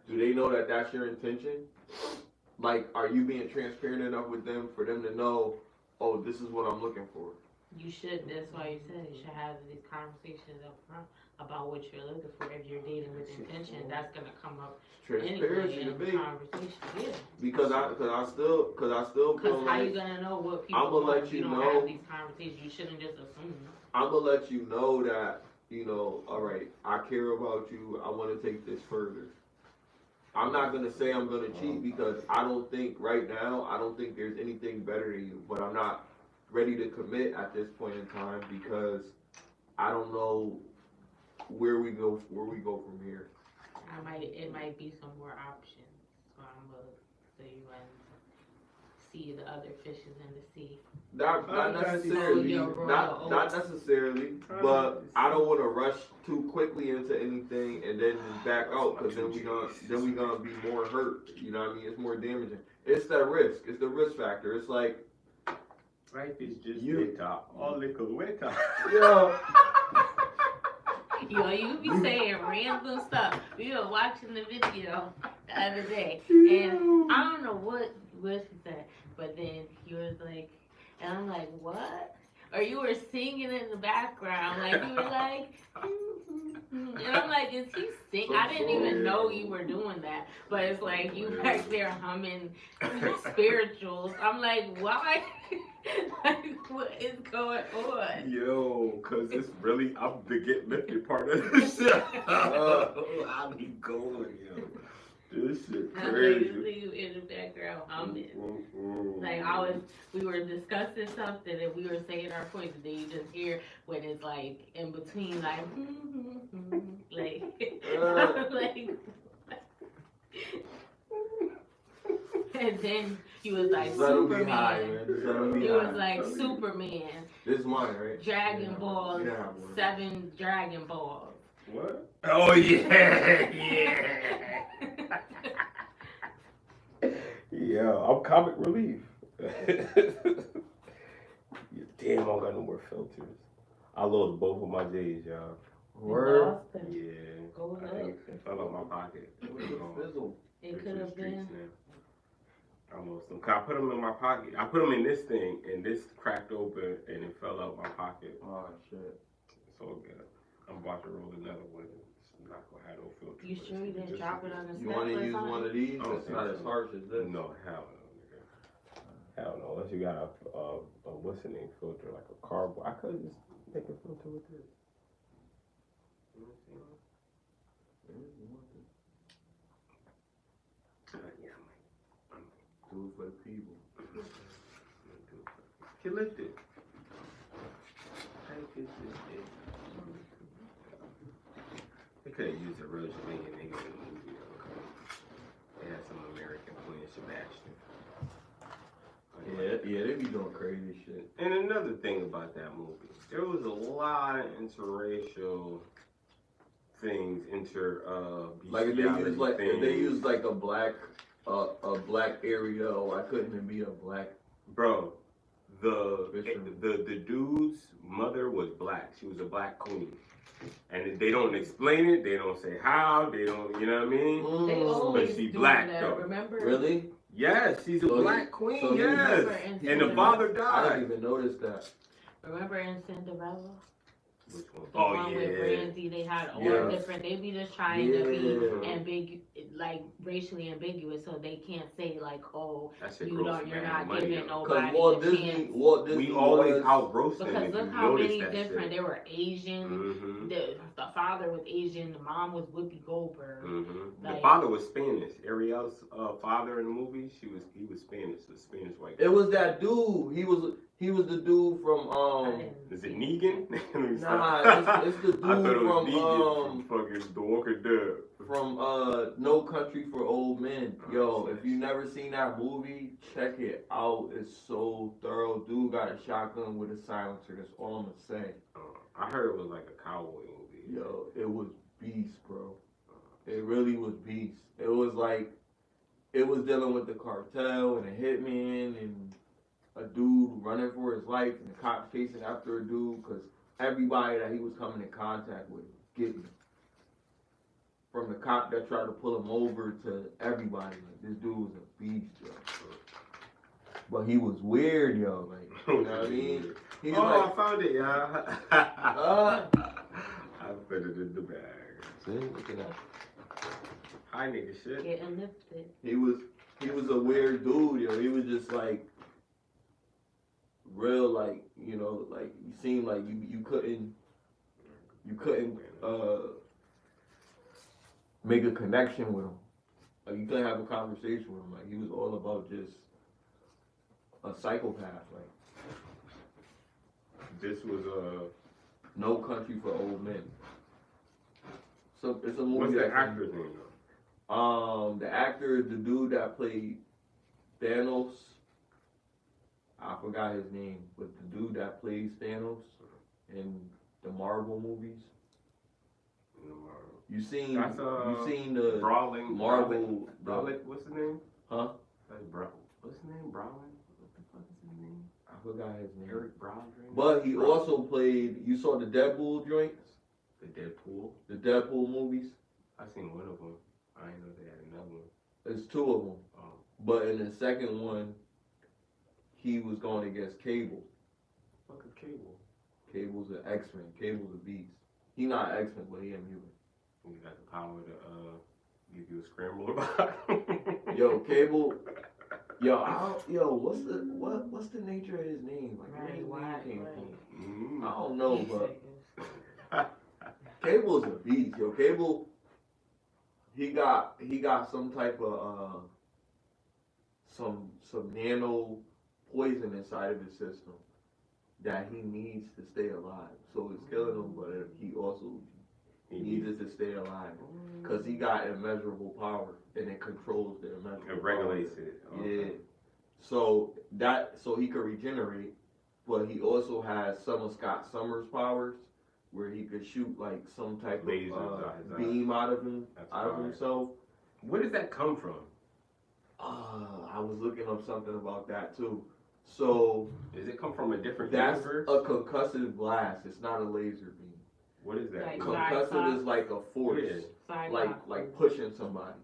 Do they know that that's your intention? Like, are you being transparent enough with them for them to know, oh, this is what I'm looking for? You should. That's why you said you should have these conversations up front about what you're looking for. If you're dating with intention, that's gonna come up. Transparency to me. Conversation, yeah. Because I still feel how like, you gonna know what people I'm gonna want let if you don't know. have these conversations? You shouldn't just assume. I'm gonna let you know that, all right, I care about you. I want to take this further. I'm not gonna say I'm gonna cheat because I don't think there's anything better than you. But I'm not ready to commit at this point in time because I don't know where we go from here. It might be some more options. So I'm gonna so you and see the other fishes in the sea. Not necessarily, not necessarily, but I don't want to rush too quickly into anything and then just back out because then we gonna be more hurt. You know what I mean? It's more damaging. It's that risk. It's the risk factor. It's like life is just weta. All liquor weta. Yo. Yo, you be saying random stuff. We were watching the video the other day, and I don't know what she said, but then he was like, and I'm like, what? Or you were singing in the background, like you were like, and I'm like, is he singing? I didn't even know you were doing that, but it's like you back there humming spirituals. I'm like, why? Like, what is going on? Yo, cause it's really I'm the get lifted part of this shit. I be going, yo. This shit crazy. I see you in the background humming. Like we were discussing something and we were saying our points, and then you just hear when it's like in between, like, like. And then he was like Superman. He was like Superman. This is mine, right? Dragon Balls, 7 Dragon Balls. What? Oh yeah, yeah. I'm comic relief. Damn, I don't got no more filters. I lost both of my J's, y'all. Word? Yeah. I think it fell out my pocket. It could have been. I lost them. I put them in my pocket. I put them in this thing, and this cracked open, and it fell out my pocket. Oh shit! It's all good. I'm about to roll another one. It's not gonna have no filter. You sure you didn't drop it on the step? You want to use one of these? It's not as harsh as this. No, hell no, nigga. Hell no. Unless you got a what's the name filter, like a cardboard. I could just make a filter with this. Do it for the people. Get lifted. They could have used a real Jamaican nigga in the movie though. They had some American playing Sebastian. Yeah, they be doing crazy shit. And another thing about that movie, there was a lot of interracial things, if they use like a black area, why couldn't it be a black? Bro, the dude's mother was black. She was a black queen. And they don't explain it. They don't say how. They don't, you know what I mean? They always but she do black that, though. Remember? Really? Yes, she's a black queen. So yes. And the father died. I didn't even notice that. Remember in Cinderella? Which one? The one with Brandy, they had all different. They be just trying to be racially ambiguous, so they can't say like, "Oh, you're not giving nobody Walt a Disney, chance." We always out roast them. Because look how many different. They were Asian. Mm-hmm. The father was Asian. The mom was Whoopi Goldberg. Mm-hmm. The father was Spanish. Ariel's father in the movie, he was Spanish. The Spanish white. It was that dude. He was the dude from Is it Negan? Nah, it's the dude from fucking The Walking Dead. From No Country for Old Men. Yo, if you never seen that movie, check it out. It's so thorough. Dude got a shotgun with a silencer. That's all I'm gonna say. I heard it was like a cowboy movie. Yo, it was beast, bro. It really was beast. It was like it was dealing with the cartel and a hitman and a dude running for his life and the cops chasing after a dude because everybody that he was coming in contact with was getting him. From the cop that tried to pull him over to everybody. Like, this dude was a beast, yo. But he was weird, yo. Like, you know what I mean? He I found it, y'all. I put it in the bag. See, look at that. Hi, nigga, shit. Getting lifted. He was a weird dude, yo. He was just like real, like, you know, like you seemed like you couldn't make a connection with him. Like you couldn't have a conversation with him. Like he was all about just a psychopath. Like this was No Country for Old Men. So it's a movie. What's the actor's name though? The actor is the dude that played Thanos. I forgot his name, but the dude that plays Thanos in the Marvel movies. You seen the Brawling Marvel? Brolin, what's his name? Huh? That's what's his name? Brolin? What the fuck is his name? I forgot his name. Eric Brolin. But he also played. You saw the Deadpool joints? The Deadpool. The Deadpool movies. I seen one of them. I didn't know they had another one. There's two of them. Oh. But in the second one, he was going against Cable. Fuck is Cable? Cable's an X-Men. Cable's a beast. He not X-Men, but he a mutant. You got the power to give you a scramble about. Yo, Cable. What's the nature of his name? Like, where his name came from? I don't know, but Cable's a beast. Yo, Cable. He got some type of some nano poison inside of his system that he needs to stay alive. So it's killing him, but he also needs it to stay alive because he got immeasurable power and it controls the immeasurable. It regulates it. Okay. Yeah. So he could regenerate, but he also has some of Scott Summers' powers where he could shoot like some type Lasers of beam out of himself. Where does that come from? I was looking up something about that too. So does it come from a different that's universe? a concussive blast. It's not a laser beam. What is that? Like Concussive is like a force, like pushing somebody.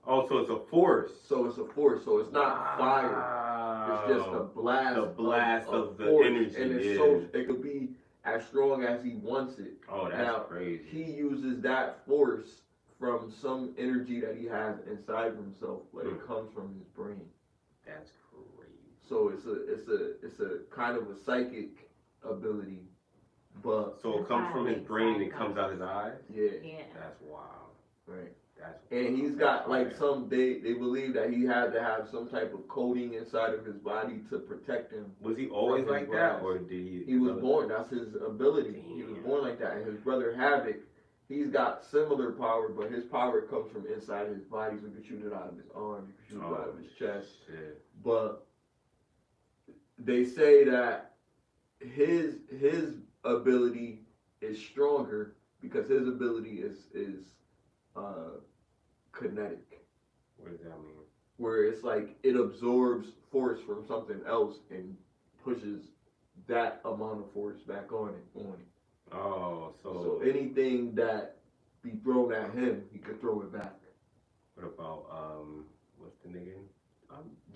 Oh, so it's a force. So it's a force. So it's not fire. It's just a blast. The blast of the force. energy. And it's so it could be as strong as he wants it. Oh, that's crazy. He uses that force from some energy that he has inside of himself, but it comes from his brain. That's crazy. So it's a kind of a psychic ability, but so it comes from his brain and comes out his eyes. Yeah. That's wild. Right. That's and he's got like some they believe that he had to have some type of coating inside of his body to protect him. Was he always like that, or did he? He was born. That's his ability. Damn. He was born like that. And his brother Havoc, he's got similar power, but his power comes from inside his body. So he can shoot it out of his arm, he can shoot it out of his chest. Shit. But they say that his ability is stronger because his ability is kinetic. What does that mean? Where it's like it absorbs force from something else and pushes that amount of force back on it. Oh, so anything that be thrown at him, he could throw it back. What about what's the nigga?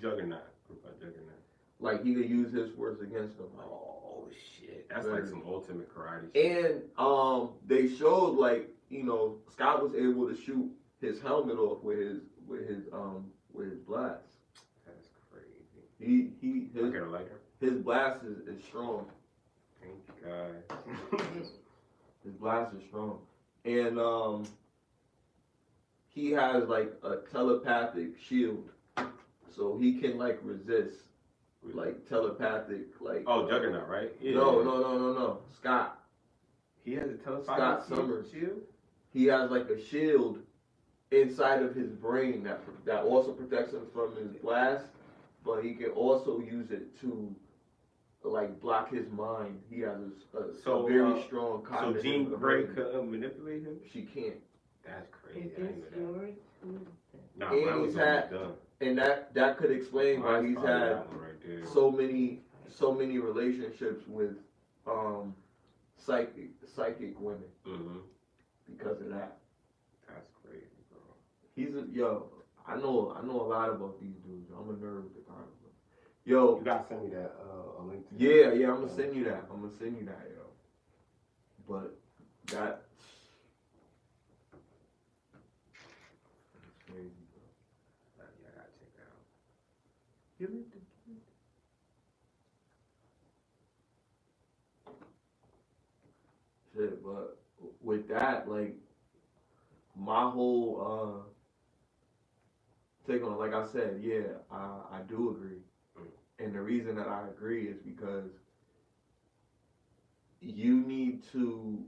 Juggernaut. What about Juggernaut? Like he could use his force against them. Like, oh shit, that's like some ultimate karate shit. And they showed like Scott was able to shoot his helmet off with his blast. That's crazy. His blast is strong. Thank you, guys. His blast is strong, and he has like a telepathic shield, so he can like resist like telepathic like. Oh, Juggernaut, right? Yeah. No. Scott. He has a telepathic Scott Summers shield. He has like a shield inside of his brain that also protects him from his blast, but he can also use it to like block his mind. He has a very strong cognitive. So Jean Grey could manipulate him? She can't. That's crazy. Is this yours? No, and he's had, and that could explain why he's had so many relationships with psychic women. Mm-hmm. Because of that. That's crazy, bro. I know a lot about these dudes. I'm a nerd with the comic book. Yo. You gotta send me that a link to that. Yeah, I'm gonna send you that. Yo. But that's crazy, bro. Yeah, I gotta check it out. Shit, but with that, like, my whole take on it, like I said, yeah, I do agree. And the reason that I agree is because you need to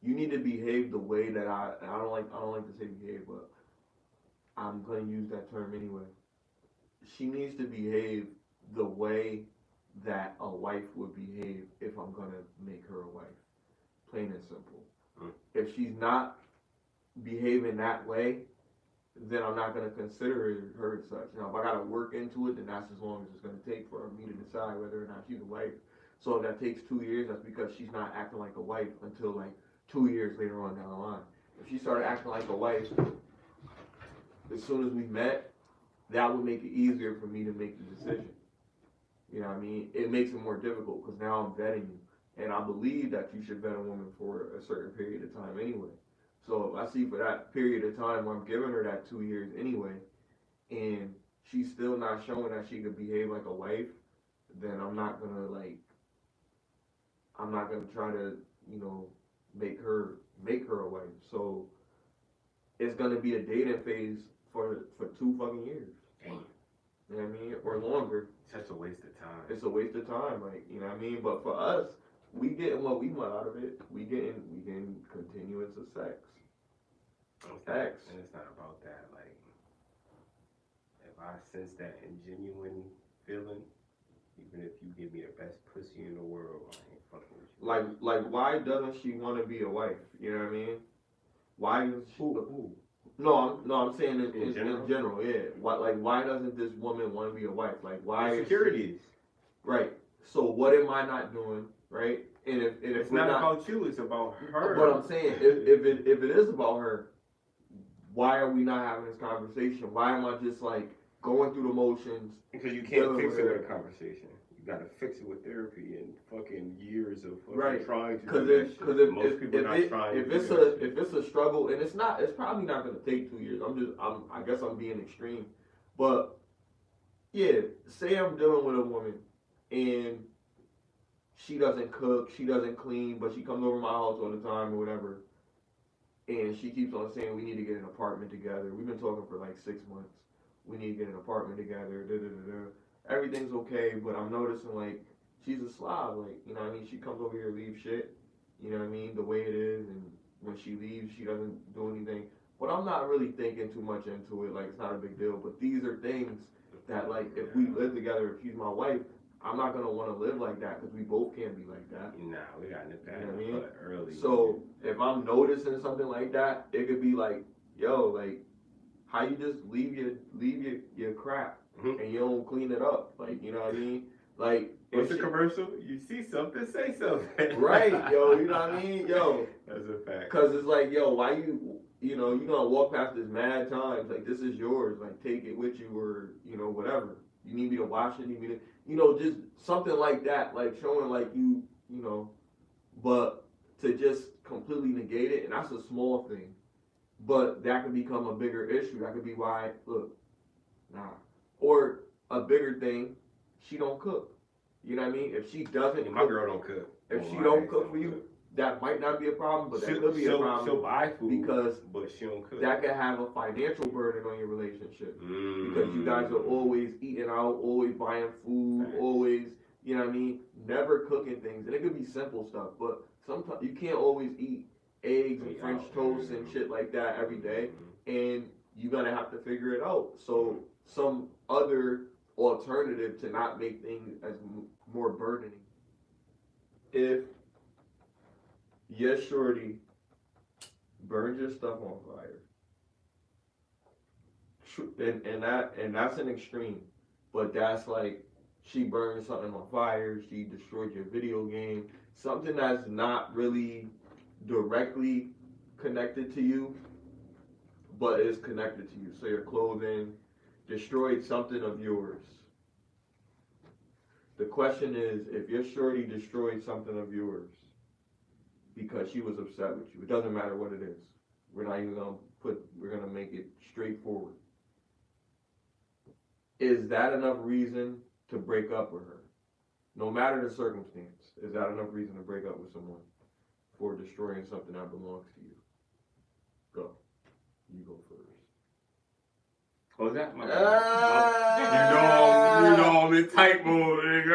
you need to behave the way that I don't like to say behave, but I'm gonna use that term anyway. She needs to behave the way that a wife would behave if I'm gonna make her a wife. Plain and simple. If she's not behaving that way, then I'm not gonna consider her as such. Now, if I gotta work into it, then that's as long as it's gonna take for me to decide whether or not she's a wife. So if that takes 2 years, that's because she's not acting like a wife until like 2 years later on down the line. If she started acting like a wife as soon as we met, that would make it easier for me to make the decision. You know what I mean? It makes it more difficult because now I'm vetting you. And I believe that you should vet a woman for a certain period of time anyway. So if I see for that period of time where I'm giving her that 2 years anyway, and she's still not showing that she could behave like a wife, then I'm not gonna try to, make her a wife. So it's gonna be a dating phase for 2 fucking years. Damn. You know what I mean? Or longer. Such a waste of time. It's a waste of time, like, you know what I mean? But for us, we getting what we want out of it. We getting continuance of sex. And it's not about that. Like, if I sense that genuine feeling, even if you give me the best pussy in the world, I ain't fucking with you. Like, why doesn't she want to be a wife? You know what I mean? Why does she? Who? No, I'm saying in general? general, yeah. Why doesn't this woman want to be a wife? Like, why? Insecurities. Right. So what am I not doing? Right. And if It's we're not about you. It's about her. But I'm saying, if it is about her, why are we not having this conversation? Why am I just like going through the motions? Because you can't fix it with a conversation. You gotta fix it with therapy and fucking years of fucking trying to do that shit. If it's a struggle, and it's probably not gonna take 2 years. I guess I'm being extreme, but yeah, say I'm dealing with a woman and she doesn't cook, she doesn't clean, but she comes over to my house all the time or whatever, and she keeps on saying we need to get an apartment together. We've been talking for like 6 months. We need to get an apartment together. Everything's okay, but I'm noticing like she's a slob. Like, you know what I mean? She comes over here, leaves shit, you know what I mean, the way it is, and when she leaves, she doesn't do anything. But I'm not really thinking too much into it. Like, it's not a big deal. But these are things that, like, if we live together, if she's my wife, I'm not gonna want to live like that because we both can't be like that. Nah, we got nip that You know what I mean? early. So if I'm noticing something like that, it could be like, yo, like, how you just leave your crap and you don't clean it up, like, you know what I mean? Like, what's the commercial? You see something, say something. Right, yo, you know what I mean? Yo, that's a fact. Cause it's like, yo, why you gonna walk past this mad times, like, this is yours, like, take it with you, or, whatever. You need me to wash it, just something like that, like, showing, like, you know, but to just completely negate it, and that's a small thing, but that could become a bigger issue. That could be why, look, nah. Or a bigger thing, she don't cook. You know what I mean? If she doesn't my girl don't cook. If she don't cook for you, that might not be a problem, but that could be a problem. She'll buy food, but she don't cook. That could have a financial burden on your relationship. Because you guys are always eating out, always buying food, always, you know what I mean? Never cooking things. And it could be simple stuff, but sometimes you can't always eat eggs and French toast and shit like that every day. And you're going to have to figure it out. So some other alternative to not make things as more burdening. If your shorty burns your stuff on fire, and that's an extreme, but that's like she burned something on fire, she destroyed your video game, something that's not really directly connected to you, but is connected to you. So your clothing destroyed something of yours. The question is, if your shorty destroyed something of yours because she was upset with you, it doesn't matter what it is. We're gonna make it straightforward. Is that enough reason to break up with her? No matter the circumstance, is that enough reason to break up with someone for destroying something that belongs to you? Go. You go first. Oh, is that my you know I'm in tight mode, nigga.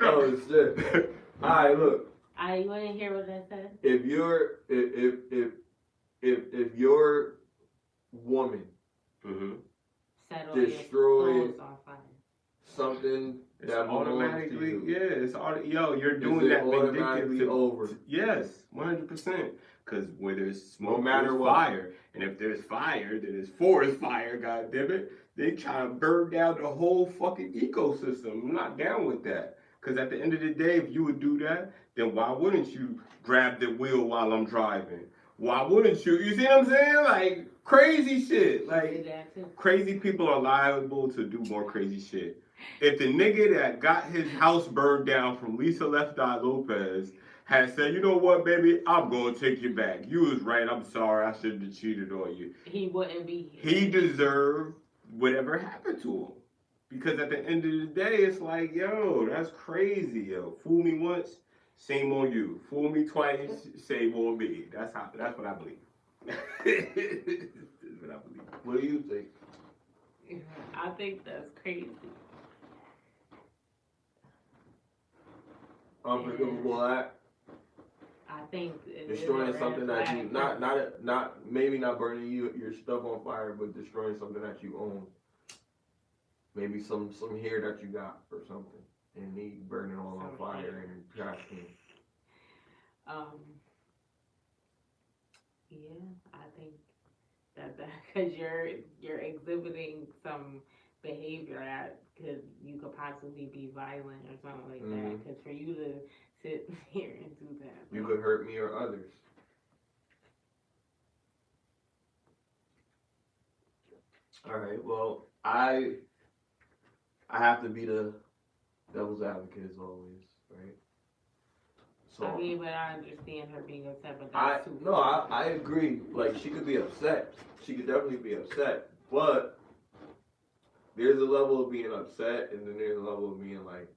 Oh shit. Alright, look. You want to hear what I said? If your woman destroys something it's that automatically, you, it's you're doing that automatically over. Yes, 100%. Because where there's smoke, no matter there's what. fire, and if there's fire, then there's forest fire. God damn it, they try to burn down the whole fucking ecosystem. I'm not down with that. Because at the end of the day, if you would do that, then why wouldn't you grab the wheel while I'm driving? Why wouldn't you? You see what I'm saying? Like, crazy shit. Like, crazy people are liable to do more crazy shit. If the nigga that got his house burned down from Lisa Left Eye Lopez had said, you know what, baby, I'm going to take you back. You was right. I'm sorry. I shouldn't have cheated on you. He wouldn't be here. He deserved whatever happened to him. Because at the end of the day, it's like, yo, that's crazy, yo. Fool me once, shame on you. Fool me twice, shame on me. That's what I believe. That's what I believe. What do you think? I think that's crazy. Unforgivable act. I think destroying something that you not maybe not burning your stuff on fire, but destroying something that you own. Maybe some hair that you got or something, and he burning all on fire and trash can. Yeah, I think that because you're exhibiting some behavior that you could possibly be violent or something like that. Because for you to sit here and do that, you could hurt me or others. All right. Well, I have to be the devil's advocate as always, right? So I mean, but I understand her being upset, but that's I agree. Like, she could be upset. She could definitely be upset. But there's a level of being upset, and then there's a level of being like,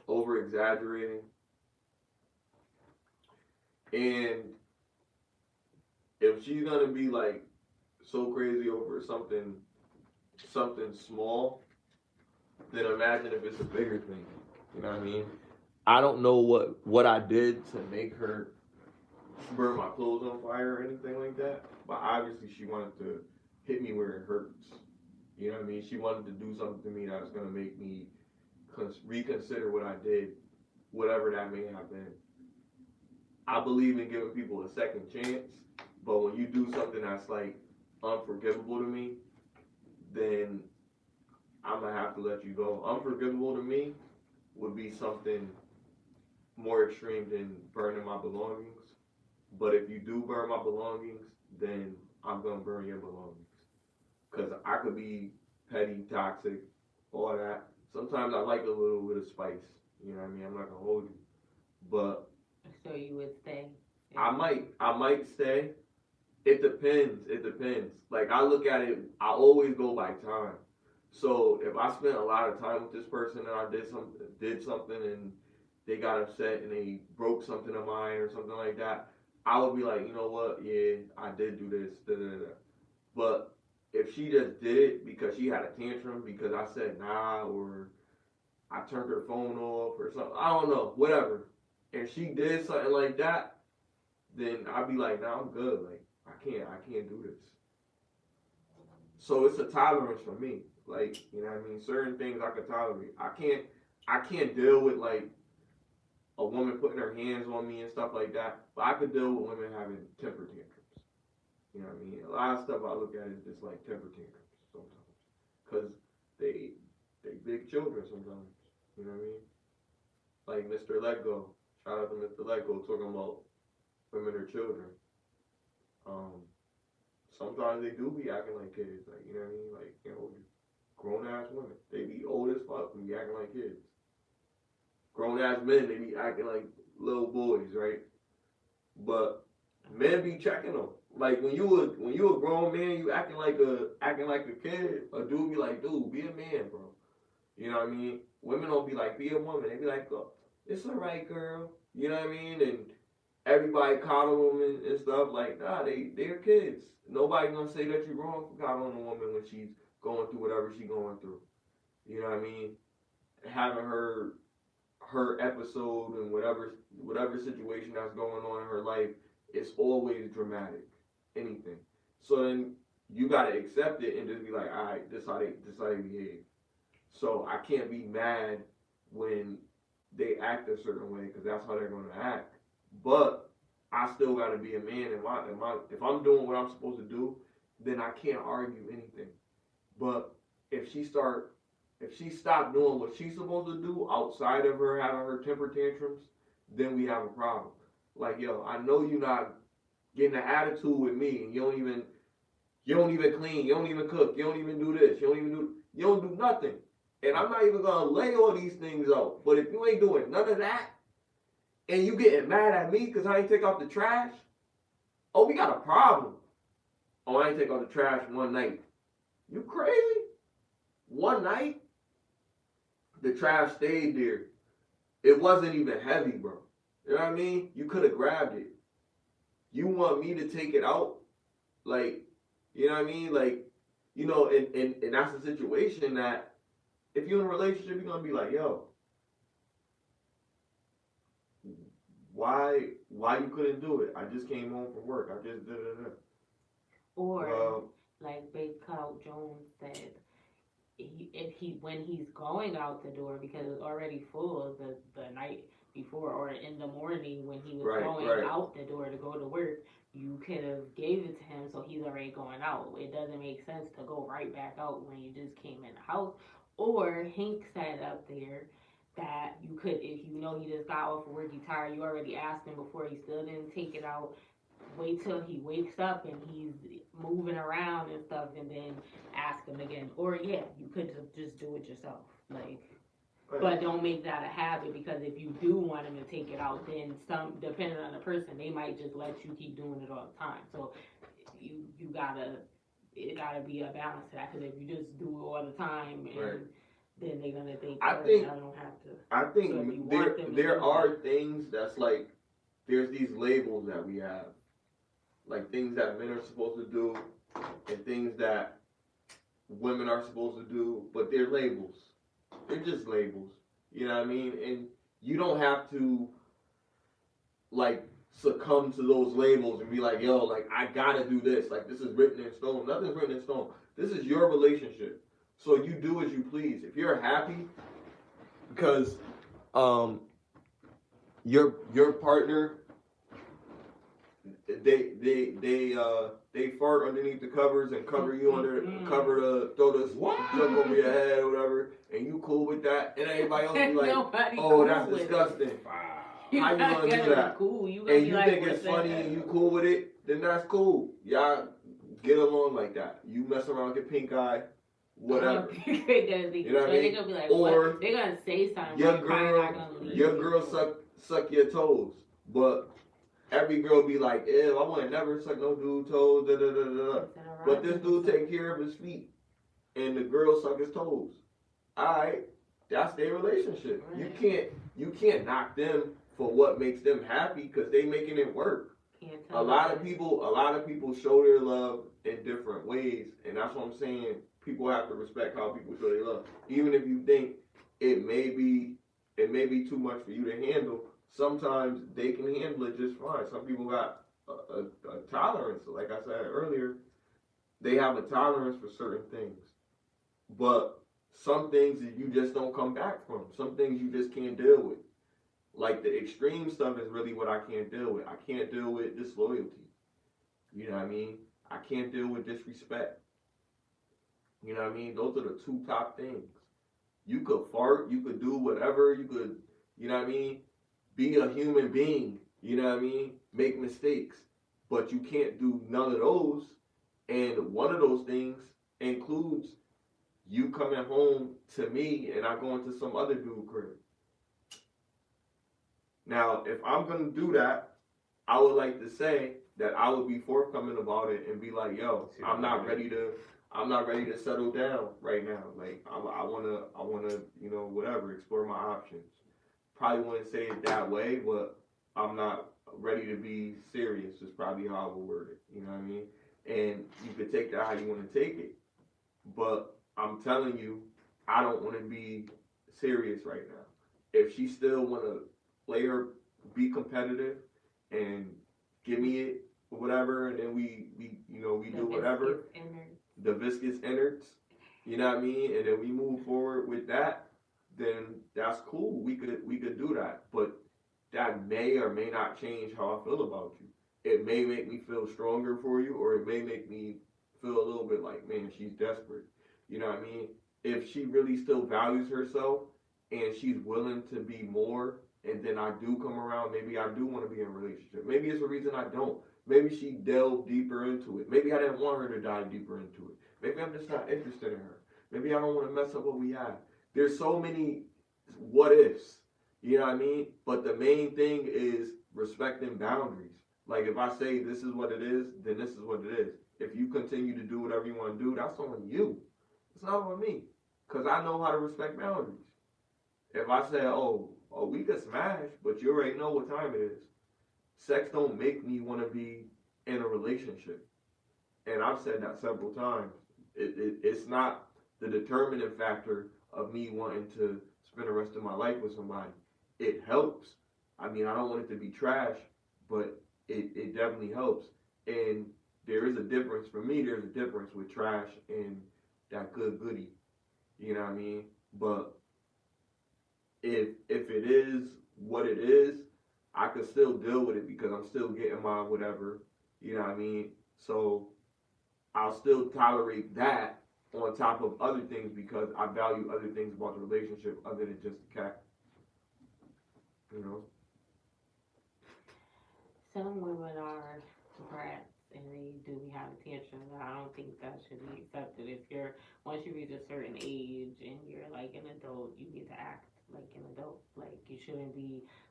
over exaggerating. And if she's gonna be like so crazy over something small, then imagine if it's a bigger thing. You know what I mean? I don't know what I did to make her burn my clothes on fire or anything like that, but obviously she wanted to hit me where it hurts. You know what I mean? She wanted to do something to me that was gonna make me reconsider what I did, whatever that may have been. I believe in giving people a second chance, but when you do something that's like unforgivable to me, then I'm gonna have to let you go. Unforgivable to me would be something more extreme than burning my belongings. But if you do burn my belongings, then I'm gonna burn your belongings. Cause I could be petty, toxic, all that. Sometimes I like a little bit of spice. You know what I mean? I'm not gonna hold you. But so you would stay? I might stay. It depends. Like, I look at it, I always go by time. So if I spent a lot of time with this person and I did something and they got upset and they broke something of mine or something like that, I would be like, you know what, yeah, I did do this, But if she just did it because she had a tantrum because I said nah, or I turned her phone off or something, I don't know, whatever, and she did something like that, then I'd be like, nah, I'm good. Like, I can't do this. So it's a tolerance for me. Like, you know what I mean? Certain things I can tolerate. I can't deal with like a woman putting her hands on me and stuff like that. But I could deal with women having temper tantrums. You know what I mean? A lot of stuff I look at is just like temper tantrums sometimes. Because they big children sometimes. You know what I mean? Like Mr. Let Go. Shout out to Mr. Let Go talking about women or children. Sometimes they do be acting like kids. Like, you know what I mean? Like, you know, grown ass women. They be old as fuck and be acting like kids. Grown ass men, they be acting like little boys, right? But men be checking them. Like, when you a grown man, you acting like a kid. A dude be like, dude, be a man, bro. You know what I mean? Women don't be like, be a woman. They be like, oh, it's alright, girl. You know what I mean? And everybody coddle them and stuff. Like, nah, they're kids. Nobody gonna say that you're wrong for coddling a woman when she's going through whatever she's going through. You know what I mean? Having her episode and whatever situation that's going on in her life, it's always dramatic. Anything. So then you gotta accept it and just be like, all right, this how they behave. So I can't be mad when they act a certain way because that's how they're gonna act. But I still gotta be a man. If I'm doing what I'm supposed to do, then I can't argue anything. But if she stopped doing what she's supposed to do outside of her having her temper tantrums, then we have a problem. Like, yo, I know you're not getting an attitude with me, and you don't even clean, you don't even cook, you don't even do this, you don't do nothing. And I'm not even gonna lay all these things out. But if you ain't doing none of that, and you getting mad at me because I ain't take out the trash, oh, we got a problem. Oh, I ain't take out the trash one night. You crazy? One night? The trash stayed there. It wasn't even heavy, bro. You know what I mean? You could have grabbed it. You want me to take it out? Like, you know what I mean? Like, you know, and that's a situation that if you're in a relationship, you're going to be like, yo, why you couldn't do it? I just came home from work. I just did it. Or, like Big Cow Jones said, when he's going out the door because it's already full the night before or in the morning when he was going out the door to go to work, you could have gave it to him so he's already going out. It doesn't make sense to go right back out when you just came in the house. Or Hank said up there that you could, if you know he just got off of work, he's tired, you already asked him before, he still didn't take it out. Wait till he wakes up and he's moving around and stuff, and then ask him again. Or yeah, you could just do it yourself, like. But don't make that a habit, because if you do want him to take it out, then depending on the person, they might just let you keep doing it all the time. So it gotta be a balance to that, because if you just do it all the time, and then they're gonna think, I don't have to. I think so there are things that's like, there's these labels that we have. Like things that men are supposed to do and things that women are supposed to do, but they're labels. They're just labels. You know what I mean? And you don't have to like succumb to those labels and be like, yo, like I gotta do this. Like this is written in stone. Nothing's written in stone. This is your relationship. So you do as you please. If you're happy because your partner, they fart underneath the covers and cover you under throw the junk over your head or whatever, and you cool with that, and everybody else be like, oh, that's disgusting. How you gonna do that? Cool. And you think it's funny and you cool with it, then that's cool. Y'all get along like that. You mess around, get pink eye, whatever. You know what I mean? They're gonna be like, or what? They're gonna say something. Your girl suck your toes, but every girl be like, ew, I wanna never suck no dude toes, da da da da. But this dude take care of his feet, and the girl suck his toes. Alright, that's their relationship. Right. You can't knock them for what makes them happy, because they making it work. A lot of people show their love in different ways, and that's what I'm saying. People have to respect how people show their love, even if you think it may be too much for you to handle. Sometimes they can handle it just fine. Some people got a tolerance. Like I said earlier, they have a tolerance for certain things, but some things you just don't come back from. Some things you just can't deal with. Like the extreme stuff is really what I can't deal with. I can't deal with disloyalty. You know what I mean? I can't deal with disrespect. You know what I mean? Those are the two top things. You could fart, you could do whatever, you could, you know what I mean? Be a human being, you know what I mean? Make mistakes. But you can't do none of those. And one of those things includes you coming home to me and I going to some other dude crib. Now, if I'm going to do that, I would like to say that I would be forthcoming about it and be like, yo, I'm not ready to settle down right now. Like, I want to, you know, whatever, explore my options. Probably wouldn't say it that way, but I'm not ready to be serious is probably how I would word it. You know what I mean? And you could take that how you want to take it. But I'm telling you, I don't want to be serious right now. If she still want to play her, be competitive, and give me it or whatever, and then we do whatever. The viscous innards, you know what I mean? And then we move forward with that, then that's cool. We could do that. But that may or may not change how I feel about you. It may make me feel stronger for you, or it may make me feel a little bit like, man, she's desperate. You know what I mean? If she really still values herself and she's willing to be more, and then I do come around, maybe I do want to be in a relationship. Maybe it's a reason I don't. Maybe she delved deeper into it. Maybe I didn't want her to dive deeper into it. Maybe I'm just not interested in her. Maybe I don't want to mess up what we have. There's so many what ifs, you know what I mean? But the main thing is respecting boundaries. Like if I say this is what it is, then this is what it is. If you continue to do whatever you want to do, that's on you. It's not on me. Because I know how to respect boundaries. If I say, oh, we could smash, but you already know what time it is. Sex don't make me want to be in a relationship. And I've said that several times. It's not the determining factor of me wanting to spend the rest of my life with somebody. It helps. I mean, I don't want it to be trash, but it definitely helps. And there is a difference. For me, there's a difference with trash and that good goodie. You know what I mean? But if it is what it is, I can still deal with it because I'm still getting my whatever. You know what I mean? So I'll still tolerate that on top of other things because I value other things about the relationship other than just the cat. You know? Some women are brats and they do be having tantrums. I don't think that should be accepted. Once you reach a certain age and you're like an adult, you get to act like an adult. Like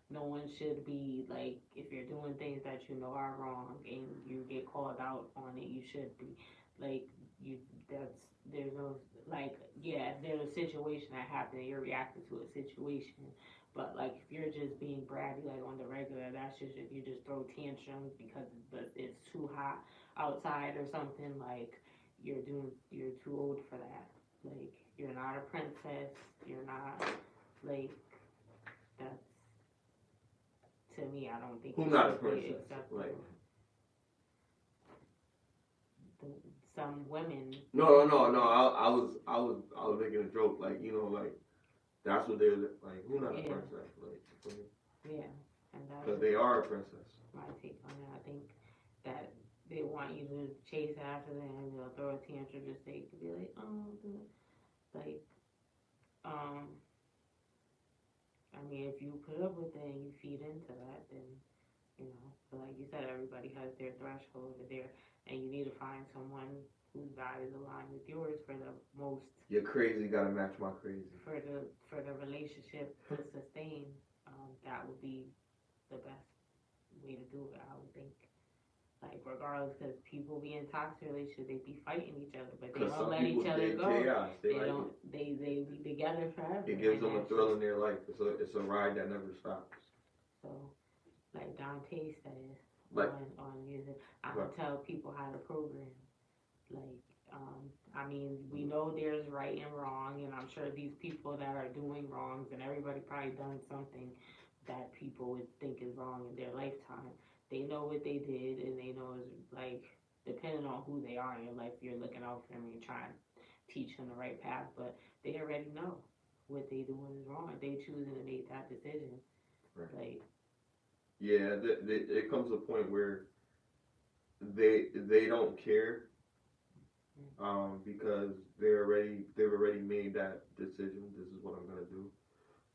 no one should be like, if you're doing things that you know are wrong and you get called out on it, you should be like, there's a situation that happened and you're reacting to a situation. But like if you're just being bratty like on the regular, that's just if you just throw tantrums because it's too hot outside or something, like you're too old for that. Like you're not a princess, you're not like that's, to me, I don't think Who's it not a should be princess? acceptable. Like, some women. no. I was making a joke. Like, you know, like that's what they're like. Who not a princess? Like, yeah, and because they are a princess. My take on it. I think that they want you to chase after them and they'll throw a tantrum just so you can be like, I mean, if you put up with it and you feed into that, then, you know, but like you said, everybody has their threshold and you need to find someone whose values align with yours for the most. You're crazy, gotta match my crazy. For the relationship to sustain, that would be the best way to do it, I would think. Like regardless, because people be in toxic relationships, they be fighting each other, but they don't let each other go. Chaos. They be together forever. It gives them a thrill in their life. It's a ride that never stops. So, like Dotay said on music, I can tell people how to program. Like, I mean, we know there's right and wrong, and I'm sure these people that are doing wrongs, and everybody probably done something that people would think is wrong in their lifetime. They know what they did, and they know it's like, depending on who they are in your life, you're looking out for them and you're trying to teach them the right path, but they already know what they doing is wrong. They choosing to make that decision. Right. Like, yeah, it comes to a point where they don't care, because they've already made that decision. This is what I'm gonna do.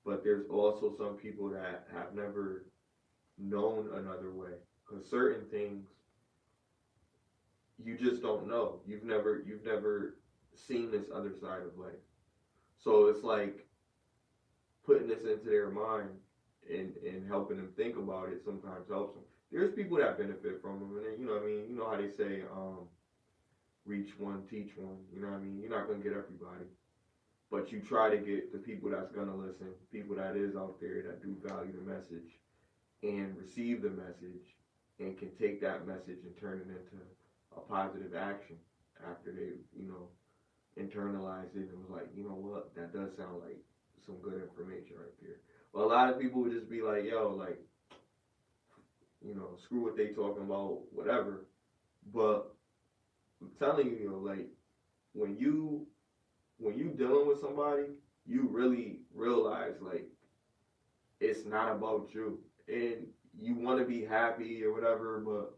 But there's also some people that have never known another way, because certain things you just don't know. You've never seen this other side of life. So it's like putting this into their mind and helping them think about it sometimes helps them. There's people that benefit from them, and you know what I mean. You know how they say, reach one, teach one. You know what I mean. You're not gonna get everybody, but you try to get the people that's gonna listen, people that is out there that do value the message. and receive the message and can take that message and turn it into a positive action after they, internalized it and was like, you know what, that does sound like some good information right there. But a lot of people would just be like, yo, like, screw what they talking about, whatever. But I'm telling you, like, when you dealing with somebody, you really realize, like, it's not about you. And you want to be happy or whatever, but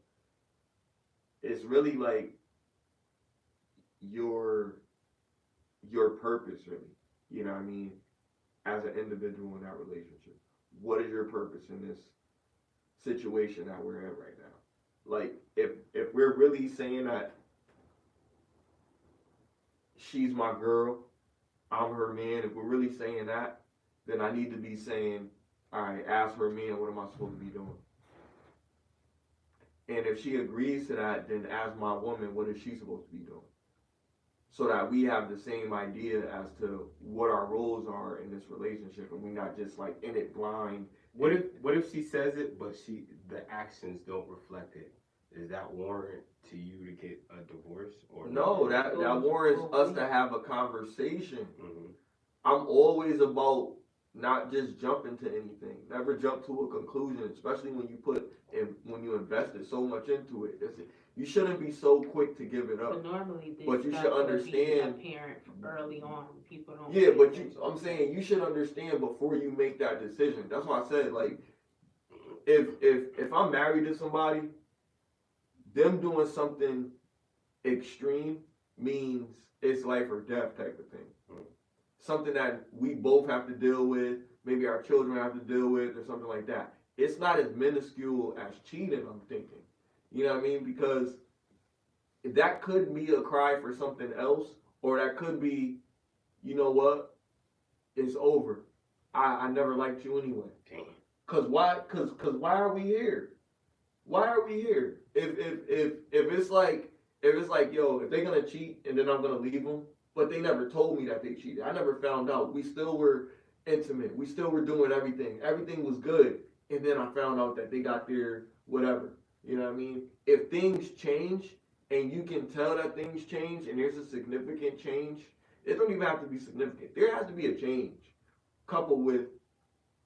it's really like your purpose, really. You know what I mean? As an individual in that relationship. What is your purpose in this situation that we're in right now? Like, if we're really saying that she's my girl, I'm her man, if we're really saying that, then I need to be saying, all right, as her man, what am I supposed to be doing? And if she agrees to that, then as my woman, what is she supposed to be doing? So that we have the same idea as to what our roles are in this relationship, and we're not just like in it blind. What if she says it, but the actions don't reflect it? Is that warrant to you to get a divorce or no? That warrants us to have a conversation. Mm-hmm. I'm always about not just jumping to anything. Never jump to a conclusion, especially when you invested so much into it. You shouldn't be so quick to give it up. But normally, you should understand. Apparent early on, people don't. Yeah, but I'm saying you should understand before you make that decision. That's why I said, like, if I'm married to somebody, them doing something extreme means it's life or death type of thing. Something that we both have to deal with, maybe our children have to deal with, or something like that. It's not as minuscule as cheating, I'm thinking. You know what I mean? Because that could be a cry for something else, or that could be, you know what? It's over. I never liked you anyway. Cause why? Cause why are we here? Why are we here? If it's like yo, if they're gonna cheat and then I'm gonna leave them, but they never told me that they cheated. I never found out. We still were intimate. We still were doing everything. Everything was good, and then I found out that they got their whatever. You know what I mean? If things change and you can tell that things change and there's a significant change, it don't even have to be significant. There has to be a change coupled with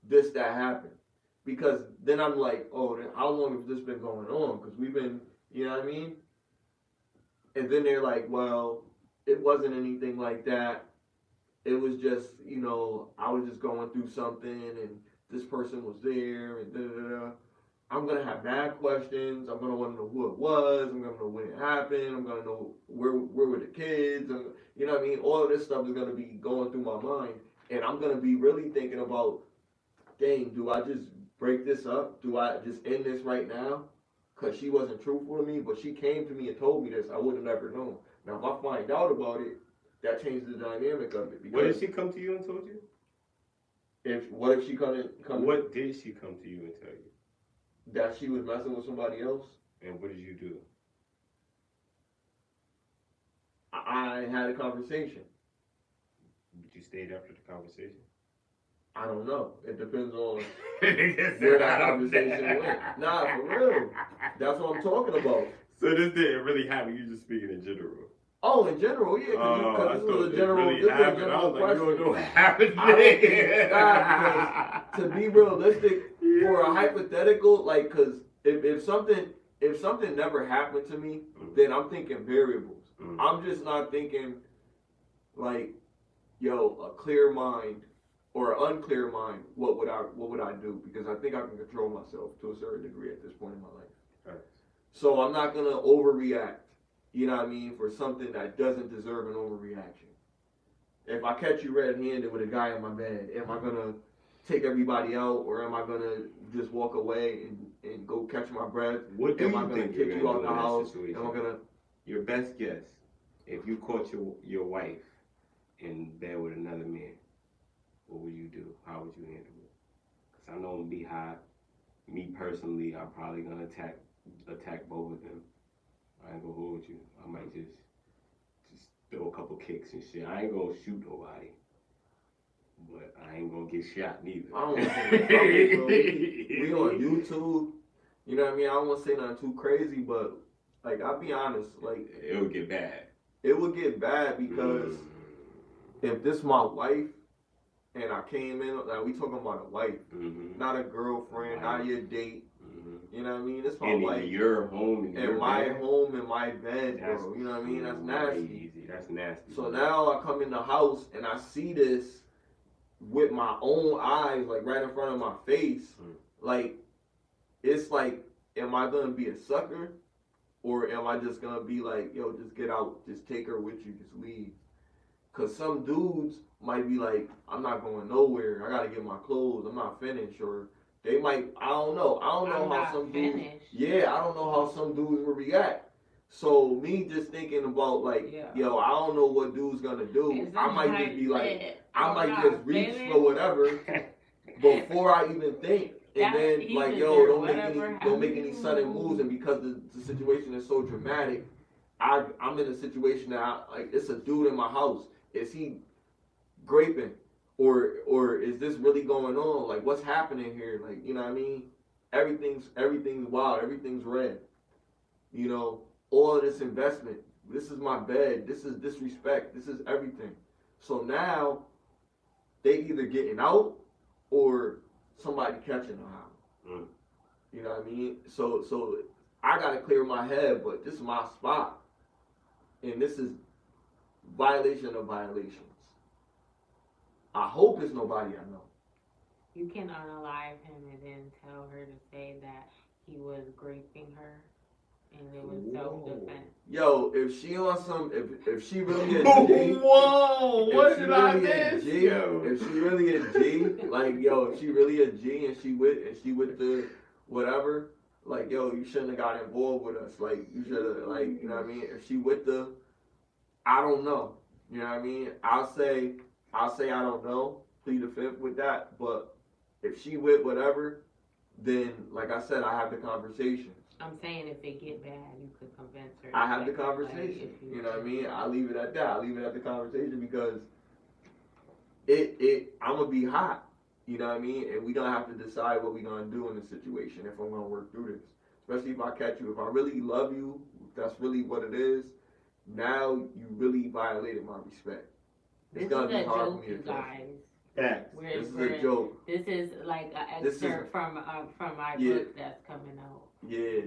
this that happened. Because then I'm like, oh, then how long has this been going on? Because we've been, you know what I mean? And then they're like, well, it wasn't anything like that. It was just, I was just going through something and this person was there and da-da-da. I'm going to have mad questions. I'm going to want to know who it was. I'm going to know when it happened. I'm going to know where were the kids. You know what I mean? All of this stuff is going to be going through my mind. And I'm going to be really thinking about, dang, do I just break this up? Do I just end this right now? Because she wasn't truthful to me, but she came to me and told me this. I would have never known. Now, if I find out about it, that changes the dynamic of it. What did she come to you and told you? What if she come? What did she come to you and tell you? That she was messing with somebody else. And what did you do? I had a conversation. Did you stay after the conversation? I don't know. It depends on where that conversation went. Nah, for real. That's what I'm talking about. So this didn't really happen. You just speaking in general. Oh, in general, yeah. Because this was a general. Really this was a question. general question. You don't know what happened. Because to be realistic, for a hypothetical, like, because if something never happened to me, then I'm thinking variables. I'm just not thinking like, yo, a clear mind or an unclear mind. What would I do? Because I think I can control myself to a certain degree at this point in my life. Right. So I'm not gonna overreact. You know what I mean? For something that doesn't deserve an overreaction. If I catch you red-handed with a guy in my bed, am I gonna take everybody out, or am I gonna just walk away and go catch my breath? What do am you I gonna think kick you out the house? Situation? Am I gonna? Your best guess, if you caught your wife in bed with another man, what would you do? How would you handle it? Because I know I'm be hot. Me personally, I'm probably gonna attack both of them. I ain't gonna hold you. I might just throw a couple kicks and shit. I ain't gonna shoot nobody. But I ain't gonna get shot neither. I don't want to say nothing, bro. We on YouTube. You know what I mean? I don't want to say nothing too crazy, but like I'll be honest, like it would get bad. It would get bad because if this my wife and I came in, like we talking about a wife, not a girlfriend, not your date. You know what I mean? It's my wife. In your home, in my home, in my bed, bro. You know what I mean? That's nasty. That's nasty. So now I come in the house and I see this with my own eyes, like right in front of my face. Like, it's like, am I gonna be a sucker? Or am I just gonna be like, yo, just get out, just take her with you, just leave? Cause some dudes might be like, I'm not going nowhere, I gotta get my clothes, I'm not finished. Or they might, I don't know how some dudes, I don't know how some dudes will react. So me just thinking about like, yo, I don't know what dude's gonna do. I might just be like, I might just reach for whatever before I even think. And then like, yo, don't make any sudden moves. And because the situation is so dramatic, I'm in a situation that like it's a dude in my house. Is he graping, or is this really going on? Like, what's happening here? Like, you know what I mean? Everything's wild. Everything's red. You know, all of this investment. This is my bed. This is disrespect. This is everything. So now they either getting out or somebody catching them. You know what I mean? So I gotta clear my head, but this is my spot, and this is violation of violations. I hope it's nobody I know. You can unalive him and then tell her to say that he was graping her, and it was self-defense. Yo, if she on some, if she really a G, whoa, what did I miss? If she really a G, like yo, if she really a G and she with the whatever, like yo, you shouldn't have got involved with us. Like you should have, like, you know what I mean? If she with the, I don't know. You know what I mean? I'll say I don't know. Plead the fifth with that. But if she with whatever, then like I said, I have the conversation. I'm saying if it get bad, you could convince her. I have the conversation. Like, you know what I mean? I leave it at that. I leave it at the conversation because I'm gonna be hot. You know what I mean? And we gonna have to decide what we gonna do in this situation if I'm gonna work through this. Especially if I catch you. If I really love you, if that's really what it is, now you really violated my respect. It's gonna be hard for me to trust you. This is a joke. This is like an excerpt from my book that's coming out. Yeah.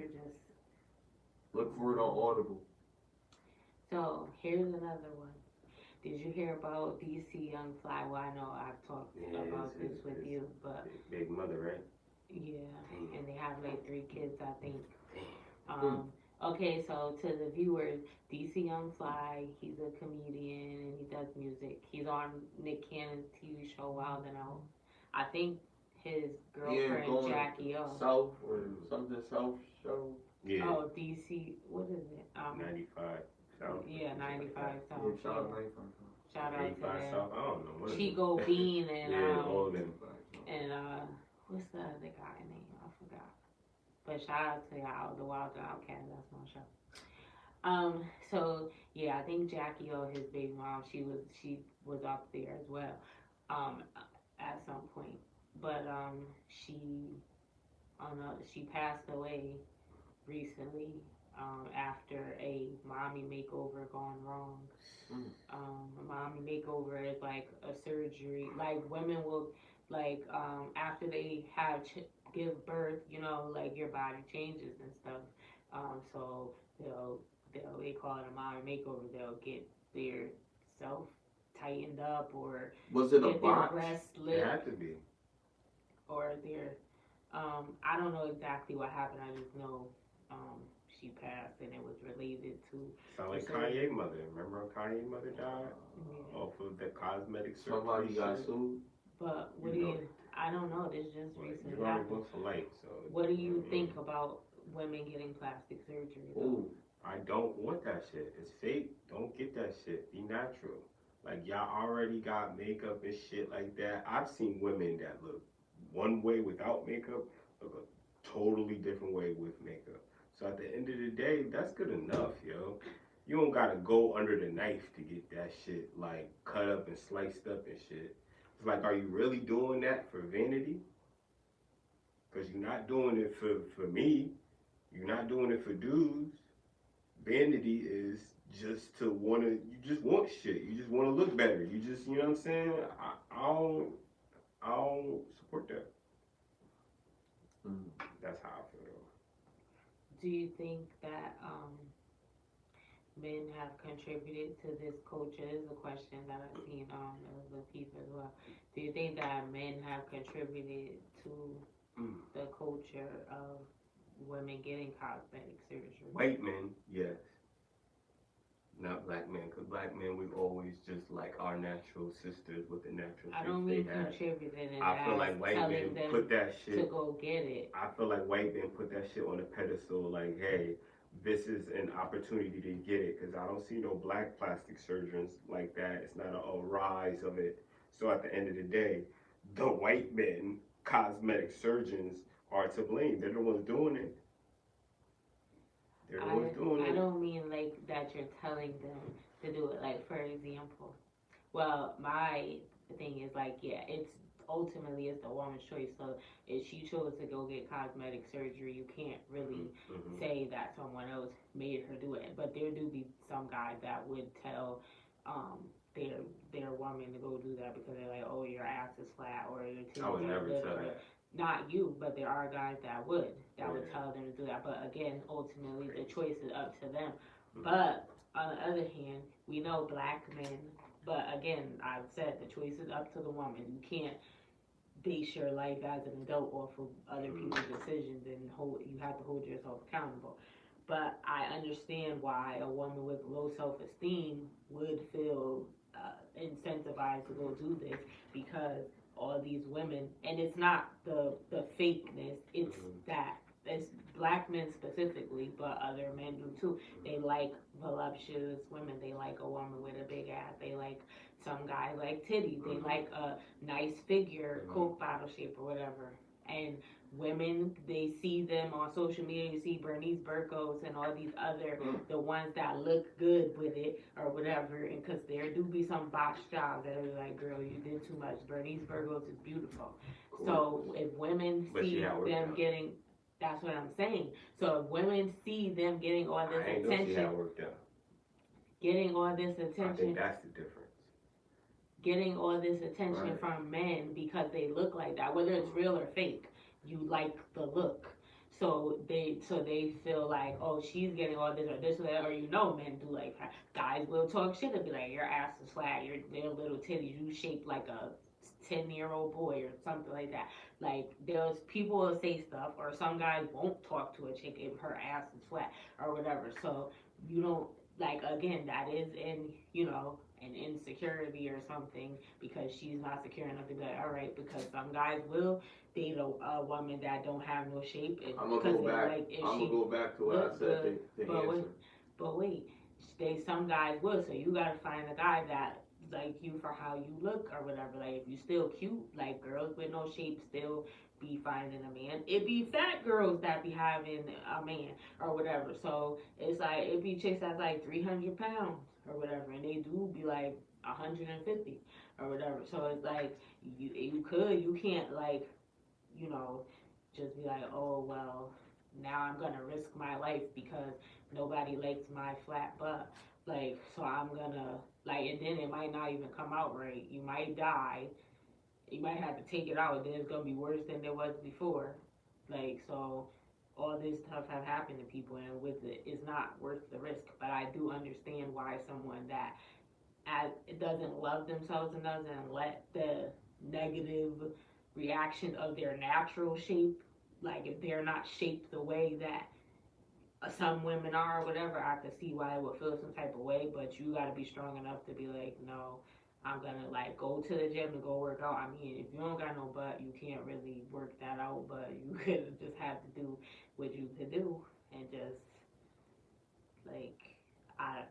Look for it on Audible. So here's another one. Did you hear about DC Young Fly? Well, I know I've talked about this with you, but big mother, right? Yeah, and they have like 3 kids, I think. Okay, so to the viewers, DC Young Fly, he's a comedian and he does music. He's on Nick Cannon's TV show Wild 'N Out. I think his girlfriend Jackie O. South or something South show. Yeah. Oh, DC, what is it? 95 South. Yeah, 95 South. Yeah, shout out 95 Shout out to them. South. I don't know what Chico Bean and and what's the other guy name? I forgot. But shout out to y'all, the Wild 'N Out Cat. That's my show. So yeah, I think Jackie O, his baby mom, she was up there as well, at some point. But she passed away recently, after a mommy makeover gone wrong. A mommy makeover is like a surgery. Like women will, like, after they have give birth, you know, like your body changes and stuff. So they call it a mommy makeover. They'll get their self tightened up, or was it get a box? their breast lift. It had to be. Or their, I don't know exactly what happened. I just know she passed, and it was related to. Sound like Kanye's mother. Remember Kanye's mother died off of the cosmetic surgery? Somebody got sued. But what do you? I don't know. This just recently happened. So what do you think about women getting plastic surgery? Ooh, I don't want that shit. It's fake. Don't get that shit. Be natural. Like, y'all already got makeup and shit like that. I've seen women that look one way without makeup, look a totally different way with makeup. So at the end of the day, that's good enough, yo. You don't gotta go under the knife to get that shit, like, cut up and sliced up and shit. It's like, are you really doing that for vanity? Because you're not doing it for me. You're not doing it for dudes. Vanity is just to want to, you just want shit. You just want to look better. You just, you know what I'm saying? I don't support that. That's how I feel. Do you think that men have contributed to this culture? This is a question that I've seen on the piece as well. Do you think that men have contributed to the culture of women getting cosmetic surgery? White men, yes. Not black men, because black men, we always just like our natural sisters with the natural I don't traits mean they have. contributing. I feel like white men put that shit to go get it. I feel like white men put that shit on a pedestal, like, hey, this is an opportunity to get it, because I don't see no black plastic surgeons like that. It's not a rise of it. So at the end of the day, the white men, cosmetic surgeons, are to blame. They're the ones doing it. They're the ones doing it. I don't mean like that you're telling them to do it. Like, for example, well, my thing is like, yeah, it's ultimately it's the woman's choice. So if she chose to go get cosmetic surgery, you can't really say that someone else made her do it. But there do be some guys that would tell their woman to go do that because they're like, oh, your ass is flat, or your titties I would never tell that. Not you, but there are guys that would tell them to do that. But again, ultimately the choice is up to them. But on the other hand, we know black men, but again, I've said the choice is up to the woman. You can't base your life as an adult off of other people's decisions, and you have to hold yourself accountable. But I understand why a woman with low self-esteem would feel incentivized to go do this, because all these women, and it's not the fakeness, it's that it's black men specifically, but other men do too. They like voluptuous women. They like a woman with a big ass. They like, some guys like titties. They like a nice figure, Coke bottle shape or whatever. And women, they see them on social media. You see Bernice Burgos and all these other, the ones that look good with it or whatever. And because there do be some botched jobs that are like, girl, you did too much. Bernice Burgos is beautiful. So if women see them getting, that's what I'm saying. So if women see them getting all this attention, getting all this attention, I think that's the difference. Getting all this attention from men because they look like that, whether it's real or fake, you like the look. So they feel like, oh, she's getting all this or this or that, or men do like that. Guys will talk shit and be like, your ass is flat, your little titties, you shaped like a 10-year-old boy or something like that. Like, there's people will say stuff, or some guys won't talk to a chick if her ass is flat or whatever. So you don't, like, again, that is an insecurity or something, because she's not secure enough to be like, all right, because some guys will date a woman that don't have no shape. I'm gonna go back to what I said. But wait, some guys will. So you gotta find a guy that like you for how you look or whatever. Like, if you still cute, like girls with no shape still be finding a man. It be fat girls that be having a man or whatever. So it's like, it be chicks that's like 300 pounds or whatever, and they do be like 150 or whatever. So it's like, you can't like, just be like, oh, well, now I'm gonna risk my life because nobody likes my flat butt. Like, so I'm gonna, like, and then it might not even come out right. You might die. You might have to take it out, and then it's gonna be worse than it was before. Like, so all this stuff have happened to people, and with it's not worth the risk. But I do understand why someone that doesn't love themselves enough and let the negative reaction of their natural shape, like if they're not shaped the way that some women are or whatever, I could see why it would feel some type of way. But you gotta be strong enough to be like, no, I'm gonna like go to the gym and go work out. I mean, if you don't got no butt, you can't really work that out, but you could just have to do what you could do and just like,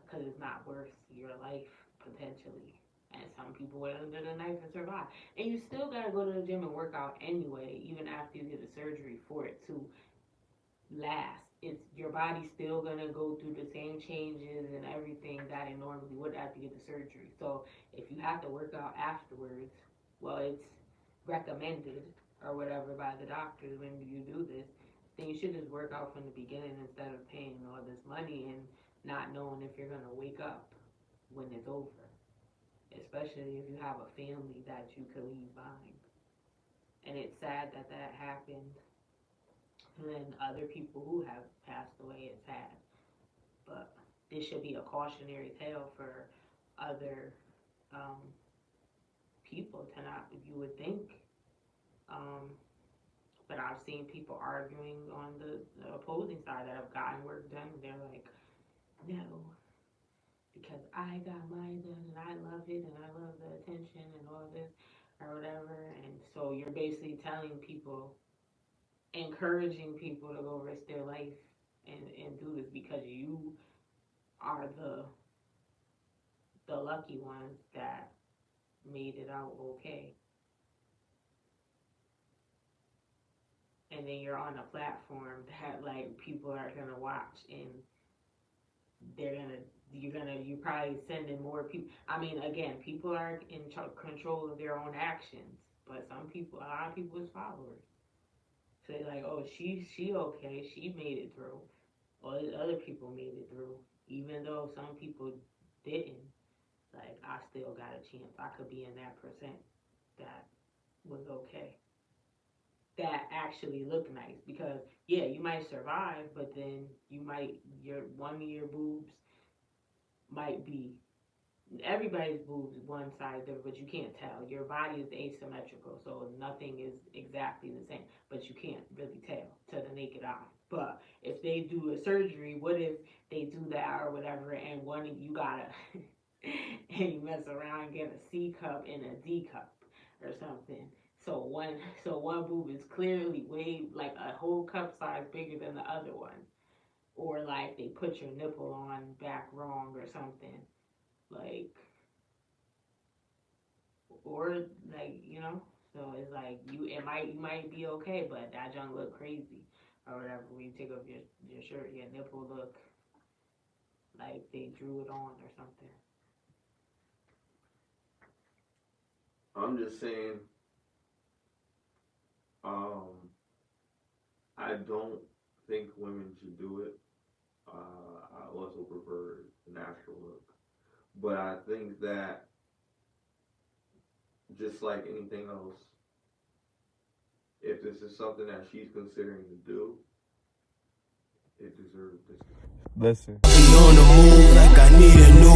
cause it's not worth your life potentially. And some people went under the knife and survive. And you still gotta go to the gym and work out anyway, even after you get the surgery, for it to last. It's your body's still gonna go through the same changes and everything that it normally would after you get the surgery. So if you have to work out afterwards, well, it's recommended or whatever by the doctors when you do this, then you should just work out from the beginning instead of paying all this money and not knowing if you're going to wake up when it's over. Especially if you have a family that you could leave behind. And it's sad that that happened. And then other people who have passed away, it's sad. But this should be a cautionary tale for other people to not, you would think. But I've seen people arguing on the opposing side that have gotten work done. They're like, no, because I got mine done and I love it and I love the attention and all this or whatever. And so you're basically telling people, encouraging people to go risk their life and do this because you are the lucky ones that made it out okay. And then you're on a platform that like people are gonna watch and you're probably sending more people. I mean, again, people are in control of their own actions, but a lot of people is followers. So they're like, oh, she okay, she made it through. All the other people made it through, even though some people didn't. Like, I still got a chance. I could be in that percent that was okay. That actually looked nice because, yeah, you might survive, but then your one of your boobs might be, everybody's boobs one-sided, but you can't tell. Your body is asymmetrical, so nothing is exactly the same, but you can't really tell to the naked eye. But if they do a surgery, what if they do that or whatever, and one of you gotta, and you mess around and get a C cup and a D cup or something. So one boob is clearly way, like a whole cup size bigger than the other one. Or like they put your nipple on back wrong or something. Like, or like, you know, so it's like you might be okay, but that junk look crazy or whatever. When you take off your shirt, your nipple look like they drew it on or something. I'm just saying, I don't think women should do it. I also prefer the natural look. But I think that, just like anything else, if this is something that she's considering to do, it deserves this. Listen. Be on the move like I need a new